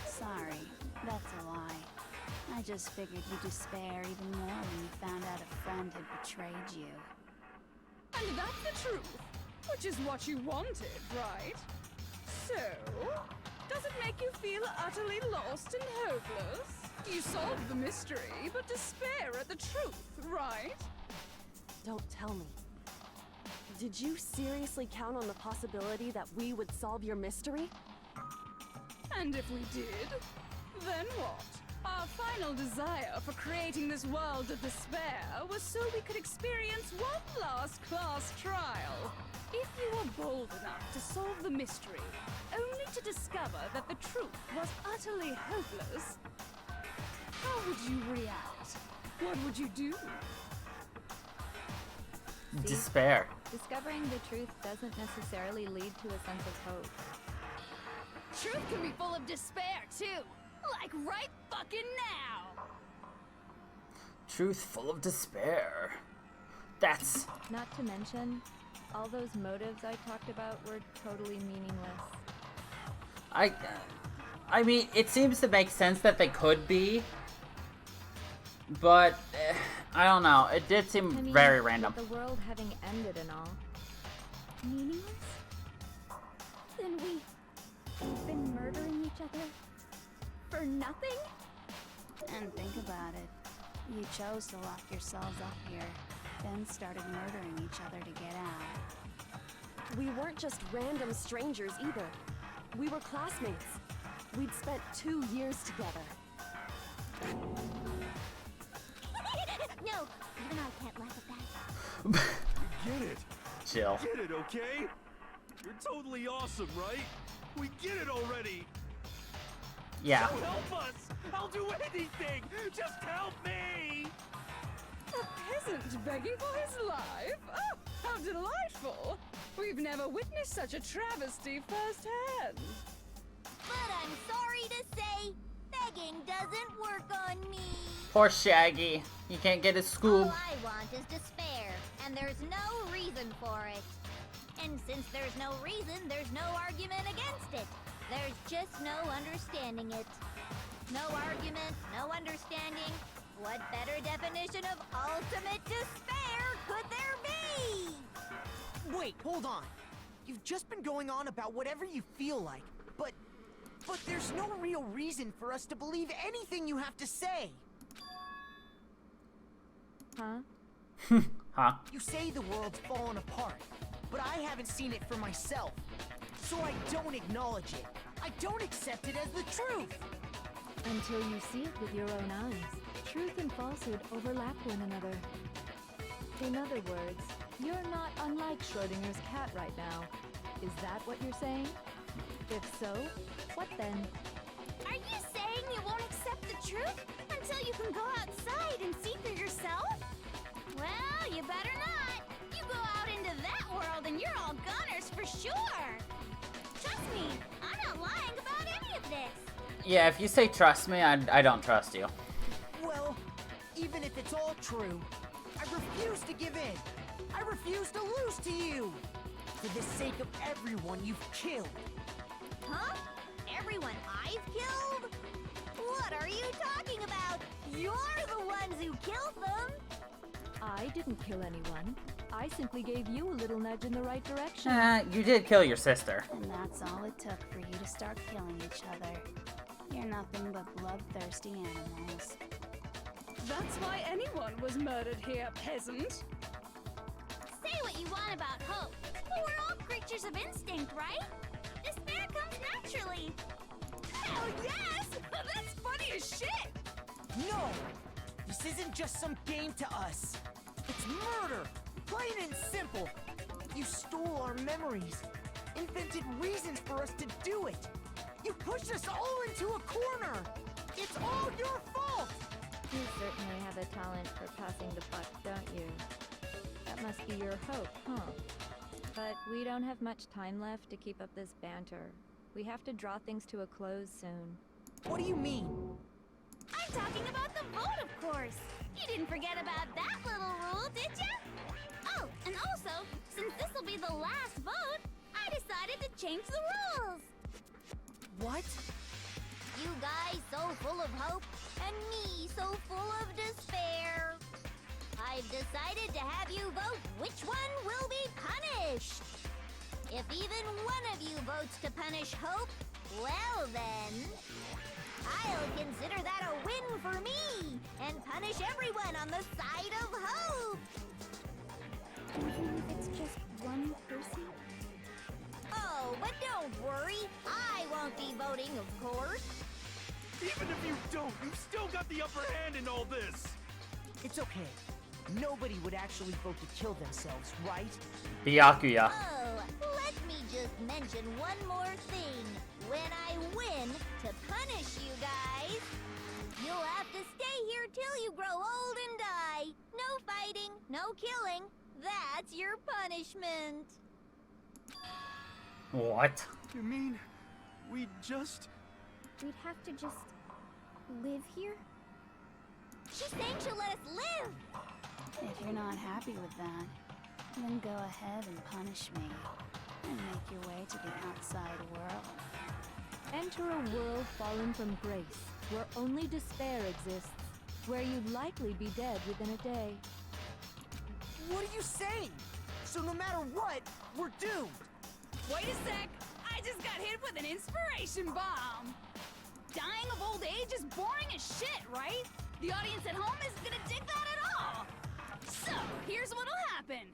Sorry, that's a lie. I just figured you'd despair even more when you found out a friend had betrayed you. And that's the truth, which is what you wanted, right? So, does it make you feel utterly lost and hopeless? You solved the mystery, but despair at the truth, right? Don't tell me. Did you seriously count on the possibility that we would solve your mystery? And if we did, then what? Our final desire for creating this world of despair was so we could experience one last class trial. If you were bold enough to solve the mystery, only to discover that the truth was utterly hopeless, how would you react? What would you do? Despair. Discovering the truth doesn't necessarily lead to a sense of hope. Truth can be full of despair, too. Like right fucking now. Truth full of despair. That's... Not to mention, all those motives I talked about were totally meaningless. I mean, it seems to make sense that they could be, but I don't know. It did seem very random. With the world having ended and all. Meaningless? Then we've been murdering each other for nothing? And think about it. You chose to lock yourselves up here, then started murdering each other to get out. We weren't just random strangers either. We were classmates. We'd spent 2 years together. No, even I can't laugh at that. Get it? Chill. Get it, okay? You're totally awesome, right? We get it already! Yeah. So help us! I'll do anything! Just help me! A peasant begging for his life? Oh, how delightful! We've never witnessed such a travesty firsthand. But I'm sorry to say, begging doesn't work on me. Poor Shaggy. He can't get his school. All I want is despair, and there's no reason for it. And since there's no reason, there's no argument against it. There's just no understanding it. No argument, no understanding. What better definition of ultimate despair could there be? Wait, hold on. You've just been going on about whatever you feel like, but there's no real reason for us to believe anything you have to say. Huh? Huh? You say the world's fallen apart, but I haven't seen it for myself. So I don't acknowledge it. I don't accept it as the truth. Until you see it with your own eyes, truth and falsehood overlap one another. In other words, you're not unlike Schrodinger's cat right now. Is that what you're saying? If so, what then? Are you saying you won't accept the truth until you can go outside and see for yourself? Well, you better not. You go out into that world and you're all gunners for sure. Trust me, I'm not lying about any of this. Yeah, if you say trust me, I don't trust you. Well, even if it's all true, I refuse to give in. I refuse to lose to you. For the sake of everyone you've killed. Huh? Everyone I've killed? What are you talking about? You're the ones who killed them! I didn't kill anyone. I simply gave you a little nudge in the right direction. You did kill your sister. And that's all it took for you to start killing each other. You're nothing but bloodthirsty animals. That's why anyone was murdered here, peasant. Say what you want about hope, but we're all creatures of instinct, right? Despair comes naturally. Hell yes! That's funny as shit! No! This isn't just some game to us. It's murder! Plain and simple. You stole our memories. Invented reasons for us to do it. You pushed us all into a corner. It's all your fault! You certainly have a talent for passing the buck, don't you? That must be your hope, huh? But we don't have much time left to keep up this banter. We have to draw things to a close soon. What do you mean? I'm talking about the vote, of course. You didn't forget about that little rule, did you? Oh, and also, since this will be the last vote, I decided to change the rules. What? You guys so full of hope, and me so full of despair. I've decided to have you vote which one will be punished. If even one of you votes to punish Hope, well then, I'll consider that a win for me and punish everyone on the side of Hope. Even if it's just one person? Oh, but don't worry, I won't be voting, of course. Even if you don't, you've still got the upper hand in all this! It's okay. Nobody would actually vote to kill themselves, right? Byakuya. Oh, let me just mention one more thing. When I win to punish you guys, you'll have to stay here till you grow old and die. No fighting, no killing. That's your punishment. What? You mean, we just... We'd have to just live here? She's saying she'll let us live! If you're not happy with that, then go ahead and punish me. And make your way to the outside world. Enter a world fallen from grace, where only despair exists, where you'd likely be dead within a day. What are you saying? So no matter what, we're doomed! Wait a sec! I just got hit with an inspiration bomb! Dying of old age is boring as shit, right? The audience at home isn't gonna dig that at all! So, here's what'll happen.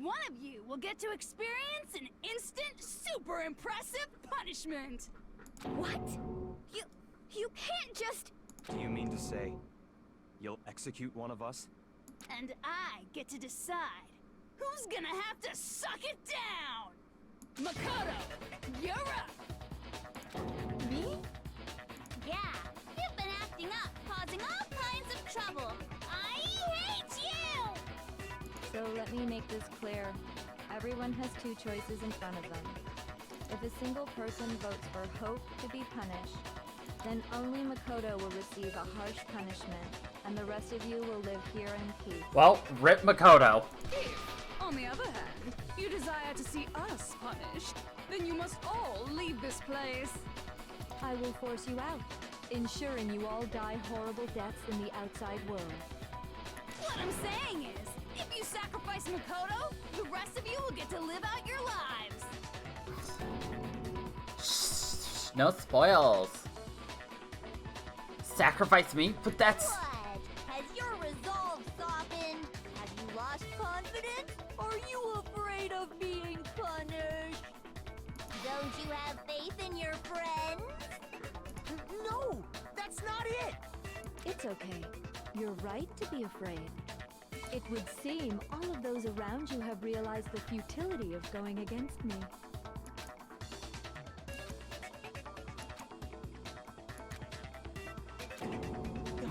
One of you will get to experience an instant, super impressive punishment! What? You can't just... Do you mean to say you'll execute one of us? And I get to decide who's gonna have to suck it down! Makoto, you're up! Me? Yeah, you've been acting up, causing all kinds of trouble. I hate you! So let me make this clear. Everyone has two choices in front of them. If a single person votes for Hope to be punished, then only Makoto will receive a harsh punishment, and the rest of you will live here in peace. Well, rip Makoto. If, on the other hand, you desire to see us punished, then you must all leave this place. I will force you out, ensuring you all die horrible deaths in the outside world. What I'm saying is, if you sacrifice Makoto, the rest of you will get to live out your lives. Shh, no spoils. Sacrifice me? But that's... What? Has your resolve softened? Have you lost confidence? Are you afraid of being punished? Don't you have faith in your friends? No! That's not It's okay. You're right to be afraid. It would seem all of those around you have realized the futility of going against me.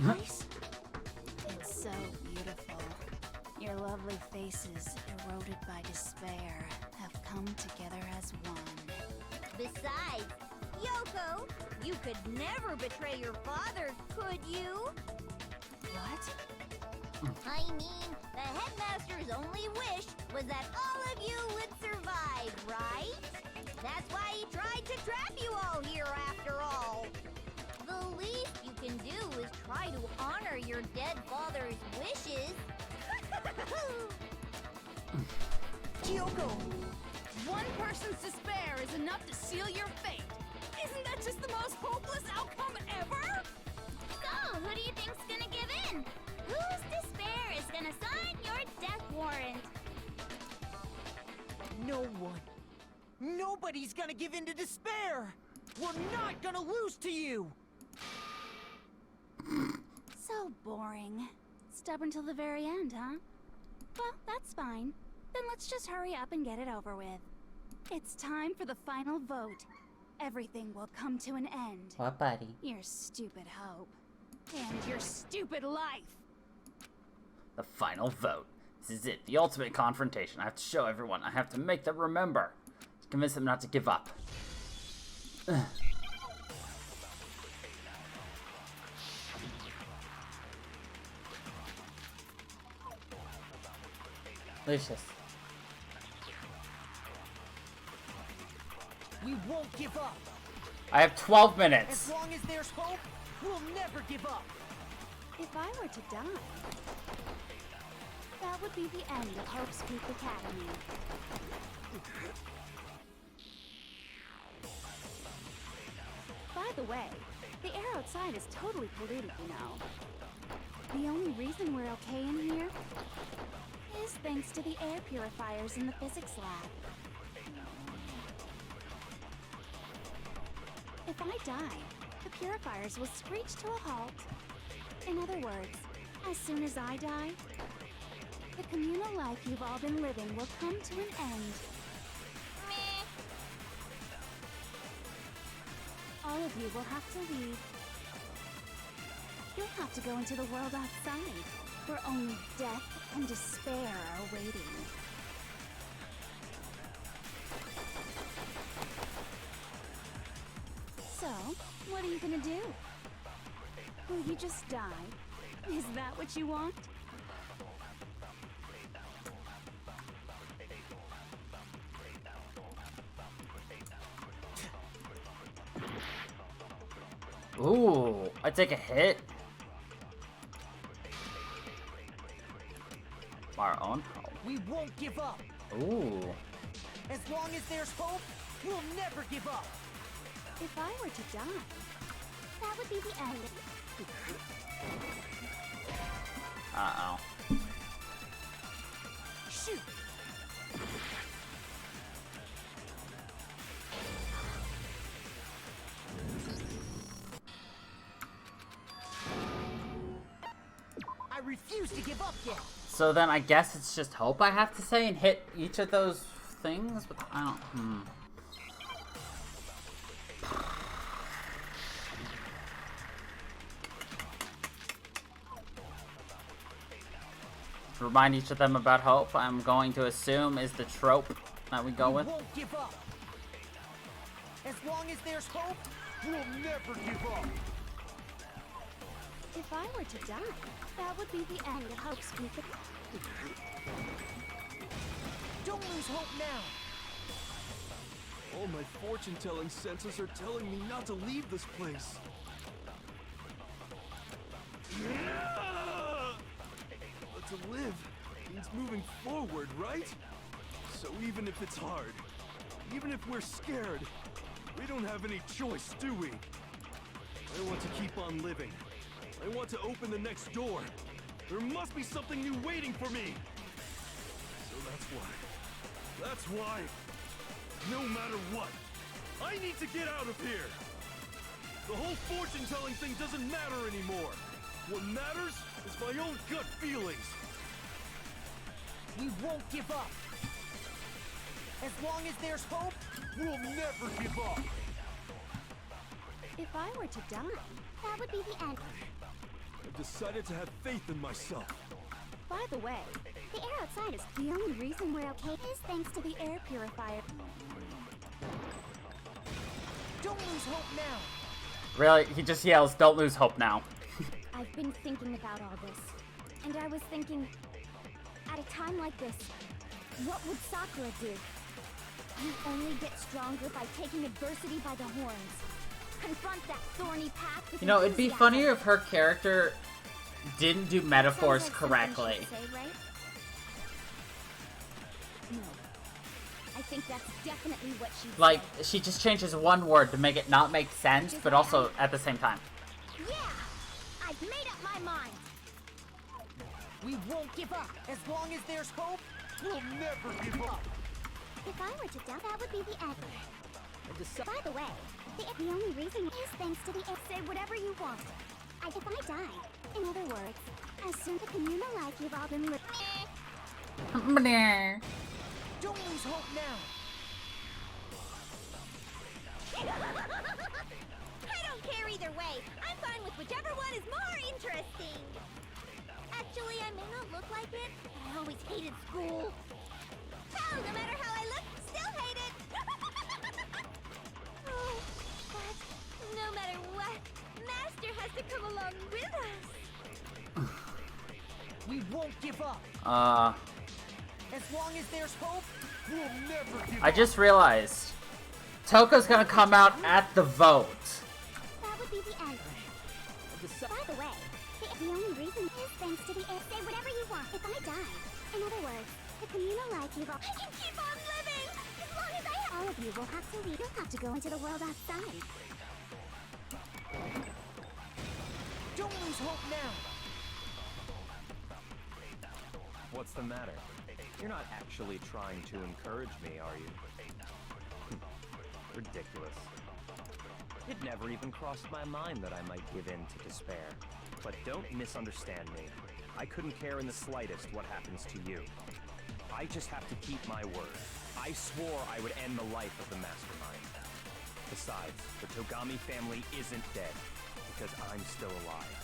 Guys? It's so beautiful. Your lovely faces, eroded by despair, have come together as one. Besides, Yoko, you could never betray your father, could you? What? I mean, the headmaster's only wish was that all of you would survive, right? That's why he tried to trap you all here after all. The least you can do is try to honor your dead father's wishes. Kyoko! One person's despair is enough to seal your fate. Isn't that just the most hopeless outcome ever? So, who do you think's gonna give in? Whose despair is gonna sign your death warrant? No one. Nobody's gonna give in to despair! We're not gonna lose to you! So boring. Stubborn till the very end, huh? Well, that's fine. Then let's just hurry up and get it over with. It's time for the final vote. Everything will come to an end. What, buddy? Your stupid hope. And your stupid life. The final vote. This is it. The ultimate confrontation. I have to show everyone. I have to make them remember. To convince them not to give up. Ugh. Lucius. We won't give up! I have 12 minutes. As long as there's hope, we'll never give up! If I were to die, that would be the end of Hope's Peak Academy. By the way, the air outside is totally polluted, you know. The only reason we're okay in here is thanks to the air purifiers in the physics lab. If I die, the purifiers will screech to a halt. In other words, as soon as I die, the communal life you've all been living will come to an end. Meh. All of you will have to leave. You'll have to go into the world outside, where only death and despair are waiting. So, what are you gonna do? Will you just die? Is that what you want? Ooh, I take a hit. Our own hope. We won't give up! Ooh. As long as there's hope, we'll never give up! If I were to die, that would be the end. Uh-oh. Shoot! I refuse to give up yet! So then I guess it's just hope I have to say and hit each of those things? But I don't... Remind each of them about hope, I'm going to assume is the trope that we go with. We won't give up! As long as there's hope, we'll never give up! If I were to die, that would be the end of Hope's Peak. Don't lose hope now! All my fortune-telling senses are telling me not to leave this place. But to live means moving forward, right? So even if it's hard, even if we're scared, we don't have any choice, do we? I want to keep on living. I want to open the next door. There must be something new waiting for me. So that's why, no matter what, I need to get out of here. The whole fortune-telling thing doesn't matter anymore. What matters is my own gut feelings. We won't give up. As long as there's hope, We'll never give up. If I were to die, that would be the end. I've decided to have faith in myself. By the way, the air outside is the only reason we're okay is thanks to the air purifier. don't lose hope now. Really? He just yells, "Don't lose hope now." I've been thinking about all this, and I was thinking, at a time like this, what would Sakura do? You only get stronger by taking adversity by the horns. Confront that thorny path with You know, it'd be enthusiasm. funnier if her character didn't do metaphors Sounds like something correctly. she'd say, right? No. I think that's definitely what she Like, said. she just changes one word to make it not make sense, but also at the same time. Yeah! I've made up my mind! We won't give up. As long as there's hope, We'll never give up. If I were to die, that would be the end. decide. By the way, the only reason is thanks to the air. Say whatever you want. If I die, in other words, as soon as the communal life you've all been living. Don't lose hope now. I don't care either way. I'm fine with whichever one is more interesting. Actually, I may not look like it, but I always hated school. Hell, no matter how I look, still hate it. Oh, but no matter what, Master has to come along with us. We won't give up. As long as there's hope, We'll never give I up. just realized Toko's gonna come out at the vote. That would be the end. By the way, the only reason is thanks to the air. Say whatever you want. If I die, in other words, the communal life you've all. I can keep on living as long as I have. All of you will have to leave. You'll have to go into the world outside. don't lose hope now. What's the matter? You're not actually trying to encourage me, are you? Ridiculous. It never even crossed my mind that I might give in to despair. But don't misunderstand me. I couldn't care in the slightest what happens to you. I just have to keep my word. I swore I would end the life of the Mastermind. Besides, the Togami family isn't dead, because I'm still alive.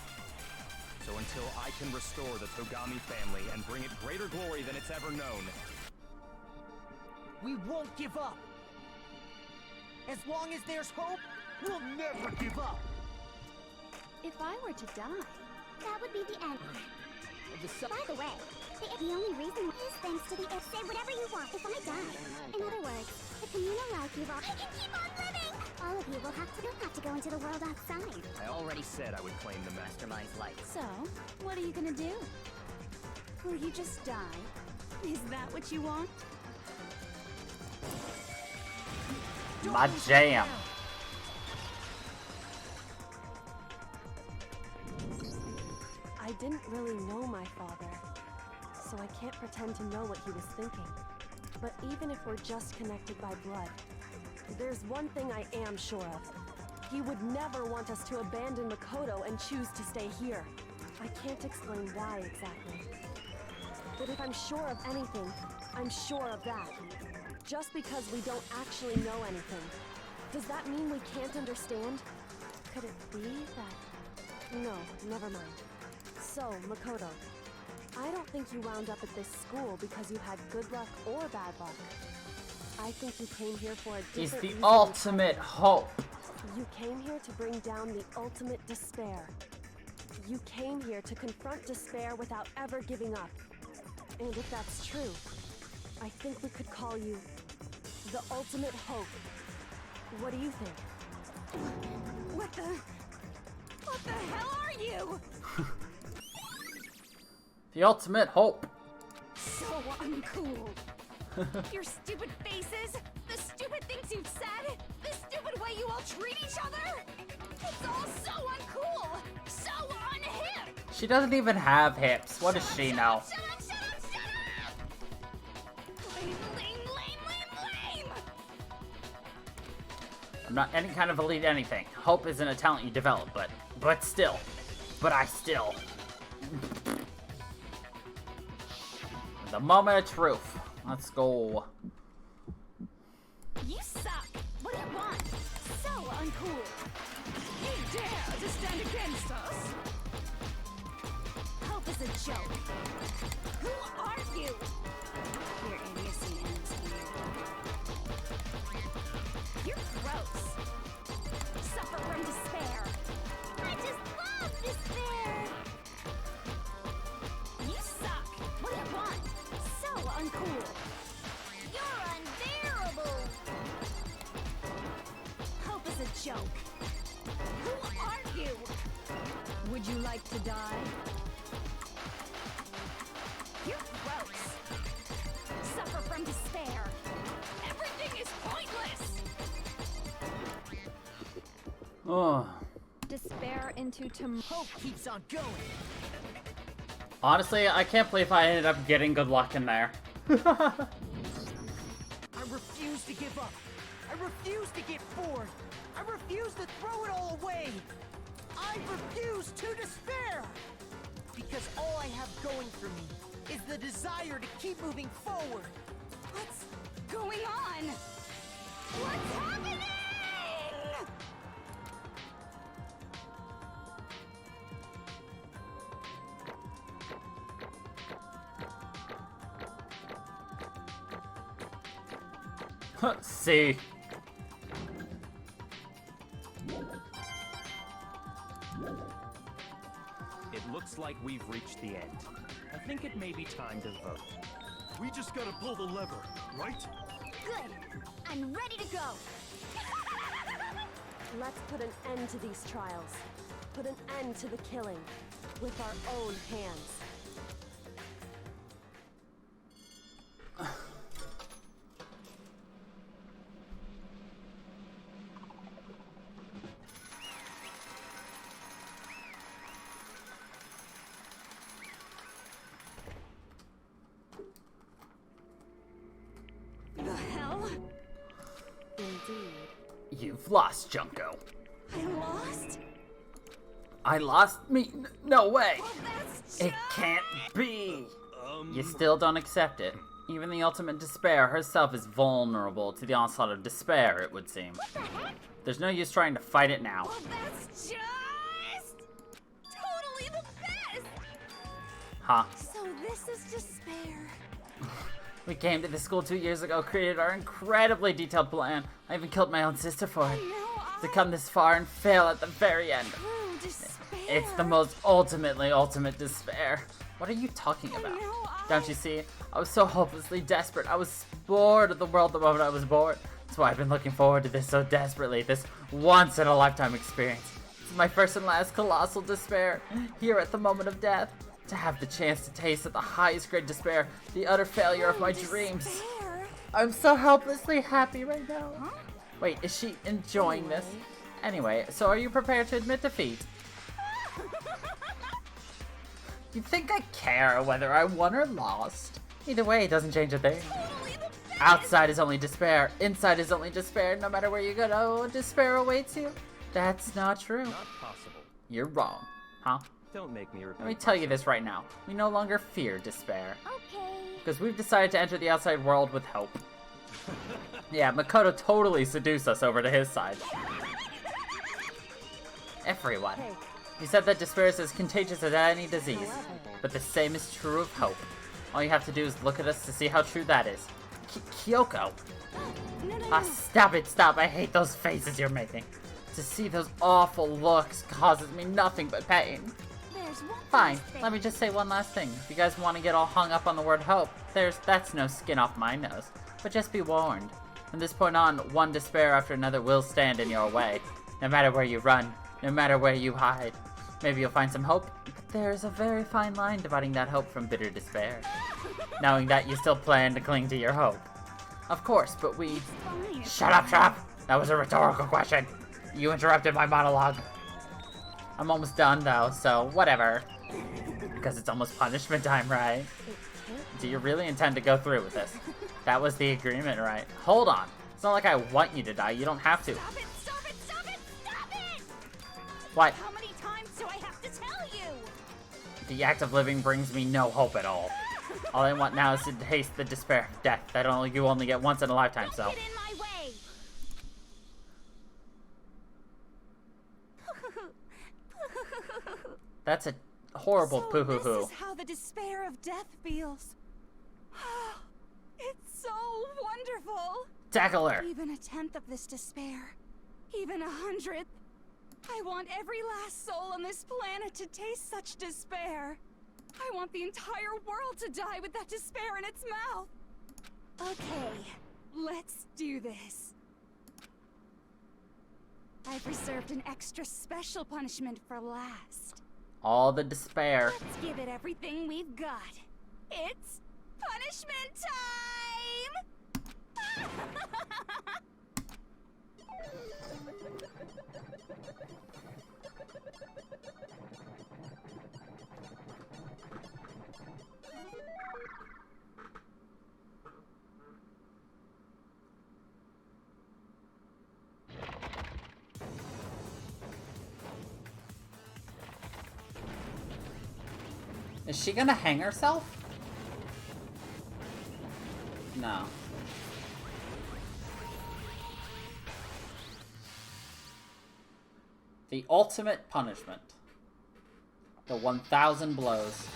So until I can restore the Togami family and bring it greater glory than it's ever known, We won't give up. As long as there's hope, We'll never give up. If I were to die, that would be the end. By the way, the only reason is thanks to the air. Say whatever you want. If I die, in other words, the communal life you've all. I can keep on living. All of you will have to go into the world outside. I already said I would claim the Mastermind's life. So, what are you gonna do? Will you just die? Is that what you want? My jam. I didn't really know my father, so I can't pretend to know what he was thinking. But even if we're just connected by blood, there's one thing I am sure of. He would never want us to abandon Makoto and choose to stay here. I can't explain why exactly. But if I'm sure of anything, I'm sure of that. Just because we don't actually know anything, does that mean we can't understand? Could it be that... No, never mind. So, Makoto, I don't think you wound up at this school because you had good luck or bad luck. I think you came here for a He's different the reason ultimate hope. You came here to bring down the ultimate despair. You came here to confront despair without ever giving up. And if that's true, I think we could call you the ultimate hope. What do you think? What the hell are you? The ultimate hope. So uncool. Your stupid faces, the stupid things you've said, the stupid way you all treat each other. It's all so uncool, so unhip. She doesn't even have hips. What does she know? Shut up! Lame. I'm not any kind of elite anything. Hope isn't a talent you develop, but still. but I still... The moment of truth. Let's go. You suck! What do you want? So uncool! You dare to stand against us? Hope is a joke. Who are you? Your idiocy ends here. You're gross. Suffer from despair. I just love despair. You suck! What do you want? So uncool! You're unbearable. Hope is a joke. Who are you? Would you like to die? You're gross. Suffer from despair. Everything is pointless. Oh. Despair into tomorrow. Hope keeps on going. Honestly, I can't believe I ended up getting good luck in there. I refuse to give up. I refuse to get bored. I refuse to throw it all away. I refuse to despair. Because all I have going for me is the desire to keep moving forward. What's going on? What's happening? See. It looks like we've reached the end. I think it may be time to vote. We just gotta pull the lever, right? Good. I'm ready to go. Let's put an end to these trials. Put an end to the killing. With our own hands. The hell? Indeed. You've lost, Junko. I lost? I lost? Me? No way! Well, that's It can't be! You still don't accept it. Even the ultimate despair herself is vulnerable to the onslaught of despair, it would seem. What the heck? There's no use trying to fight it now. Well, that's just totally the best. Huh? So this is despair. We came to this school 2 years ago, created our incredibly detailed plan. I even killed my own sister for it. To come this far and fail at the very end. True despair. It's the most ultimate despair. What are you talking about? Don't you see? I was so hopelessly desperate. I was bored of the world the moment I was born. That's why I've been looking forward to this so desperately. This once-in-a-lifetime experience. It's my first and last colossal despair. Here at the moment of death. To have the chance to taste at the highest grade despair. The utter failure of my dreams. I'm so helplessly happy right now. Wait, is she enjoying this? Anyway, so are you prepared to admit defeat? You think I care whether I won or lost? Either way, it doesn't change a thing. Outside is only despair. Inside is only despair. No matter where you go, despair awaits you. That's not true. Not possible. You're wrong. Huh? Don't make me repeat. Let me tell you this right now. We no longer fear despair. Okay. Because we've decided to enter the outside world with hope. Yeah, Makoto totally seduced us over to his side. Everyone. Hey, He said that despair is as contagious as any disease. But the same is true of hope. All you have to do is look at us to see how true that is. Kyoko! Ah, stop it, stop. I hate those faces you're making. To see those awful looks causes me nothing but pain. There's one Fine, last thing. let me just say one last thing. If you guys want to get all hung up on the word hope, that's no skin off my nose. But just be warned. From this point on, one despair after another will stand in your way. No matter where you run, no matter where you hide. Maybe you'll find some hope, but there's a very fine line dividing that hope from bitter despair. Knowing that you still plan to cling to your hope. Of course, but we... Fine. Shut up, That was a rhetorical question! You interrupted my monologue. I'm almost done though, so whatever. Because it's almost punishment time, right? Do you really intend to go through with this? That was the agreement, right? Hold on. It's not like I want you to die. You don't have to. Stop it! Stop it! Stop it! Stop it! What? How many times do I have to tell The act of living brings me no hope at all. All I want now is to taste the despair of death that you only get once in a lifetime, so. Don't get in my way. That's a horrible So poo-hoo-hoo. this is how the despair of death feels. It's so wonderful. Tackle her! Even a tenth of this despair, even 100th. I want every last soul on this planet to taste such despair. I want the entire world to die with that despair in its mouth. Okay, let's do this. I've reserved an extra special punishment for last. All the despair. Let's give it everything we've got. It's punishment time! Is she gonna hang herself? No. The ultimate punishment. The 1,000 blows.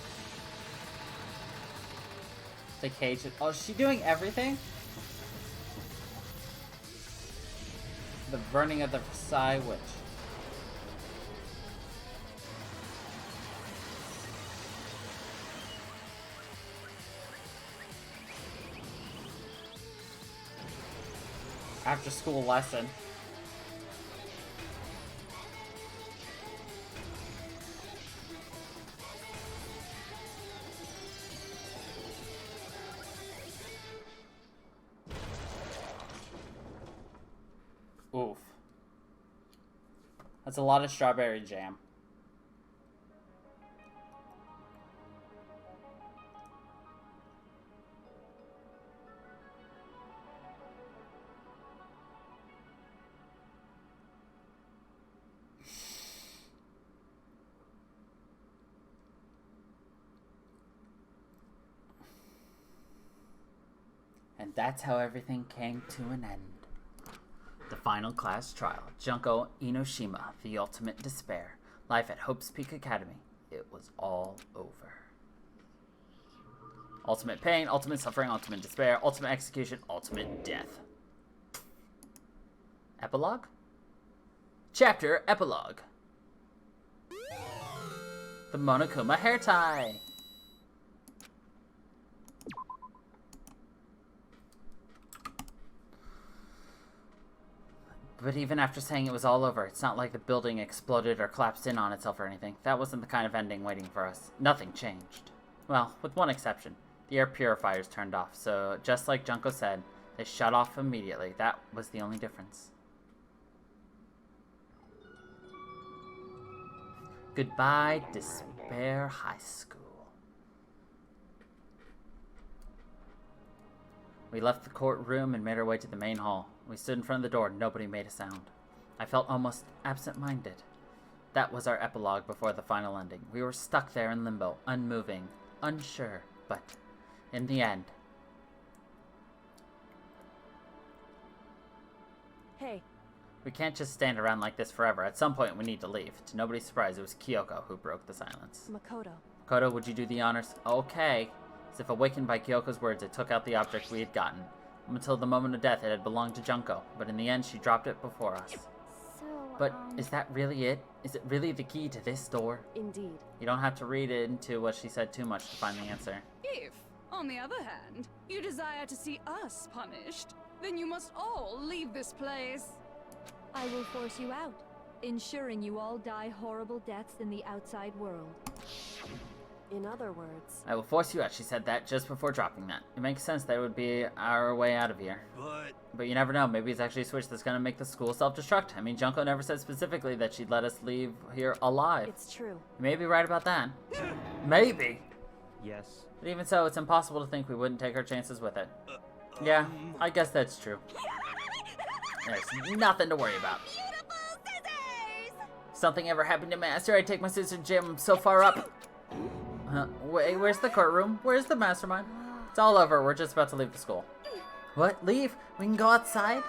The cage. Oh, is she doing everything? The burning of the Versailles Witch. After school lesson. Oof. That's a lot of strawberry jam. And that's how everything came to an end. The final class trial. Junko Inoshima, the ultimate despair. Life at Hope's Peak Academy. It was all over. Ultimate pain, ultimate suffering, ultimate despair, ultimate execution, ultimate death. Epilogue? Chapter Epilogue. The Monokuma hair tie. But even after saying it was all over, it's not like the building exploded or collapsed in on itself or anything. That wasn't the kind of ending waiting for us. Nothing changed. Well, with one exception. The air purifiers turned off, so just like Junko said, they shut off immediately. That was the only difference. Goodbye, Despair High School. We left the courtroom and made our way to the main hall. We stood in front of the door. Nobody made a sound. I felt almost absent-minded. That was our epilogue before the final ending. We were stuck there in limbo, unmoving, unsure, but in the end... Hey. We can't just stand around like this forever. At some point, we need to leave. To nobody's surprise, it was Kyoko who broke the silence. Makoto. Makoto, would you do the honors? Okay. As if awakened by Kyoko's words, it took out the object we had gotten. Until the moment of death, it had belonged to Junko, but in the end, she dropped it before us. So, But is that really it? Is it really the key to this door? Indeed. You don't have to read into what she said too much to find the answer. If, on the other hand, you desire to see us punished, then you must all leave this place. I will force you out, ensuring you all die horrible deaths in the outside world. In other words... I will force you out. She said that just before dropping that. It makes sense that it would be our way out of here. But you never know. Maybe it's actually a switch that's going to make the school self-destruct. I mean, Junko never said specifically that she'd let us leave here alive. It's true. You may be right about that. Maybe. Yes. But even so, it's impossible to think we wouldn't take our chances with it. Yeah, I guess that's true. There's nothing to worry about. Beautiful scissors! Something ever happened to Master, I'd take my scissors and jam him so far up. Wait, where's the courtroom? Where's the mastermind? It's all over. We're just about to leave the school. What? Leave? We can go outside?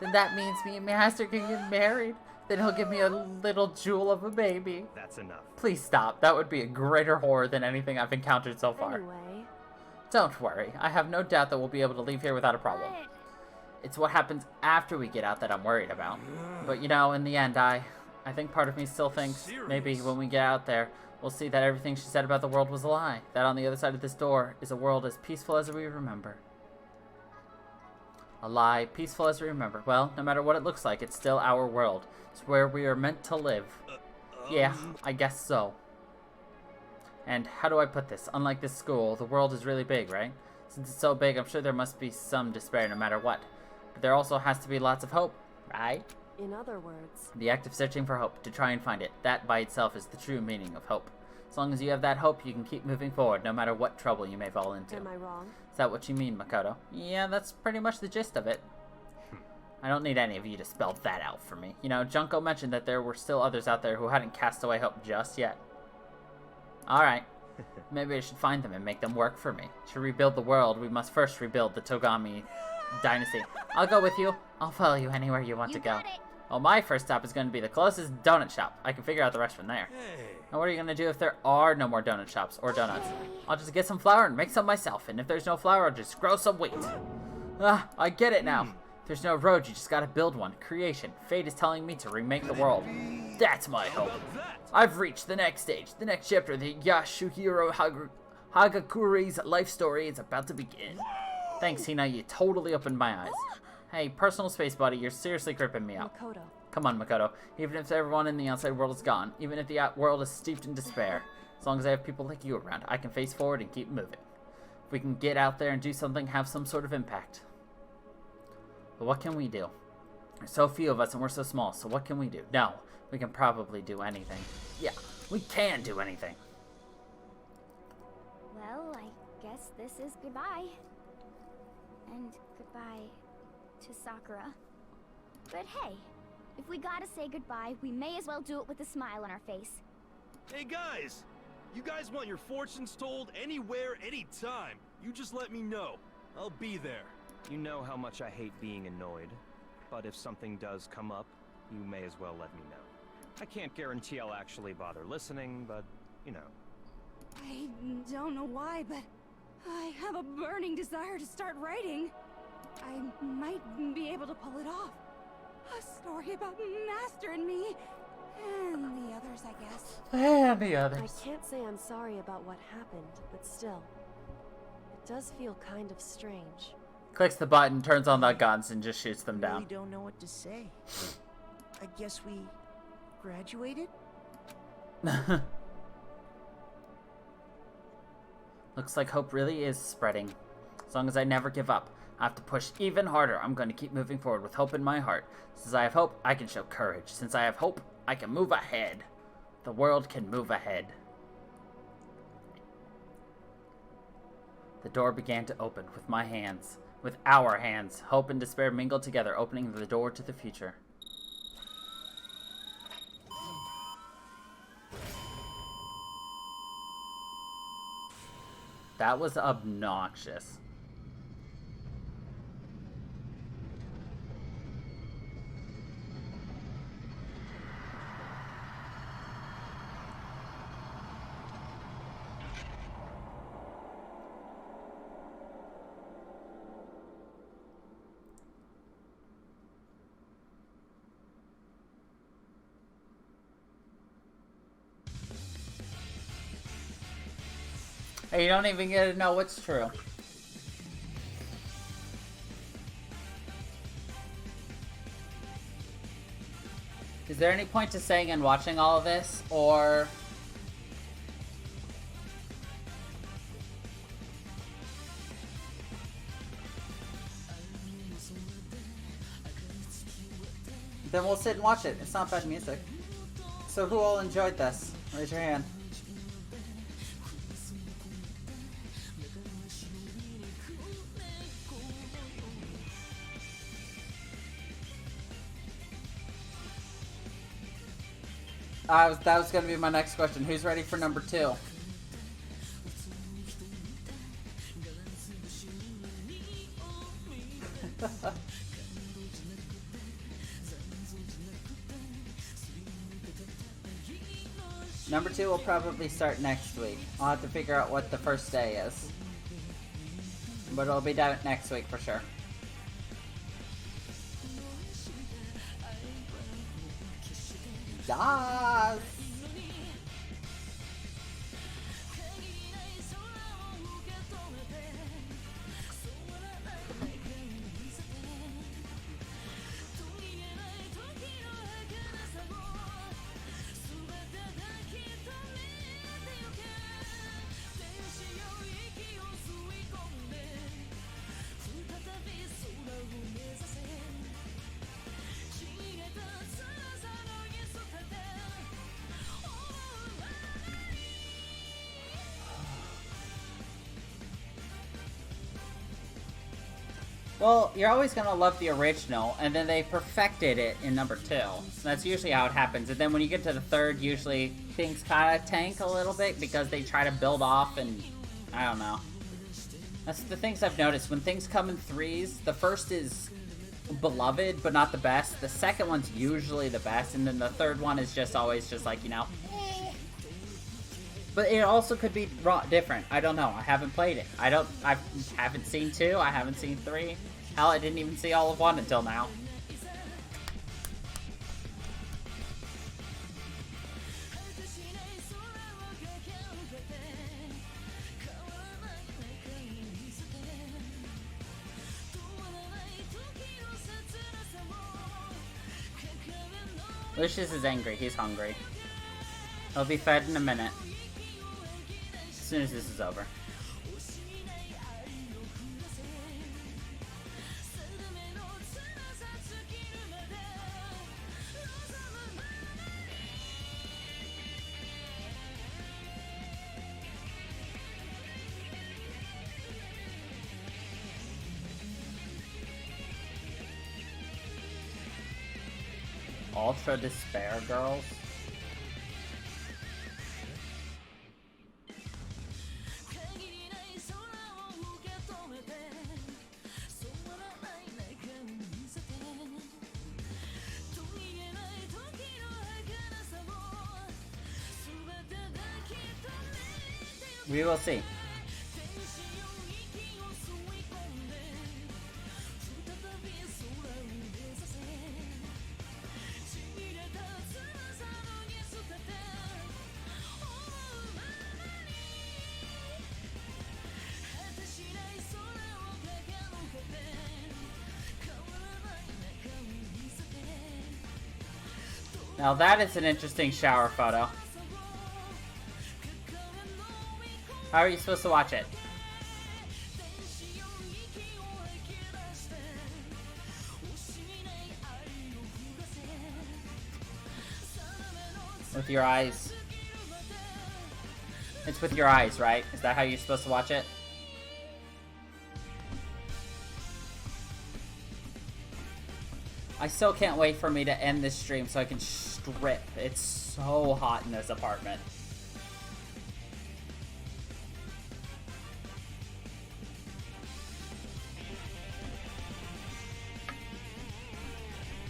Then that means me and Master can get married. Then he'll give me a little jewel of a baby. That's enough. Please stop. That would be a greater horror than anything I've encountered so far. Anyway. Don't worry. I have no doubt that we'll be able to leave here without a problem. It's what happens after we get out that I'm worried about. But you know, in the end, I think part of me still thinks maybe when we get out there, we'll see that everything she said about the world was a lie. That on the other side of this door is a world as peaceful as we remember. A lie, peaceful as we remember. Well, no matter what it looks like, it's still our world. It's where we are meant to live. Yeah, I guess so. And how do I put this? Unlike this school, the world is really big, right? Since it's so big, I'm sure there must be some despair no matter what. But there also has to be lots of hope, right? In other words, The act of searching for hope, to try and find it. That by itself is the true meaning of hope. As long as you have that hope, you can keep moving forward, no matter what trouble you may fall into. am I wrong? Is that what you mean, Makoto? Yeah, that's pretty much the gist of it. I don't need any of you to spell that out for me. You know, Junko mentioned that there were still others out there who hadn't cast away hope just yet. Alright. Maybe I should find them and make them work for me. To rebuild the world, we must first rebuild the Togami dynasty. I'll go with you. I'll follow you anywhere you want to go. Got it. Well, my first stop is going to be the closest donut shop. I can figure out the rest from there. Hey. Now, what are you going to do if there are no more donut shops or donuts? I'll just get some flour and make some myself. And if there's no flour, I'll just grow some wheat. Ah, I get it now. If there's no road, you just got to build one. Creation. Fate is telling me to remake the world. That's my hope. I've reached the next stage. The next chapter of the Yasuhiro Hagakuri's life story is about to begin. Thanks, Hina. You totally opened my eyes. Hey, personal space buddy, you're seriously creeping me out. Makoto. Come on, Makoto. Even if everyone in the outside world is gone, even if the world is steeped in despair, as long as I have people like you around, I can face forward and keep moving. If we can get out there and do something, have some sort of impact. But what can we do? There's so few of us and we're so small, so what can we do? No, we can probably do anything. Yeah, we can do anything. Well, I guess this is goodbye. And goodbye to Sakura. But hey, if we gotta say goodbye, we may as well do it with a smile on our face. Hey guys! You guys want your fortunes told anywhere, anytime. You just let me know. I'll be there. You know how much I hate being annoyed, but if something does come up, you may as well let me know. I can't guarantee I'll actually bother listening, but, you know. I don't know why, but I have a burning desire to start writing. I might be able to pull it off. A story about Master and me. And the others, I guess. And the I others. can't say I'm sorry about what happened, but still, it does feel kind of strange. Clicks the button, turns on the guns, and just shoots them I down. really don't know what to say. I guess we graduated? Looks like hope really is spreading. As long as I never give up, I have to push even harder. I'm going to keep moving forward with hope in my heart. Since I have hope, I can show courage. Since I have hope, I can move ahead. The world can move ahead. The door began to open with my hands. With our hands. Hope and despair mingled together, opening the door to the future. That was obnoxious. Hey, you don't even get to know what's true. Is there any point to saying and watching all of this, or... Then we'll sit and watch it. It's not bad music. So who all enjoyed this? Raise your hand. That was going to be my next question. Who's ready for number 2? Number 2 will probably start next week. I'll have to figure out what the first day is. But it'll be done next week for sure. Yes! Well, you're always gonna love the original, and then they perfected it in number 2. That's usually how it happens. And then when you get to the 3rd, usually things kind of tank a little bit because they try to build off, and I don't know. That's the things I've noticed. When things come in 3s, the first is beloved, but not the best. The second one's usually the best, and then the 3rd one is just always just like, you know. But it also could be different. I don't know. I haven't played it. I haven't seen 2. I haven't seen 3. Hell, I didn't even see all of 1 until now. Lucius is angry. He's hungry. He'll be fed in a minute. As soon as this is over. Ultra Despair Girls? We will see. Now that is an interesting shower photo. How are you supposed to watch it? With your eyes. It's with your eyes, right? Is that how you're supposed to watch it? I still can't wait for me to end this stream so I can strip. It's so hot in this apartment.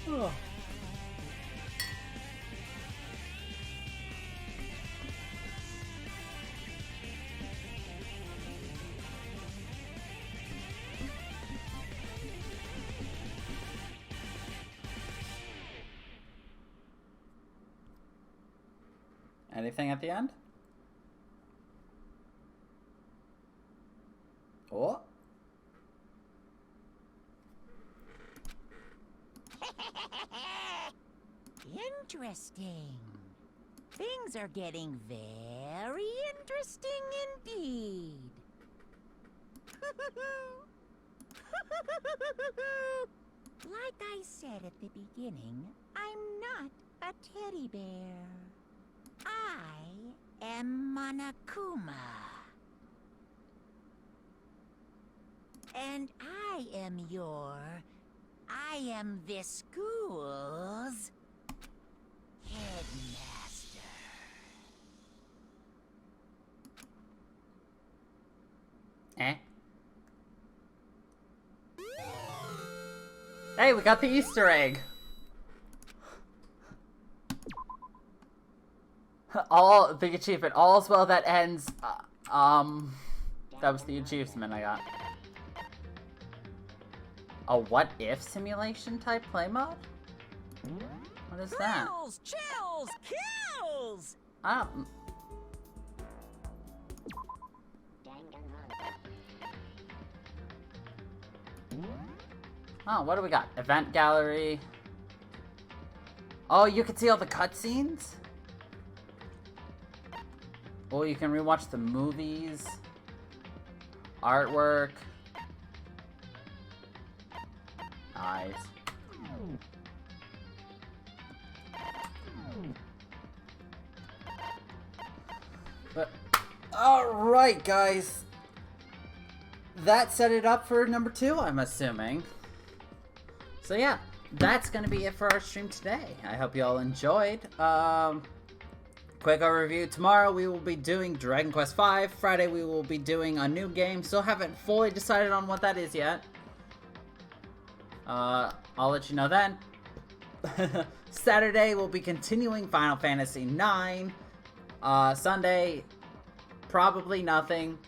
Ugh. Anything at the end? Oh. Interesting. Things are getting very interesting indeed. Like I said at the beginning, I'm not a teddy bear. I am Monokuma. And I am this school's headmaster. Eh? Hey, we got the Easter egg! All big achievement. All's well that ends. That was the achievement I got. A what if simulation type play mode? What is that? Thrills, chills, kills! I don't. Oh, what do we got? Event gallery. Oh, you can see all the cutscenes? Oh, you can rewatch the movies. Artwork. Nice. But, alright, guys. That set it up for number 2, I'm assuming. So yeah, that's gonna be it for our stream today. I hope you all enjoyed. Quick overview. Tomorrow we will be doing Dragon Quest V. Friday we will be doing a new game. Still haven't fully decided on what that is yet. I'll let you know then. Saturday we'll be continuing Final Fantasy IX. Sunday, probably nothing.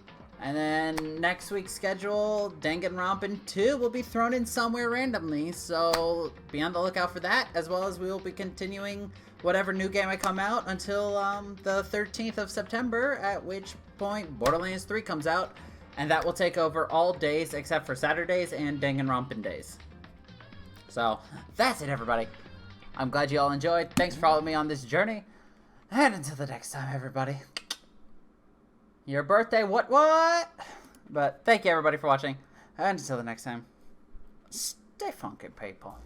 And then next week's schedule, Danganronpa 2 will be thrown in somewhere randomly, so be on the lookout for that, as well as we will be continuing whatever new game I come out until the 13th of September, at which point Borderlands 3 comes out, and that will take over all days except for Saturdays and Danganronpa days. So, that's it, everybody. I'm glad you all enjoyed. Thanks for following me on this journey, and until the next time, everybody. Your birthday, what? But thank you everybody for watching, and until the next time, stay funky, people.